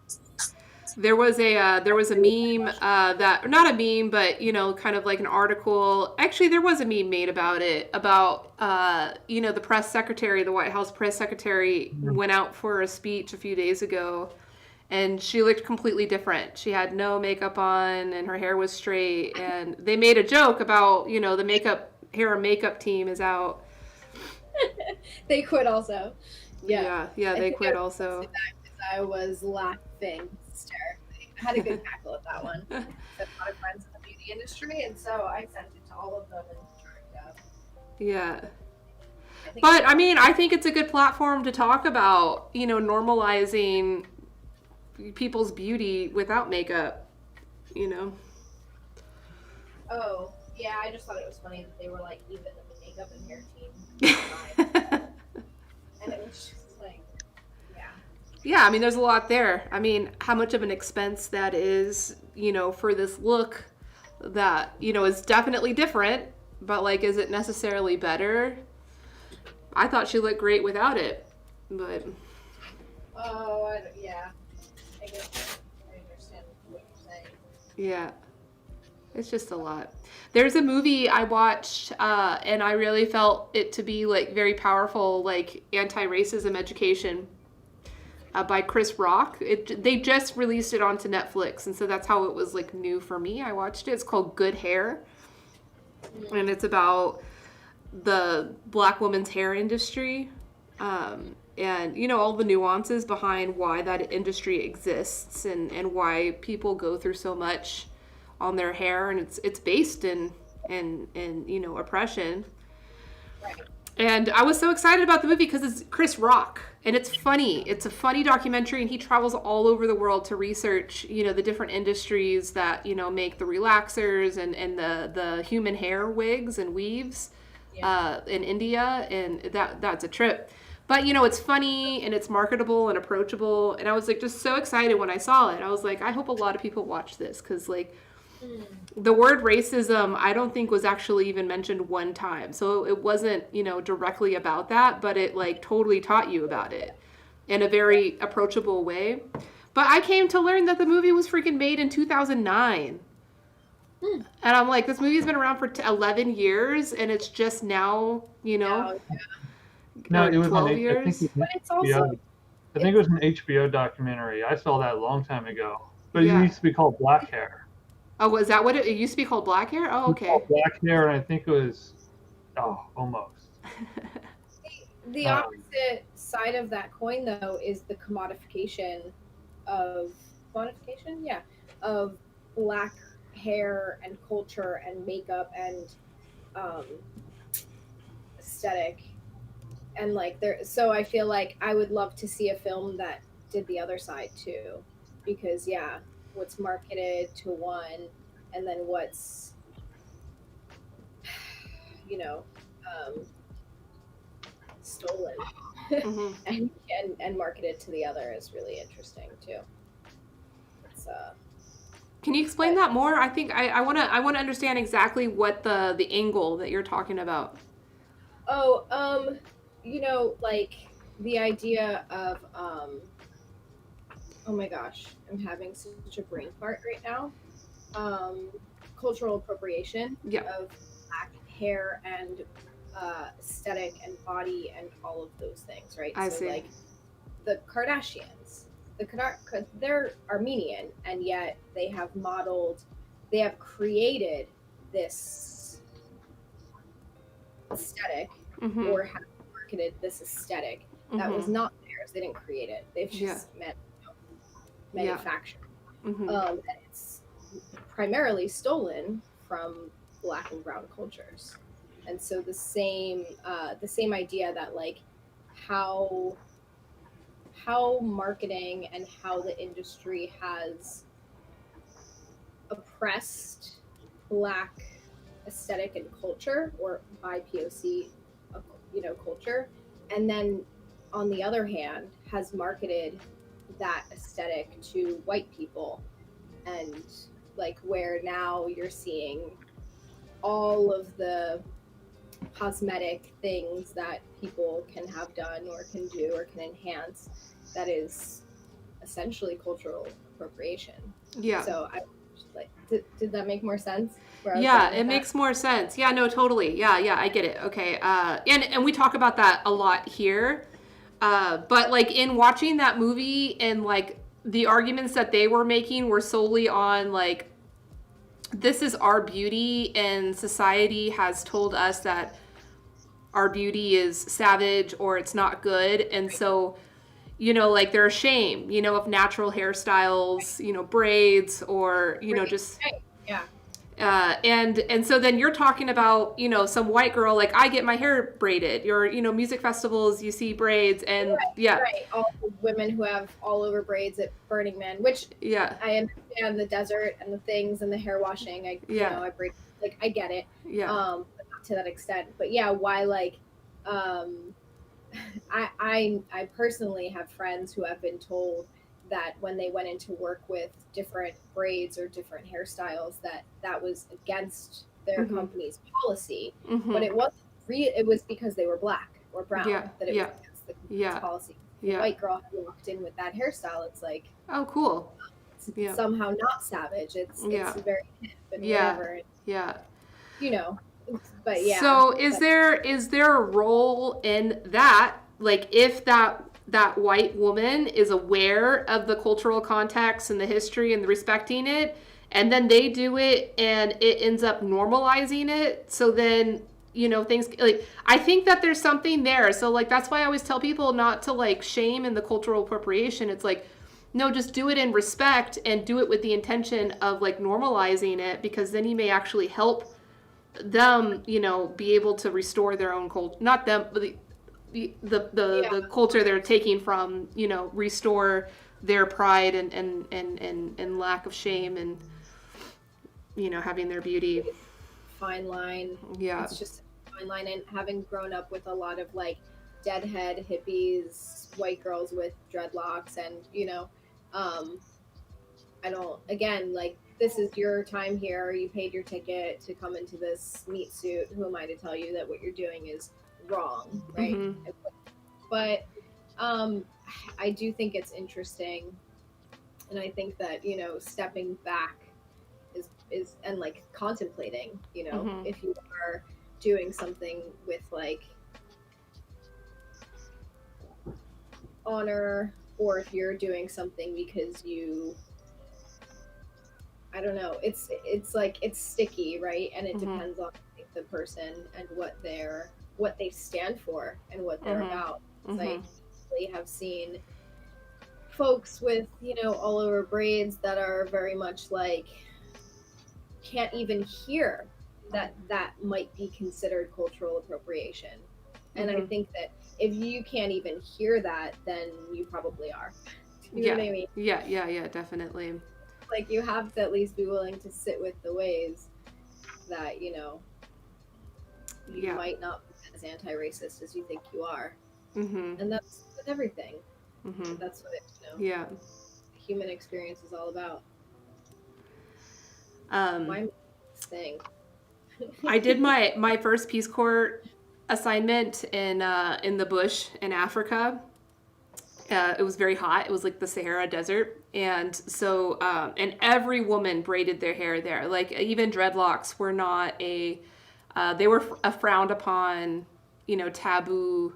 There was a meme that, not a meme, but kind of like an article. Actually, there was a meme made about it, about the press secretary, the White House press secretary went out for a speech a few days ago, and she looked completely different. She had no makeup on, and her hair was straight. And they made a joke about the hair and makeup team is out. They quit also. Yeah, they quit also. I was laughing hysterically. I had a good cackle at that one. I have a lot of friends in the beauty industry, and so I sent it to all of them and tried up. Yeah. But I mean, I think it's a good platform to talk about, normalizing people's beauty without makeup, Oh, yeah, I just thought it was funny that they were like even the makeup and hair team. And it was just like, yeah. Yeah, I mean, there's a lot there. I mean, how much of an expense that is, for this look that, is definitely different, but like, is it necessarily better? I thought she looked great without it, but. Oh, yeah. I guess I understand what you're saying. Yeah. It's just a lot. There's a movie I watched, and I really felt it to be like very powerful, like anti-racism education by Chris Rock. They just released it onto Netflix, and so that's how it was like new for me. I watched it. It's called Good Hair, and it's about the Black woman's hair industry, and all the nuances behind why that industry exists and why people go through so much on their hair, and it's based in oppression. Right. And I was so excited about the movie because it's Chris Rock, and it's funny. It's a funny documentary, and he travels all over the world to research, the different industries that, make the relaxers and the human hair wigs and weaves in India, and that's a trip. But, it's funny, and it's marketable and approachable, and I was, like, just so excited when I saw it. I was like, I hope a lot of people watch this, because, like, the word racism, I don't think was actually even mentioned one time. So it wasn't, directly about that, but it like totally taught you about it in a very approachable way. But I came to learn that the movie was freaking made in 2009. And I'm like, this movie's been around for 11 years, and it's just now, No, it was 12 years. But it's also I think it was an HBO documentary. I saw that a long time ago. but it Yeah. used to be called black hair. Oh, was that what it used to be called? Black hair? Oh, It was okay. called black hair, and I think it was almost. The opposite side of that coin, though, is the commodification of of black hair and culture and makeup and aesthetic, and like there. So I feel like I would love to see a film that did the other side too, because what's marketed to one, and then what's stolen Mhm. and marketed to the other is really interesting too. It's Can you explain that more? I think I want to understand exactly what the angle that you're talking about. like the idea of oh my gosh, I'm having such a brain fart right now. Cultural appropriation of black hair and aesthetic and body and all of those things, right? I see. Like the Kardashians, they're Armenian, and yet they have created this aesthetic Mhm. or have marketed this aesthetic that was not theirs. They didn't create it. They've just manufactured. And it's primarily stolen from black and brown cultures. And so the same idea that like how marketing and how the industry has oppressed black aesthetic and culture, or BIPOC, culture, and then on the other hand has marketed that aesthetic to white people, and like where now you're seeing all of the cosmetic things that people can have done or can do or can enhance, that is essentially cultural appropriation. Yeah. So I like, did that make more sense? Yeah, it makes more sense. Yeah, no, totally. Yeah, I get it. Okay. And we talk about that a lot here. But like in watching that movie, and like the arguments that they were making were solely on like, this is our beauty, and society has told us that our beauty is savage or it's not good. And so, like they're ashamed, of natural hairstyles, braids, or, just. Yeah. And so then you're talking about, some white girl, like I get my hair braided. Your, music festivals, you see braids, and right. All the women who have all over braids at Burning Man, which I understand the desert and the things and the hair washing. I braid, like I get it. Yeah. But not to that extent. But yeah, why like I personally have friends who have been told that when they went into work with different braids or different hairstyles, that was against their company's policy, but it wasn't it was because they were black or brown that it was against the company's policy. The white girl had walked in with that hairstyle, it's like, oh cool, it's somehow not savage, it's very hip and whatever, but so is there a role in that, like if that white woman is aware of the cultural context and the history and the respecting it, and then they do it and it ends up normalizing it, so then things like, I think that there's something there. So like that's why I always tell people not to like shame in the cultural appropriation. It's like, no, just do it in respect and do it with the intention of like normalizing it, because then you may actually help them, be able to restore their own culture. Not them, but the culture they're taking from, restore their pride and lack of shame, and having their beauty. Fine line. Yeah, it's just a fine line. And having grown up with a lot of like deadhead hippies, white girls with dreadlocks, and I don't, again, like, this is your time here, you paid your ticket to come into this meat suit, who am I to tell you that what you're doing is wrong, right? But I do think it's interesting, and I think that stepping back is and like contemplating, if you are doing something with like honor, or if you're doing something because you I don't know. It's like it's sticky, right? And it Mhm. depends on like, the person and what they stand for and what they're Mhm. about. So I Mhm. really have seen folks with all over braids that are very much like can't even hear that might be considered cultural appropriation. And I Mhm. think that if you can't even hear that, then you probably are. You know Yeah. what I mean? Yeah, definitely. Like you have to at least be willing to sit with the ways that you Yeah. might not be as anti-racist as you think you are, Mhm. and that's with everything. Mhm. That's what Yeah. the human experience is all about. Um, Why am I this thing? I did my first Peace Corps assignment in the bush in Africa. It was very hot. It was like the Sahara Desert, and so and every woman braided their hair there. Like even dreadlocks were not they were a frowned upon, taboo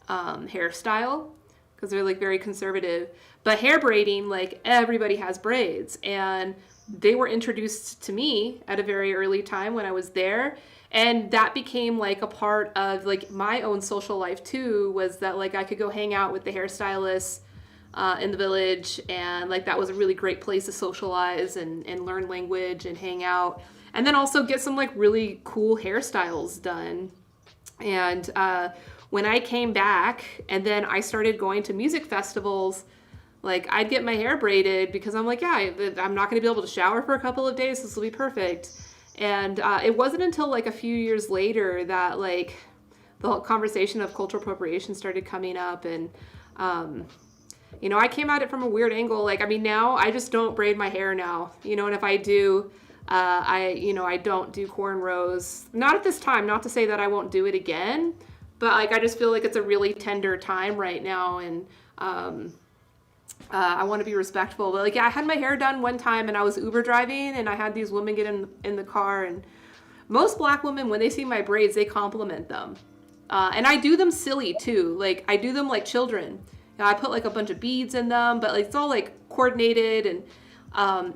hairstyle because they're like very conservative. But hair braiding, like everybody has braids, and they were introduced to me at a very early time when I was there. And that became like a part of like my own social life too, was that like I could go hang out with the hairstylists in the village, and like that was a really great place to socialize and learn language and hang out, and then also get some like really cool hairstyles done. And when I came back and then I started going to music festivals, like I'd get my hair braided because I'm like, yeah, I'm not going to be able to shower for a couple of days. This will be perfect. And it wasn't until like a few years later that like the whole conversation of cultural appropriation started coming up. And I came at it from a weird angle. Like, I mean, now I just don't braid my hair now, and if I do, I don't do cornrows. Not at this time, not to say that I won't do it again, but like, I just feel like it's a really tender time right now. And, I want to be respectful, but like, yeah, I had my hair done one time and I was Uber driving and I had these women get in the car, and most black women, when they see my braids, they compliment them. And I do them silly too. Like I do them like children. I put like a bunch of beads in them, but like it's all like coordinated, and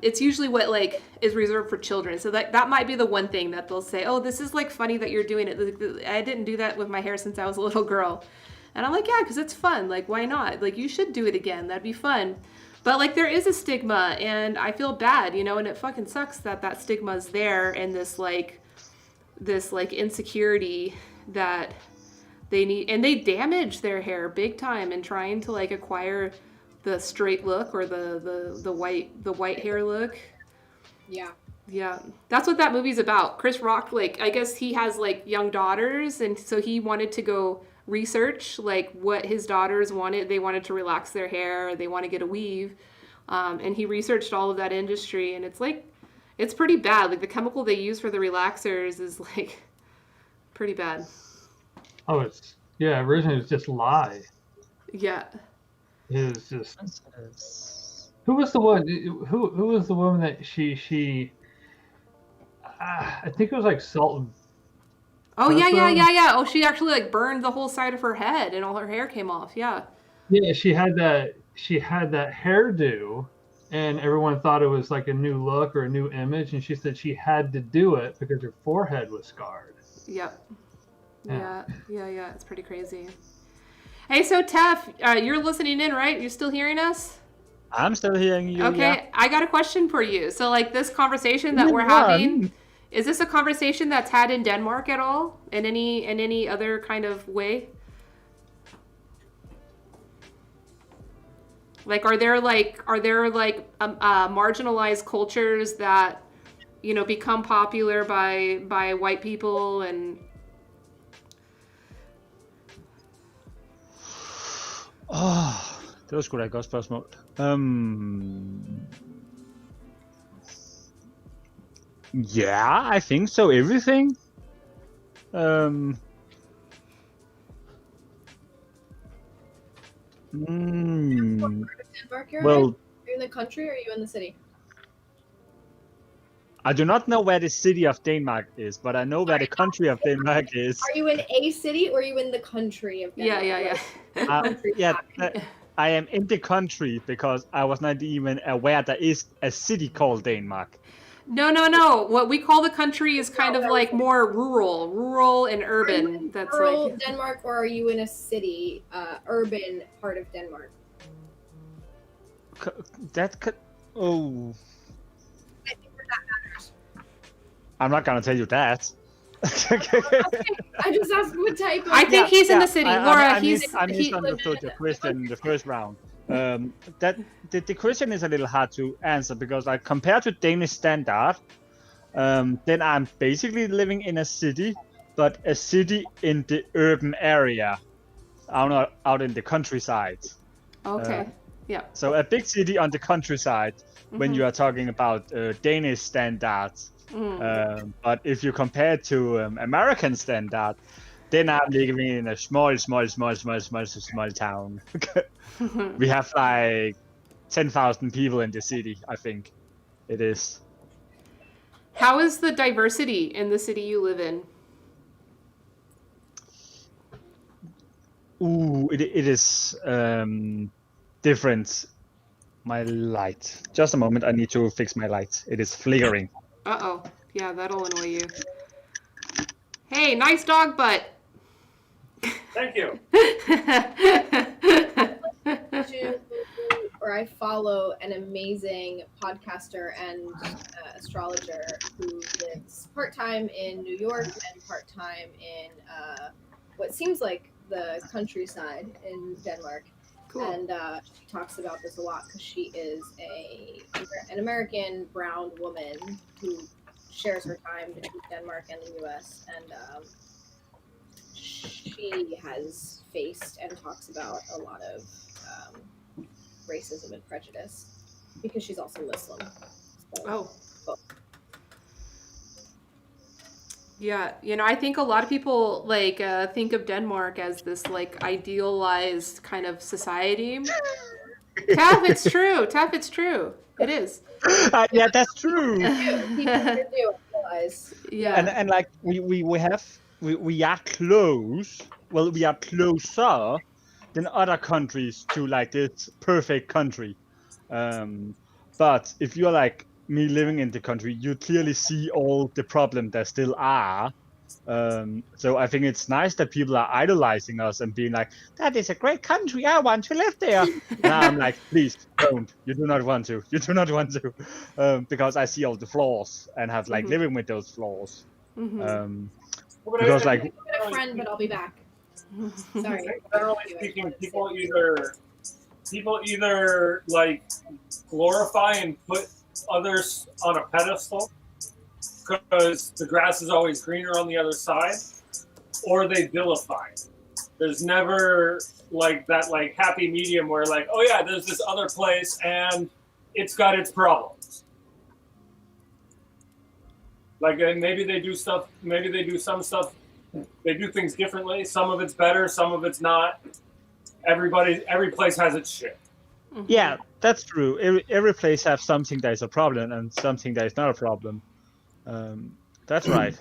it's usually what like is reserved for children. So that might be the one thing that they'll say, oh, this is like funny that you're doing it. I didn't do that with my hair since I was a little girl. And I'm like, yeah, because it's fun. Like, why not? Like, you should do it again. That'd be fun. But like, there is a stigma, and I feel bad, and it fucking sucks that stigma is there, and this insecurity that they need, and they damage their hair big time in trying to like acquire the straight look or the white hair look. Yeah. Yeah, that's what that movie's about. Chris Rock, like, I guess he has like young daughters, and so he wanted to go research like what his daughters wanted. They wanted to relax their hair, they want to get a weave, and he researched all of that industry, and it's like, it's pretty bad. Like the chemical they use for the relaxers is like pretty bad. Oh, originally it was just lye. Yeah. It was just. Who was the one? Who was the woman that she? I think it was like salt and Oh pepper. yeah. Oh, she actually like burned the whole side of her head, and all her hair came off. Yeah. Yeah, she had that hairdo, and everyone thought it was like a new look or a new image, and she said she had to do it because her forehead was scarred. Yep. Yeah. It's pretty crazy. Hey, so Tef, you're listening in, right? You're still hearing us? I'm still hearing you. Okay, Yeah. I got a question for you. So, like, this conversation that we're having, is this a conversation that's had in Denmark at all? In any other kind of way? Like, are there marginalized cultures that become popular by white people and? Det var sgu da et godt spørgsmål. Yeah, I think so. Everything. Denmark, you're Well, in? Are you in the country or are you in the city? I do not know where the city of Denmark is, but I know where the country of Denmark is. Are you in a city or are you in the country of Denmark? Yeah. I am in the country because I was not even aware there is a city called Denmark. No. What we call the country is kind of like more rural and urban. That's rural like Denmark, or are you in a city, urban part of Denmark? That could. Oh, I think that matters. I'm not gonna tell you that. I just asked what type of. I think he's in the city. Laura, I he misunderstood the question in the first round. That the question is a little hard to answer because, like, compared to Danish standard, then I'm basically living in a city, but a city in the urban area, out in the countryside. okay. Yeah. So a big city on the countryside when you are talking about Danish standards. But if you compare to American standard, then I'm living in a small town. We have like 10,000 people in the city, I think it is. How is the diversity in the city you live in? Ooh, it is different. My light. Just a moment, I need to fix my light. It is flickering. Uh-oh. Yeah, that'll annoy you. Hey, nice dog butt. Thank you. Or I follow an amazing podcaster and astrologer who lives part-time in New York and part-time in what seems like the countryside in Denmark. Cool. And she talks about this a lot because she is an American brown woman who shares her time between Denmark and the U.S. And she has faced and talks about a lot of racism and prejudice because she's also Muslim. So, Yeah, I think a lot of people like think of Denmark as this like idealized kind of society. Taff, it's true. Taff, it's true. It is. Yeah, that's true. People do realize. Yeah. And like we are close. Well, we are closer than other countries to like this perfect country. But if you're like me living in the country, you clearly see all the problems there still are. So I think it's nice that people are idolizing us and being like, that is a great country, I want to live there. And I'm like, please don't. You do not want to. You do not want to. Because I see all the flaws and have like living with those flaws. Because like, I'm a friend, but I'll be back. Sorry. Generally speaking, people either like glorify and put others on a pedestal because the grass is always greener on the other side, or they vilify. There's never like that like happy medium where like, oh yeah, there's this other place and it's got its problems. Like maybe they do stuff, maybe they do some stuff, they do things differently. Some of it's better, some of it's not. Every place has its shit. Yeah, that's true. Every place has something that is a problem and something that is not a problem. That's right.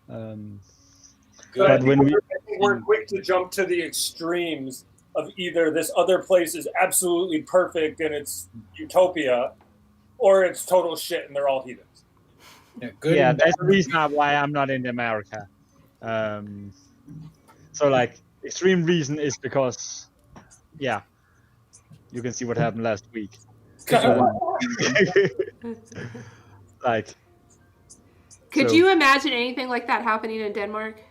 But when we're quick to jump to the extremes of either this other place is absolutely perfect and it's utopia, or it's total shit and they're all heathens. Yeah, that's the reason why I'm not in America. So like extreme reason is because, yeah, you can see what happened last week. Like, could you imagine anything like that happening in Denmark?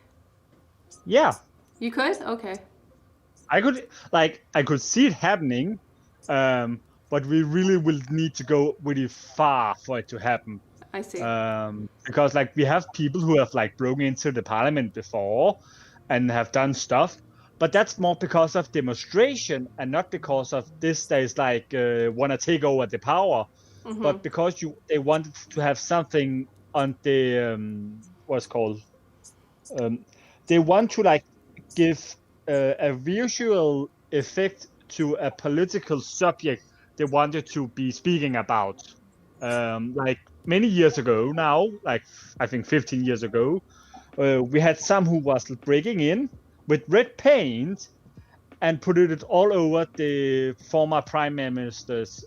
Yeah. You could? Okay. I could see it happening, but we really will need to go really far for it to happen. I see. Because like we have people who have like broken into the parliament before and have done stuff, but that's more because of demonstration and not because of this that is like want to take over the power, but because they wanted to have something on the what's called they want to like give a visual effect to a political subject they wanted to be speaking about. Like many years ago now, like I think 15 years ago, we had some who was breaking in with red paint and put it all over the former prime minister's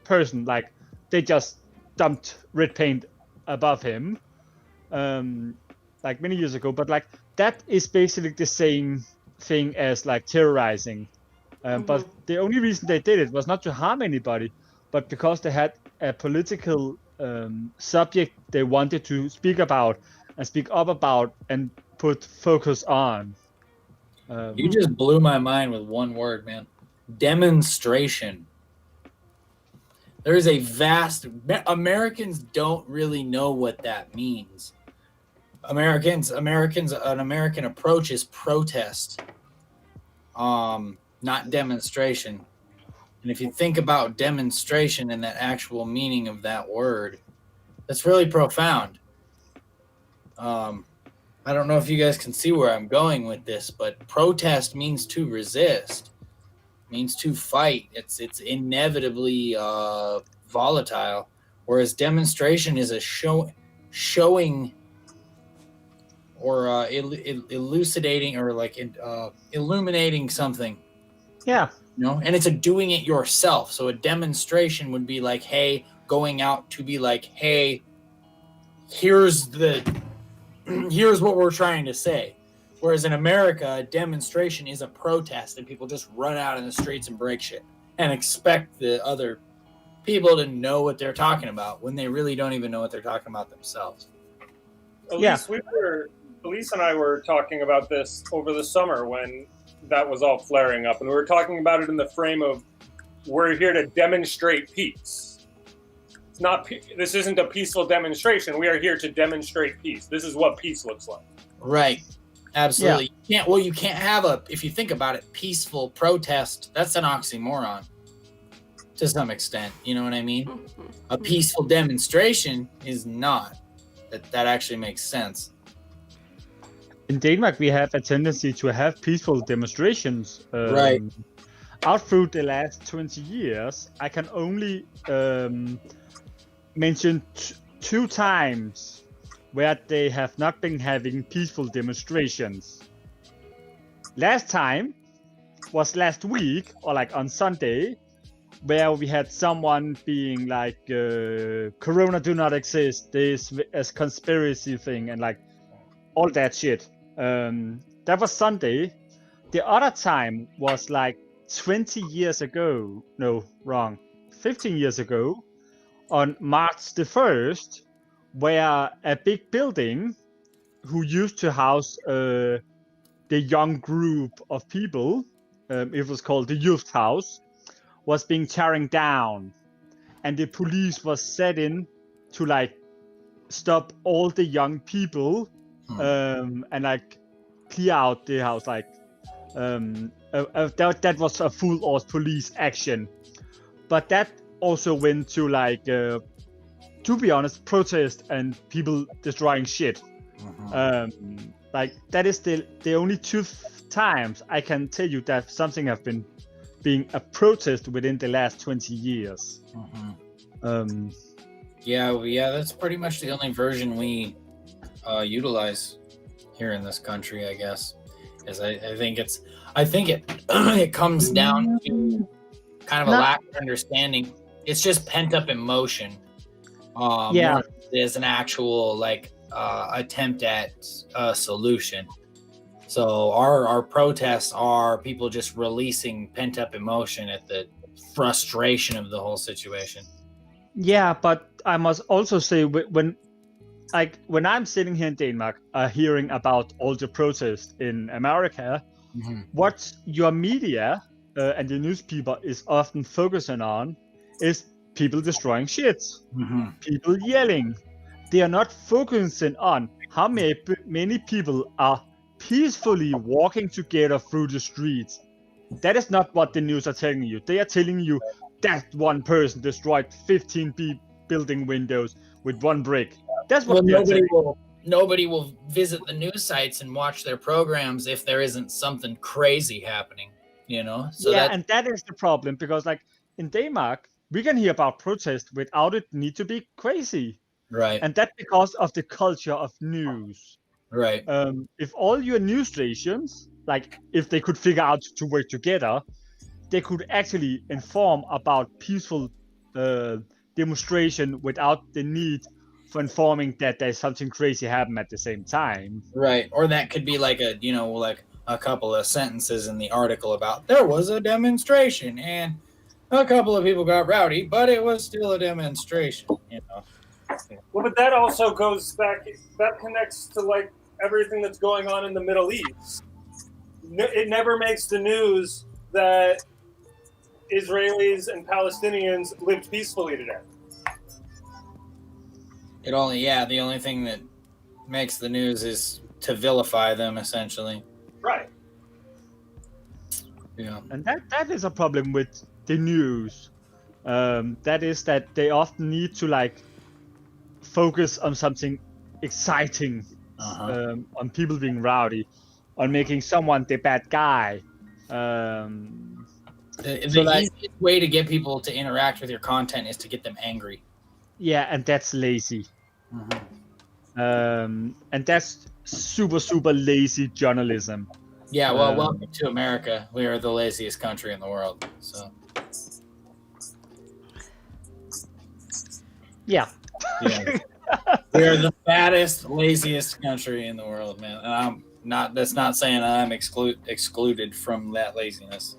person. Like they just dumped red paint above him, like many years ago. But like that is basically the same thing as like terrorizing. But the only reason they did it was not to harm anybody, but because they had a political subject they wanted to speak about and speak up about and put focus on. You just blew my mind with one word, man. Demonstration. There is a vast... Americans don't really know what that means. An American approach is protest, not demonstration. And if you think about demonstration and that actual meaning of that word, that's really profound. I don't know if you guys can see where I'm going with this, but protest means to resist, means to fight. It's inevitably volatile, whereas demonstration is a showing or elucidating or like illuminating something. Yeah. You know, and it's a doing it yourself. So a demonstration would be like, hey, going out to be like, hey, here's what we're trying to say. Whereas in America, a demonstration is a protest and people just run out in the streets and break shit and expect the other people to know what they're talking about when they really don't even know what they're talking about themselves. Elise and I were talking about this over the summer when that was all flaring up, and we were talking about it in the frame of we're here to demonstrate peace. It's not. This isn't a peaceful demonstration. We are here to demonstrate peace. This is what peace looks like. Right. Absolutely. Yeah. You can't have if you think about it, peaceful protest. That's an oxymoron to some extent. You know what I mean? A peaceful demonstration is not. That actually makes sense. In Denmark, we have a tendency to have peaceful demonstrations. Right. Out through the last 20 years, I can only mention two times where they have not been having peaceful demonstrations. Last time was last week, or like on Sunday, where we had someone being like, Corona do not exist, this as conspiracy thing, and like all that shit. That was Sunday. The other time was like 20 years ago. No, wrong. 15 years ago, on March the 1st, where a big building who used to house the young group of people, it was called the Youth House, was being tearing down. And the police was set in to like stop all the young people and like clear out the house. Like that was a full-on police action. But that also went to like, to be honest, protest and people destroying shit. Like that is the only two times I can tell you that something have been being a protest within the last 20 years. Yeah, that's pretty much the only version we utilize here in this country, I guess. Is I think it comes down to kind of a lack of understanding. It's just pent up emotion. More as an actual like attempt at a solution. So our protests are people just releasing pent up emotion at the frustration of the whole situation. Yeah, but I must also say when I'm sitting here in Denmark, hearing about all the protests in America, what your media and the newspaper is often focusing on is people destroying shit, people yelling. They are not focusing on how many people are peacefully walking together through the streets. That is not what the news are telling you. They are telling you that one person destroyed 15 building windows with one brick. That's what nobody will visit the news sites and watch their programs if there isn't something crazy happening, you know? So and that is the problem, because like in Denmark, we can hear about protest without it need to be crazy. Right. And that's because of the culture of news. Right. If all your news stations, like if they could figure out to work together, they could actually inform about peaceful demonstration without the need for informing that there's something crazy happened at the same time. Right. Or that could be like a couple of sentences in the article about there was a demonstration and a couple of people got rowdy, but it was still a demonstration, Well, but that also goes back. That connects to like everything that's going on in the Middle East. It never makes the news that Israelis and Palestinians lived peacefully today. the only thing that makes the news is to vilify them, essentially. Right. Yeah. And that is a problem with the news. That is that they often need to like focus on something exciting, on people being rowdy, on making someone the bad guy. The easiest way to get people to interact with your content is to get them angry. Yeah, and that's lazy. And that's super, super lazy journalism. Yeah, well, welcome to America. We are the laziest country in the world. So. Yeah. We are the fattest, laziest country in the world, man. And I'm not. That's not saying I'm excluded from that laziness.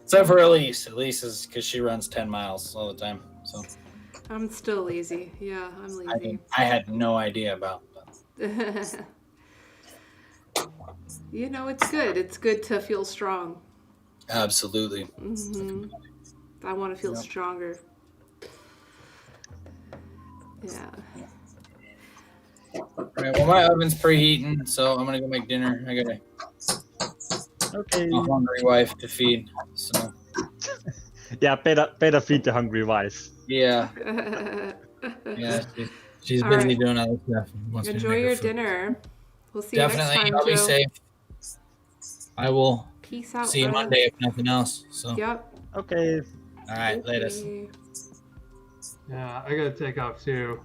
Except for Elise. Elise is because she runs 10 miles all the time. So I'm still lazy. Yeah, I'm lazy. I had no idea about that. You know, it's good. It's good to feel strong. Absolutely. Mm-hmm. I want to feel stronger. Yeah. All right, well, my oven's preheating, so I'm gonna go make dinner. I got a hungry wife to feed. So yeah, better feed the hungry wife. Yeah. Yeah, she's busy doing other stuff. Enjoy your dinner. We'll see you next time, I'll be Joe. safe. I will. Peace out. See you Monday if nothing else. So. Yep. Okay. All right, latest. Yeah, I gotta take off too.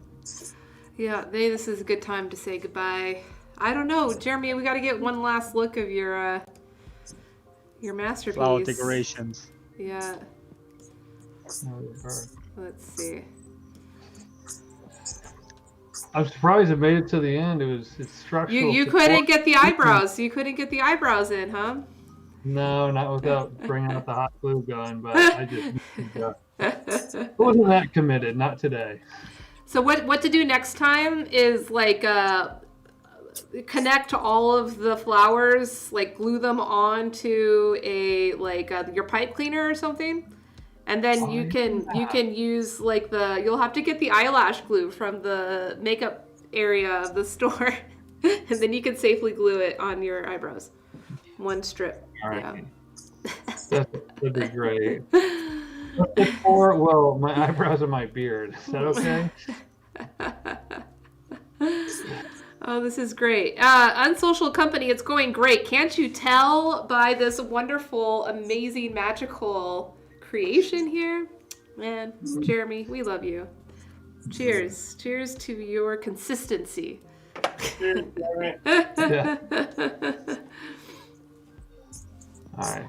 Yeah, this is a good time to say goodbye. I don't know, Jeremy. We got to get one last look of your masterpiece. Flower decorations. Yeah. Let's see. I'm surprised it made it to the end. It's structural. You couldn't get the eyebrows. You couldn't get the eyebrows in, huh? No, not without bringing out the hot glue gun. But I just wasn't that committed. Not today. So what to do next time is like connect all of the flowers, like glue them onto a your pipe cleaner or something. And then you can use like you'll have to get the eyelash glue from the makeup area of the store, and then you can safely glue it on your eyebrows. One strip. All right. Yeah. That'd be great. Well, my eyebrows and my beard. Is that okay? Oh, this is great. Unsocial Company, it's going great. Can't you tell by this wonderful, amazing, magical creation here? Man, Jeremy, we love you. Cheers. Cheers to your consistency. Cheers, Jeremy. Yeah. All right.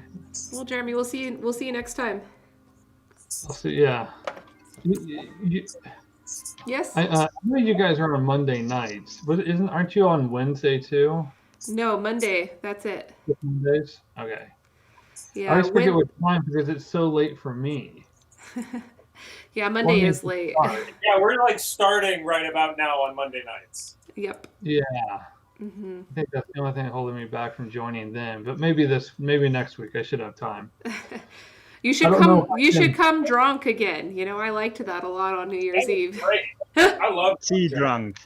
Well, Jeremy, we'll see you next time. I'll see. Yeah. Yes? I know you guys are on Monday nights, but aren't you on Wednesday too? No, Monday. That's it. Mondays? Okay. Yeah. I always forget what time because it's so late for me. Yeah, Monday is late. Yeah, we're like starting right about now on Monday nights. Yep. Yeah. Mm-hmm. I think that's the only thing holding me back from joining then. But maybe next week I should have time. You should come drunk again. You know, I liked that a lot on New Year's Eve. Great. I love Tea drunk.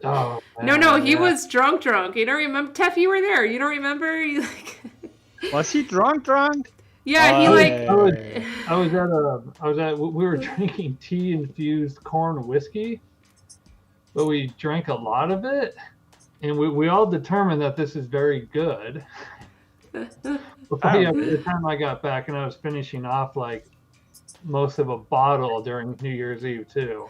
Oh, No, he was drunk. You don't remember? Teff, you were there. You don't remember? Was he drunk? Yeah, we were drinking tea infused corn whiskey, but we drank a lot of it, and we all determined that this is very good. By the time I got back, and I was finishing off like most of a bottle during New Year's Eve too.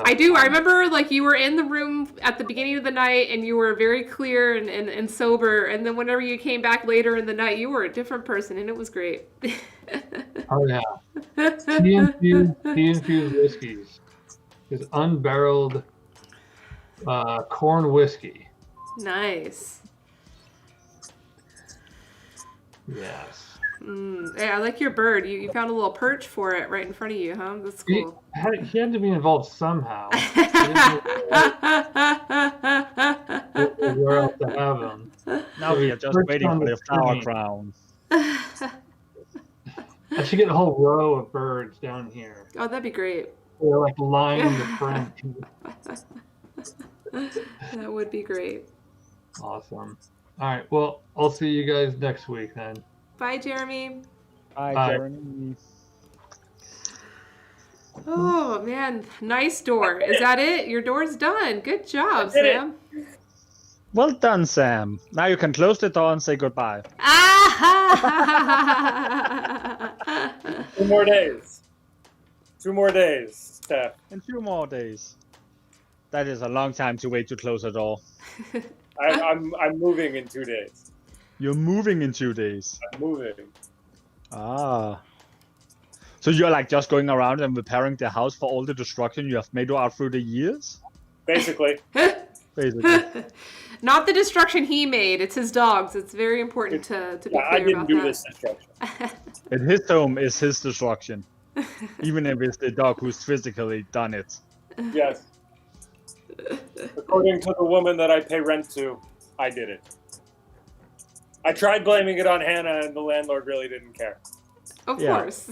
I do. I remember like you were in the room at the beginning of the night and you were very clear and sober. And then whenever you came back later in the night, you were a different person and it was great. Oh yeah. Tea-infused whiskeys is unbarreled corn whiskey. Nice. Yes. Hey, I like your bird. You found a little perch for it right in front of you, huh? That's cool. He had to be involved somehow. Where else to have him? Now we are just waiting for the flower crown. I should get a whole row of birds down here. Oh, that'd be great. They're like lining the front. That would be great. Awesome. All right. Well, I'll see you guys next week then. Bye, Jeremy. Bye, Jeremy. Oh, man. Nice door. Is that it? Your door's done. Good job, Sam. Well done, Sam. Now you can close the door and say goodbye. 2 more days. 2 more days, Steph. In 2 more days. That is a long time to wait to close a door. I'm moving in 2 days. You're moving in 2 days. I'm moving. Ah. So you're like just going around and repairing the house for all the destruction you have made out through the years? Basically. Basically. Not the destruction he made. It's his dogs. It's very important to be clear I didn't about do that. this destruction. And his home is his destruction. Even if it's the dog who's physically done it. Yes. According to the woman that I pay rent to, I did it. I tried blaming it on Hannah, and the landlord really didn't care. Of Yeah. course.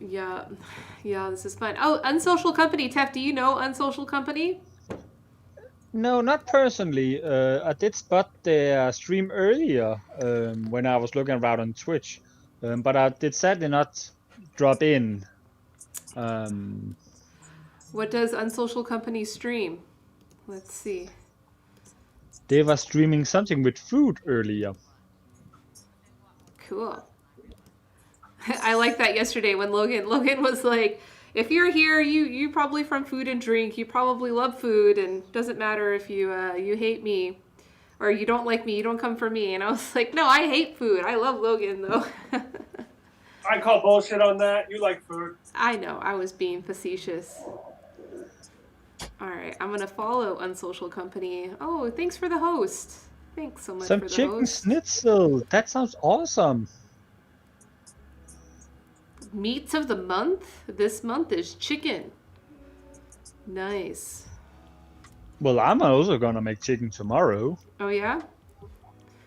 Yeah, this is fun. Oh, Unsocial Company. Tef, do you know Unsocial Company? No, not personally. I did spot the stream earlier when I was looking around on Twitch. But I did sadly not drop in. What does Unsocial Company stream? Let's see. They were streaming something with food earlier. Cool. I like that yesterday when Logan was like, if you're here, you probably from Food and Drink. You probably love food, and doesn't matter if you hate me or you don't like me. You don't come for me. And I was like, no, I hate food. I love Logan though. I call bullshit on that. You like food. I know. I was being facetious. All right, I'm gonna follow Unsocial Company. Oh, thanks for the host. Thanks so much Some for the chicken host. schnitzel. That sounds awesome. Meats of the month? This month is chicken. Nice. Well, I'm also gonna make chicken tomorrow. Oh yeah?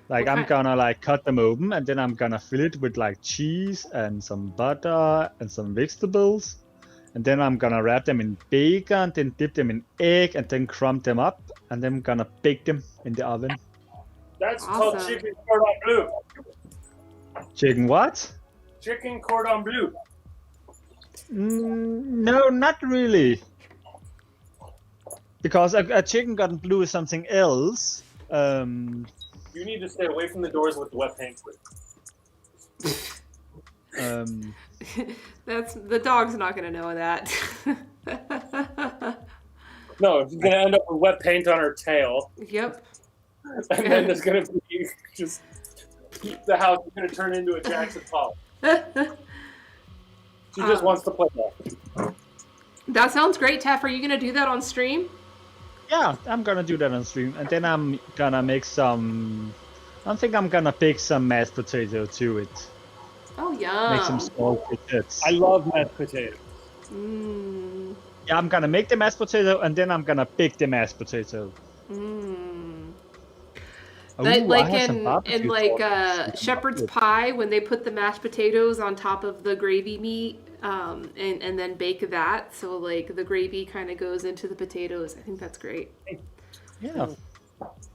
Like What I'm kind- gonna like cut them open and then I'm gonna fill it with like cheese and some butter and some vegetables. And then I'm gonna wrap them in bacon, then dip them in egg and then crumb them up and then I'm gonna bake them in the oven. That's called Awesome. chicken cordon bleu. Chicken what? Chicken cordon bleu. No, not really. Because a chicken cordon bleu is something else. You need to stay away from the doors with the wet paint. That's the dog's not gonna know that. No, she's gonna end up with wet paint on her tail, Yep. and then there's gonna be just the house is gonna turn into a Jackson Pollock. She just wants to play that. That sounds great, Tef. Are you gonna do that on stream? Yeah, I'm gonna do that on stream. And then I'm gonna make some... I think I'm gonna bake some mashed potato to it. Oh Make yum. some small bits. I love mashed potatoes. Mmm. Yeah, I'm gonna make the mashed potato and then I'm gonna bake the mashed potato. Mmm. Ooh, Like I have some in barbecue like sauce. shepherd's pie when they put the mashed potatoes on top of the gravy meat and then bake that, so like the gravy kind of goes into the potatoes. I think that's great. Yeah.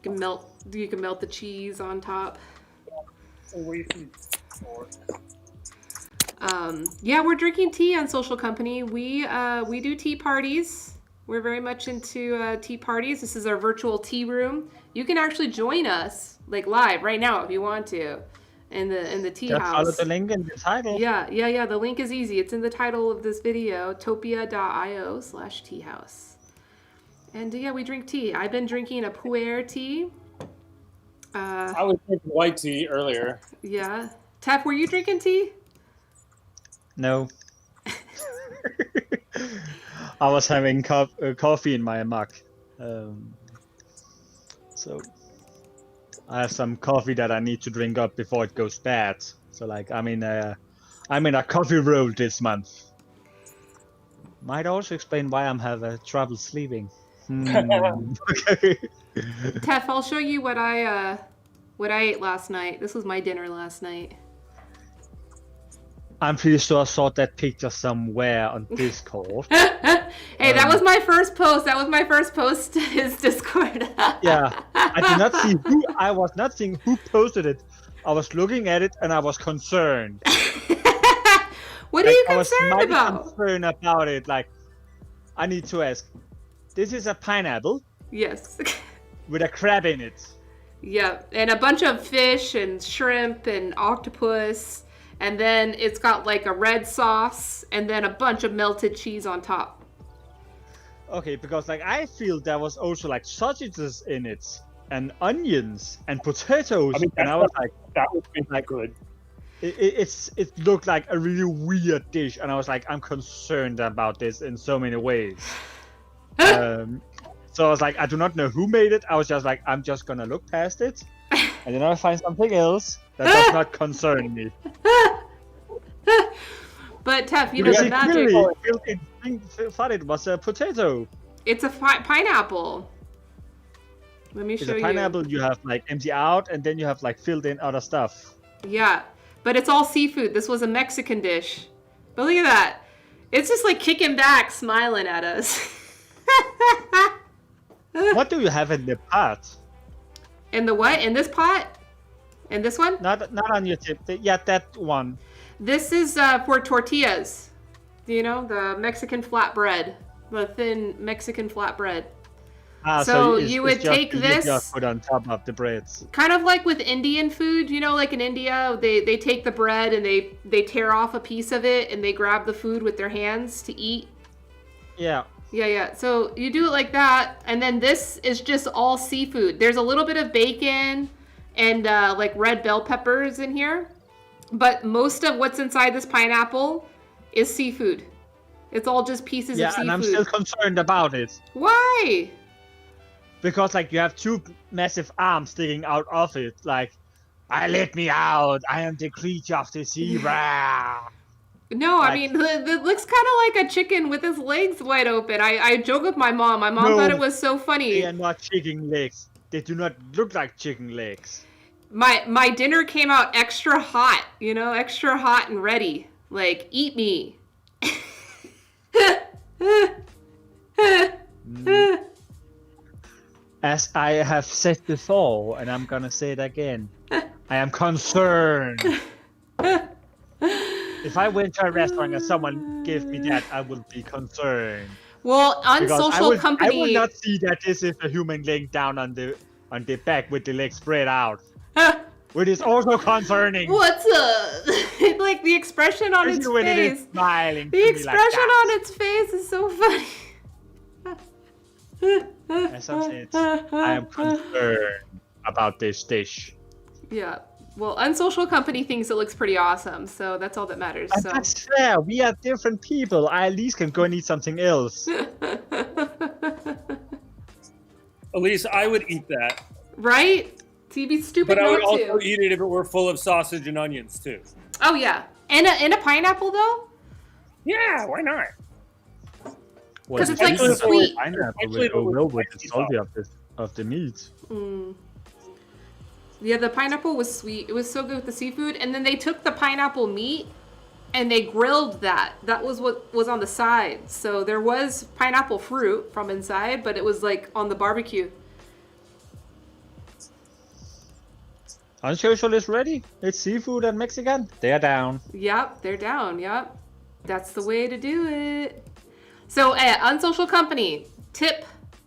You can melt the cheese on top. Yeah, we're drinking tea on Social Company. We do tea parties. We're very much into tea parties. This is our virtual tea room. You can actually join us like live right now if you want to, in the tea Just follow house. the link in the title. Yeah. The link is easy. It's in the title of this video, topia.io/teahouse. And yeah, we drink tea. I've been drinking a pu'er tea. I was drinking white tea earlier. Yeah. Tef, were you drinking tea? No. I was having coffee in my mug. So I have some coffee that I need to drink up before it goes bad. So like I'm in a coffee roll this month. Might also explain why I'm having trouble sleeping. Okay. Tef, I'll show you what I ate last night. This was my dinner last night. I'm pretty sure I saw that picture somewhere on Discord. Hey, that was my first post. That was my first post to his Discord. Yeah, I was not seeing who posted it. I was looking at it and I was concerned. What are you I was concerned mighty about? concerned about it. Like, I need to ask. This is a pineapple Yes. with a crab in it. Yep, and a bunch of fish and shrimp and octopus, and then it's got like a red sauce, and then a bunch of melted cheese on top. Okay, because like I feel there was also like sausages in it, and onions and potatoes, I mean, and I was like, that would be like good. it looked like a really weird dish, and I was like, I'm concerned about this in so many ways. So I was like, I do not know who made it. I was just like, I'm just gonna look past it, and then I'll find something else that does not concern me. But Tef, you know Because the it magic. clearly thought it was a potato. It's a pineapple. Let me It's show a you. pineapple you have like empty out, and then you have like filled in other stuff. Yeah, but it's all seafood. This was a Mexican dish. But look at that. It's just like kicking back, smiling at us. What do you have in the pot? In the what? In this pot? In this one? Not on your tip. Yeah, that one. This is for tortillas. You know, the Mexican flatbread. The thin Mexican flatbread. So it's- you it's would just- take you this- just put on top of the breads. Kind of like with Indian food, you know, like in India, they take the bread and they tear off a piece of it and they grab the food with their hands to eat. Yeah. Yeah. So you do it like that, and then this is just all seafood. There's a little bit of bacon and like red bell peppers in here, but most of what's inside this pineapple is seafood. It's all just pieces of seafood. And I'm still concerned about it. Why? Because like you have two massive arms sticking out of it, like, let me out, I am the creature of the sea. Rah. No, I Like- mean, it looks kind of like a chicken with his legs wide open. I joke with my mom. My mom No, thought it was so funny. They are not chicken legs. They do not look like chicken legs. My dinner came out extra hot, you know, extra hot and ready. Like, eat me. As I have said before, and I'm gonna say it again, I am concerned. If I went to a restaurant and someone gave me that, I would be concerned. Well, Because Unsocial Company. I will not see that this is a human laying down on the back with the legs spread out. Which is also concerning. What's up? Like the expression on its Especially when it is face. smiling. The to me expression like that. on its face is so funny. As I said, I am concerned about this dish. Yeah. Well, Unsocial Company thinks it looks pretty awesome, so that's all that matters. And So. that's fair. We are different people. I at least can go and eat something else. Elise, I would eat that, Right? So you'd be stupid but I would not also to. eat it if it were full of sausage and onions too. Oh yeah, and a pineapple though. Yeah, why not? 'Cause it's, like, actually sweet. Pineapple Actually, will go well with the spicy salty of the meat. Mm. Yeah, the pineapple was sweet. It was so good with the seafood, and then they took the pineapple meat and they grilled that. That was what was on the side. So there was pineapple fruit from inside, but it was like on the barbecue. Unsocial is ready. It's seafood and Mexican. They're down. Yep, they're down. Yep, that's the way to do it. So, Unsocial Company tip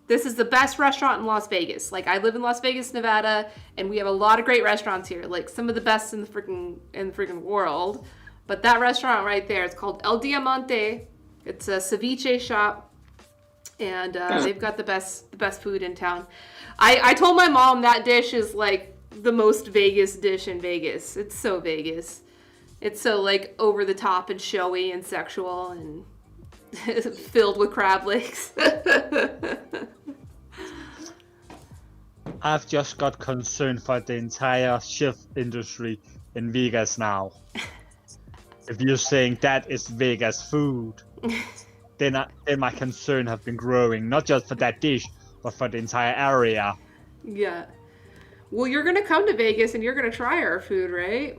This is the best restaurant in Las Vegas. Like, I live in Las Vegas, Nevada, and we have a lot of great restaurants here. Like, some of the best in the freaking world. But that restaurant right there, it's called El Diamante. It's a ceviche shop, and they've got the best food in town. I told my mom that dish is like the most Vegas dish in Vegas. It's so Vegas. It's so like over the top and showy and sexual and filled with crab legs. I've just got concerned for the entire chef industry in Vegas now. If you're saying that is Vegas food, then my concern have been growing, not just for that dish, but for the entire area. Yeah. Well, you're gonna come to Vegas and you're gonna try our food, right?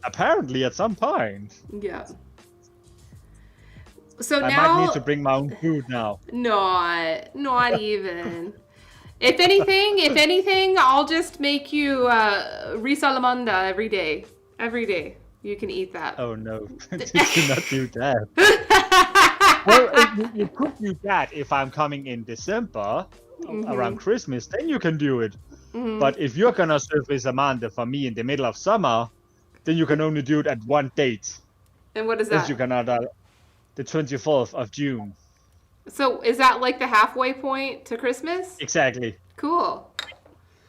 Apparently, at some point. Yeah. So I now might need to bring my own food now. Not even. If anything, I'll just make you risalamanda every day. Every day. You can eat that. Oh no, you cannot do that. Well, you could do that if I'm coming in December, around Christmas, then you can do it. Mm-hmm. But if you're gonna serve Amanda for me in the middle of summer, then you can only do it at one date. And what is that? You cannot, the 24th of June. So is that like the halfway point to Christmas? Exactly. Cool.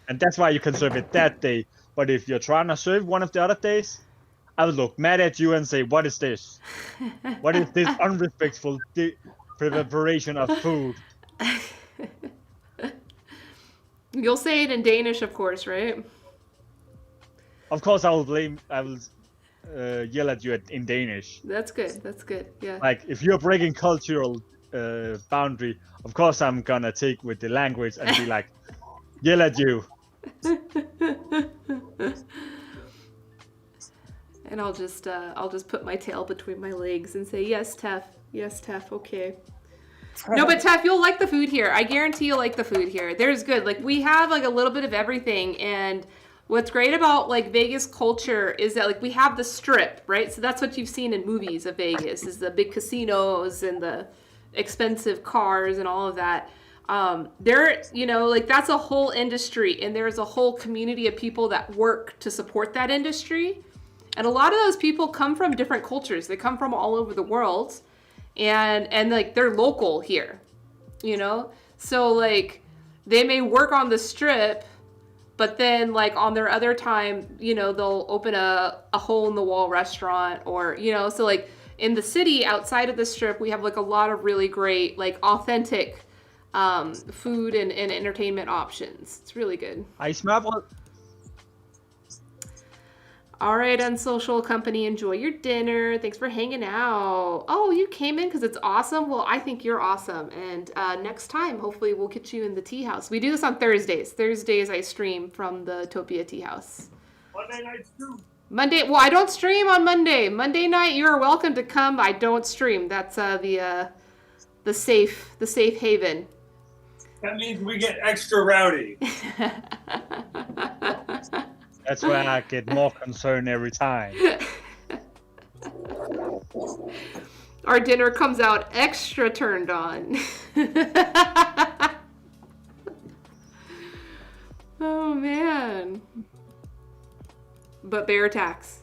And that's why you can serve it that day. But if you're trying to serve one of the other days, I will look mad at you and say, what is this? What is this unrespectful preparation of food? You'll say it in Danish, of course, right? Of course, I will yell at you in Danish. That's good. Yeah. Like, if you're breaking cultural boundary, of course I'm gonna take with the language and be like, yell at you. And I'll just put my tail between my legs and say, yes, Tef, okay. No, but Tef, you'll like the food here. I guarantee you'll like the food here. There's good. Like, we have like a little bit of everything, and what's great about like Vegas culture is that like we have the strip, right? So that's what you've seen in movies of Vegas, is the big casinos and the expensive cars and all of that. There, like that's a whole industry, and there's a whole community of people that work to support that industry. And a lot of those people come from different cultures. They come from all over the world, and like they're local here, So like they may work on the strip, but then like on their other time, they'll open a hole in the wall restaurant, or, so like in the city outside of the strip, we have like a lot of really great, like authentic food and entertainment options. It's really good. I smell. All right, Unsocial Company, enjoy your dinner. Thanks for hanging out. Oh, you came in because it's awesome? Well, I think you're awesome. And next time, hopefully, we'll get you in the tea house. We do this on Thursdays. Thursdays, I stream from the Topia Tea House. Monday nights too. Well, I don't stream on Monday. Monday night, you're welcome to come. I don't stream. That's the safe haven. That means we get extra rowdy. That's where I get more concerned every time. Our dinner comes out extra turned on. Oh, man. But bear attacks.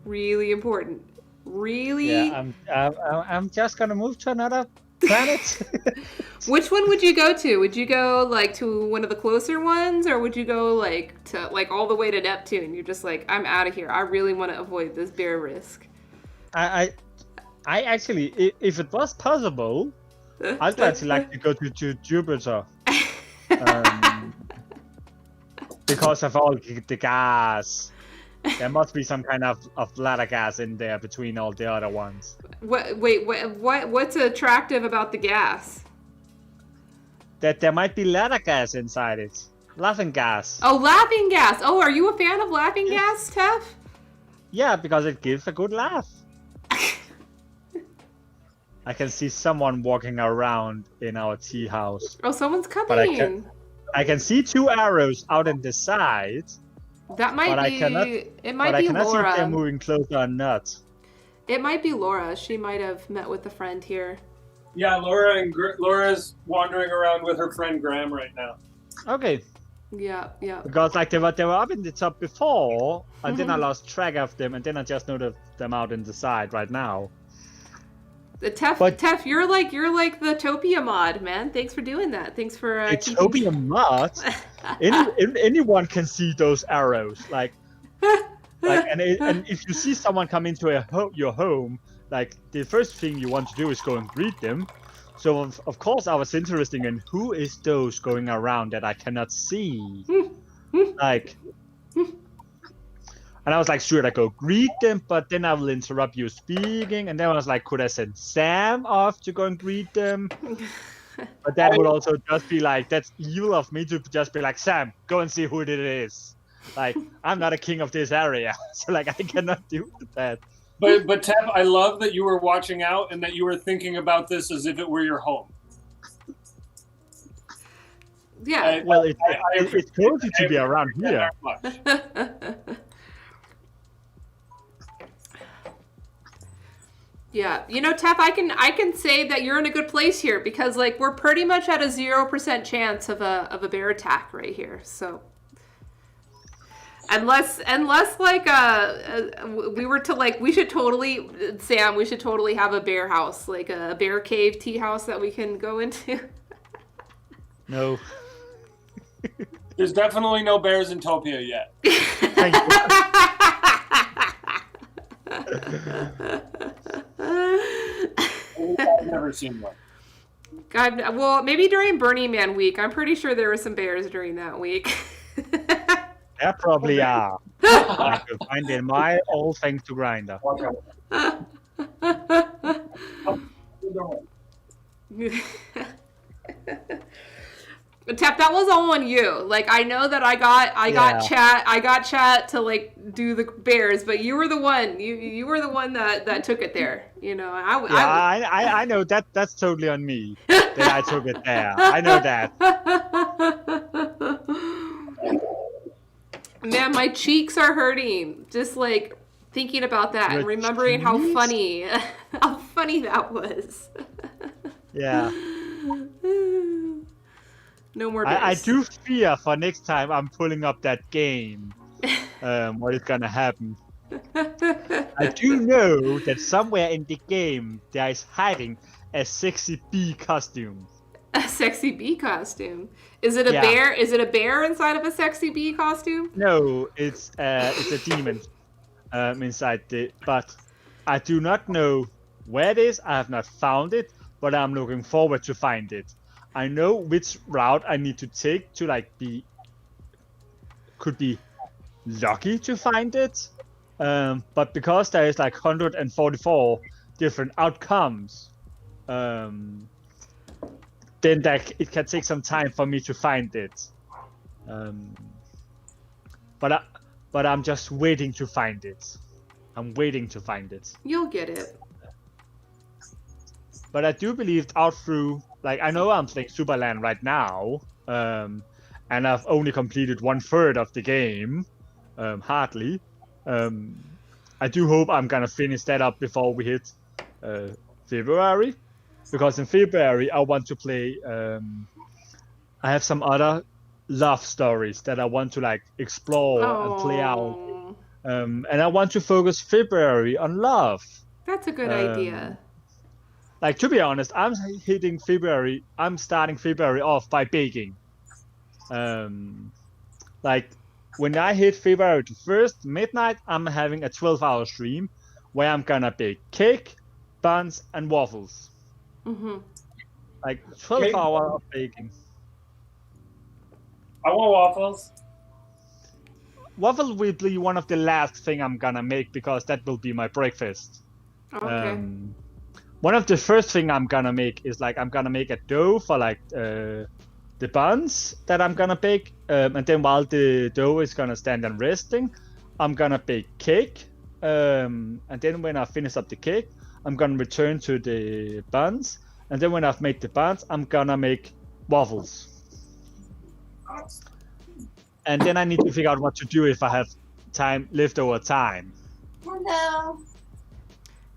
Really important. Really? Yeah, I'm just gonna move to another planet. Which one would you go to? Would you go like to one of the closer ones, or would you go like to like all the way to Neptune? You're just like, I'm out of here. I really want to avoid this bear risk. I actually, if it was possible, I'd actually like to go to Jupiter. Because of all the gas. There must be some kind of ladder gas in there between all the other ones. What's attractive about the gas? That there might be ladder gas inside it. Laughing gas. Oh, laughing gas. Oh, are you a fan of laughing gas, Tef? Yeah, because it gives a good laugh. I can see someone walking around in our tea house. Oh, someone's coming. But I can see two arrows out in the side. That might be. It might be Laura. I cannot see if they're moving closer or not. It might be Laura. She might have met with a friend here. Yeah, Laura's wandering around with her friend Graham right now. Okay. Yeah. Because like they were up in the top before, and then I lost track of them, and then I just noticed them out in the side right now. Tef, you're like the Topia mod, man. Thanks for doing that. Thanks for It's Topia mod. Anyone can see those arrows, and if you see someone come into your home, like the first thing you want to do is go and greet them. So of course I was interested in who is those going around that I cannot see, like. And I was like, should I go greet them? But then I will interrupt you speaking. And then I was like, could I send Sam off to go and greet them? But that would also just be like, that's evil of me to just be like, Sam, go and see who it is. Like, I'm not a king of this area. So like, I cannot do that. But Teb, I love that you were watching out and that you were thinking about this as if it were your home. Yeah. Well, it's cozy to be around here. Yeah, Tef, I can say that you're in a good place here because like we're pretty much at a 0% chance of a bear attack right here. So unless like we were to like we should totally have a bear house, like a bear cave tea house that we can go into. No. There's definitely no bears in Topia yet. Thank you. I've never seen one. God, well, maybe during Burning Man week. I'm pretty sure there were some bears during that week. There probably are. I could find in my old thanks to Grinder. Tap, that was all on you. Like I know that I got chat to like do the bears, but you were the one. You were the one that took it there. I know that that's totally on me that I took it there. I know that. Man, my cheeks are hurting just like thinking about that and remembering how funny that was. Yeah. No more bears. I do fear for next time I'm pulling up that game. What is gonna happen? I do know that somewhere in the game there is hiding a sexy bee costume. A sexy bee costume? Is it a bear? Is it a bear inside of a sexy bee costume? No, it's a demon inside the. But I do not know where it is. I have not found it, but I'm looking forward to find it. I know which route I need to take to like could be lucky to find it, but because there is like 144 different outcomes, then it can take some time for me to find it. But I'm just waiting to find it. I'm waiting to find it. You'll get it. But I do believe out through, like, I know I'm playing Superland right now, and I've only completed 1/3 of the game, hardly. I do hope I'm gonna finish that up before we hit February, because in February I want to play. I have some other love stories that I want to like explore and play out, and I want to focus February on love. That's a good idea. Like, to be honest, I'm starting February off by baking. Like, when I hit February 1st, midnight, I'm having a 12-hour stream where I'm gonna bake cake, buns, and waffles. Mm-hmm. Like, 12 hours of baking. I want waffles. Waffle will be one of the last thing I'm gonna make because that will be my breakfast. Okay. One of the first thing I'm gonna make is like I'm gonna make a dough for like the buns that I'm gonna bake, and then while the dough is gonna stand and resting, I'm gonna bake cake, and then when I finish up the cake, I'm gonna return to the buns, and then when I've made the buns, I'm gonna make waffles. And then I need to figure out what to do if I have leftover time. Hello.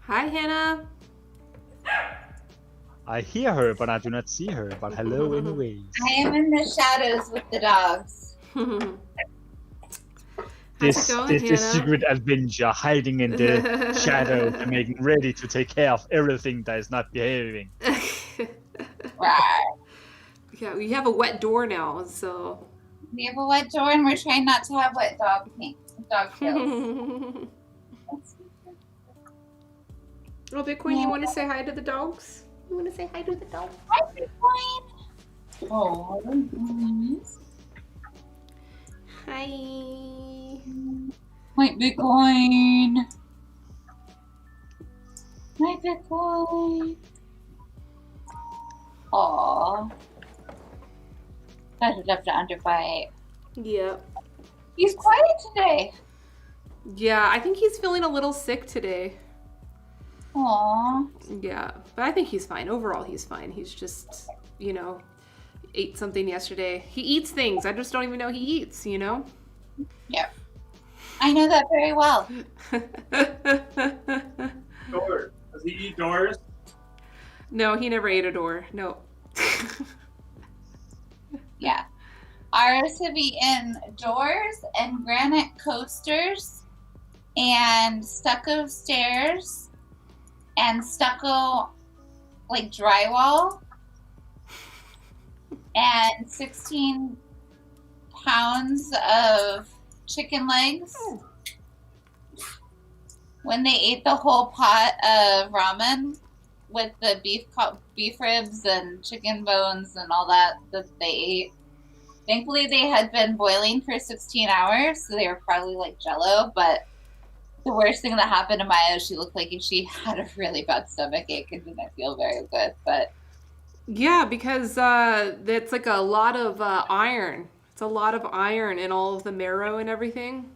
Hi, Hannah. I hear her, but I do not see her. But hello, anyways. I am in the shadows with the dogs. How's it going, This Hannah? secret adventure, hiding in the shadows and making ready to take care of everything that is not behaving. Right. Yeah, we have a wet door now, so. We have a wet door, and we're trying not to have wet dog kills. Oh, Bitcoin, you want to say hi to the dogs? You want to say hi to the dogs? Hi, Bitcoin. Oh. Hi. Hi, Bitcoin. Hi, Bitcoin. Aww. I'd love to underbite. Yep. He's quiet today. Yeah, I think he's feeling a little sick today. Aww. Yeah, but I think he's fine. Overall, he's fine. He's just, ate something yesterday. He eats things. I just don't even know he eats, Yep. I know that very well. Doors. Does he eat doors? No, he never ate a door. No. Yeah. Ours have eaten doors and granite coasters and stucco stairs and stucco, like, drywall and 16 pounds of chicken legs. When they ate the whole pot of ramen with the beef ribs and chicken bones and all that they ate. Thankfully, they had been boiling for 16 hours, so they were probably like Jell-O. But the worst thing that happened to Maya, she looked like she had a really bad stomach ache and didn't feel very good. But Yeah, because it's like a lot of iron. It's a lot of iron in all of the marrow and everything.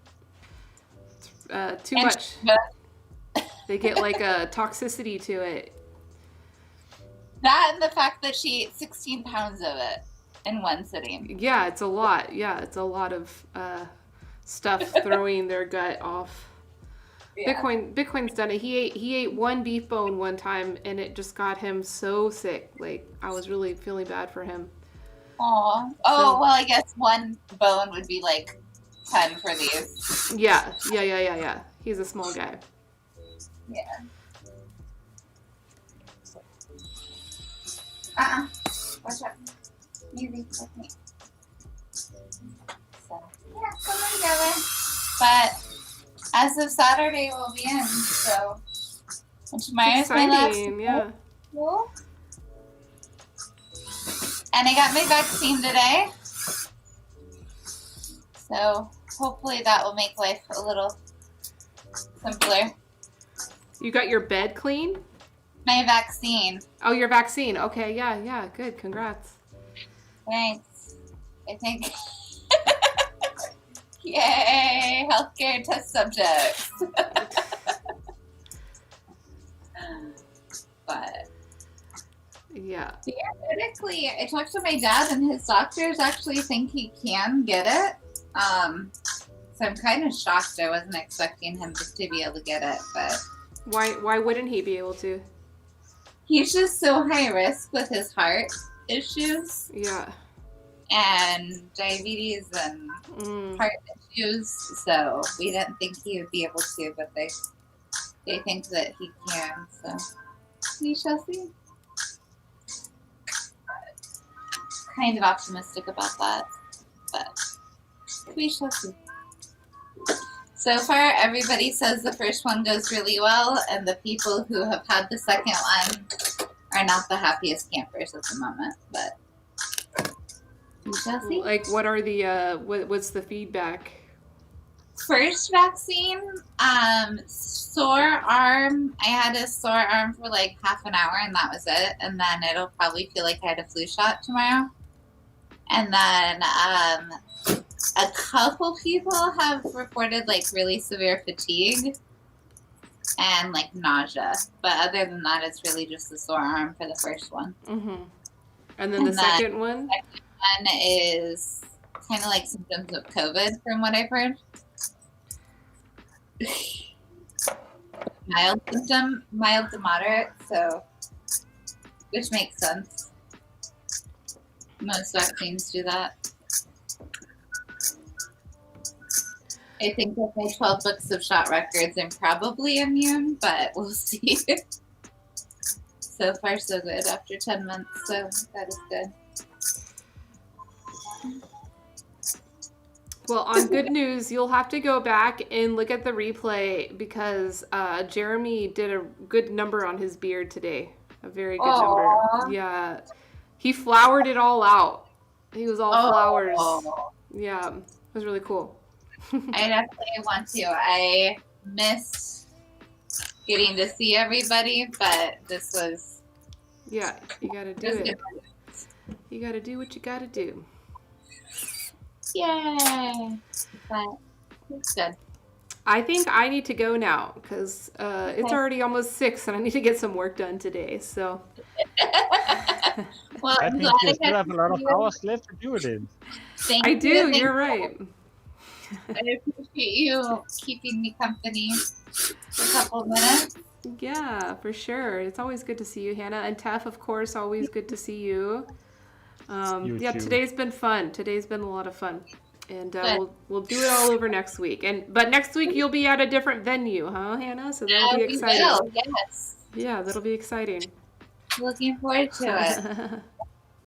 It's, too much. They get like a toxicity to it. That and the fact that she ate 16 pounds of it in one sitting. Yeah, it's a lot. Yeah, it's a lot of stuff throwing their gut off. Yeah. Bitcoin's done it. He ate one beef bone one time, and it just got him so sick. Like, I was really feeling bad for him. Aw. Oh, well, I guess one bone would be like 10 for these. Yeah. He's a small guy. Yeah. Watch out. Easy with me. So, yeah, coming together. But as of Saturday, we'll be in. So, and tomorrow's my last day. Yeah. Cool. And I got my vaccine today. So, hopefully that will make life a little simpler. You got your bed clean? My vaccine. Oh, your vaccine. Okay, yeah, good. Congrats. Thanks. I think. Yay! Healthcare test subjects. But. Yeah. Theoretically, I talked to my dad, and his doctors actually think he can get it. So I'm kind of shocked. I wasn't expecting him just to be able to get it, but. Why wouldn't he be able to? He's just so high risk with his heart issues. Yeah. And diabetes and heart issues. So we didn't think he would be able to, but they think that he can. So we shall see. Kind of optimistic about that, but we shall see. So far, everybody says the first one goes really well, and the people who have had the second one are not the happiest campers at the moment, but we shall see. Like, what are the, what's the feedback? First vaccine, sore arm. I had a sore arm for like half an hour, and that was it. And then it'll probably feel like I had a flu shot tomorrow. And then a couple people have reported like really severe fatigue and like nausea. But other than that, it's really just the sore arm for the first one. Mm-hmm. And then the second one? The second one is kind of like symptoms of COVID, from what I've heard. Mild to moderate, so which makes sense. Most vaccines do that. I think with my 12 books of shot records, I'm probably immune, but we'll see. So far, so good after 10 months, so that is good. Well, on good news, you'll have to go back and look at the replay because Jeremy did a good number on his beard today. A very good number. Yeah. He flowered it all out. He was all flowers. Yeah. It was really cool. I definitely want to. I missed getting to see everybody, but this was... Yeah, you gotta do it. You gotta do what you gotta do. Yay! But it's good. I think I need to go now because it's already almost 6 and I need to get some work done today. So. Well, I I'm think glad you I still got have a to lot of see you. hours left to do it in. Thank I you. do. Thank You're you. right. I appreciate you keeping me company for a couple minutes. Yeah, for sure. It's always good to see you, Hannah. And Tef, of course, always good to see you. You Yeah, too. today's been fun. Today's been a lot of fun. And we'll do it all over next week. But next week you'll be at a different venue, huh, Hannah? So that'll be exciting. We will, yes. Yeah, that'll be exciting. Looking forward to it.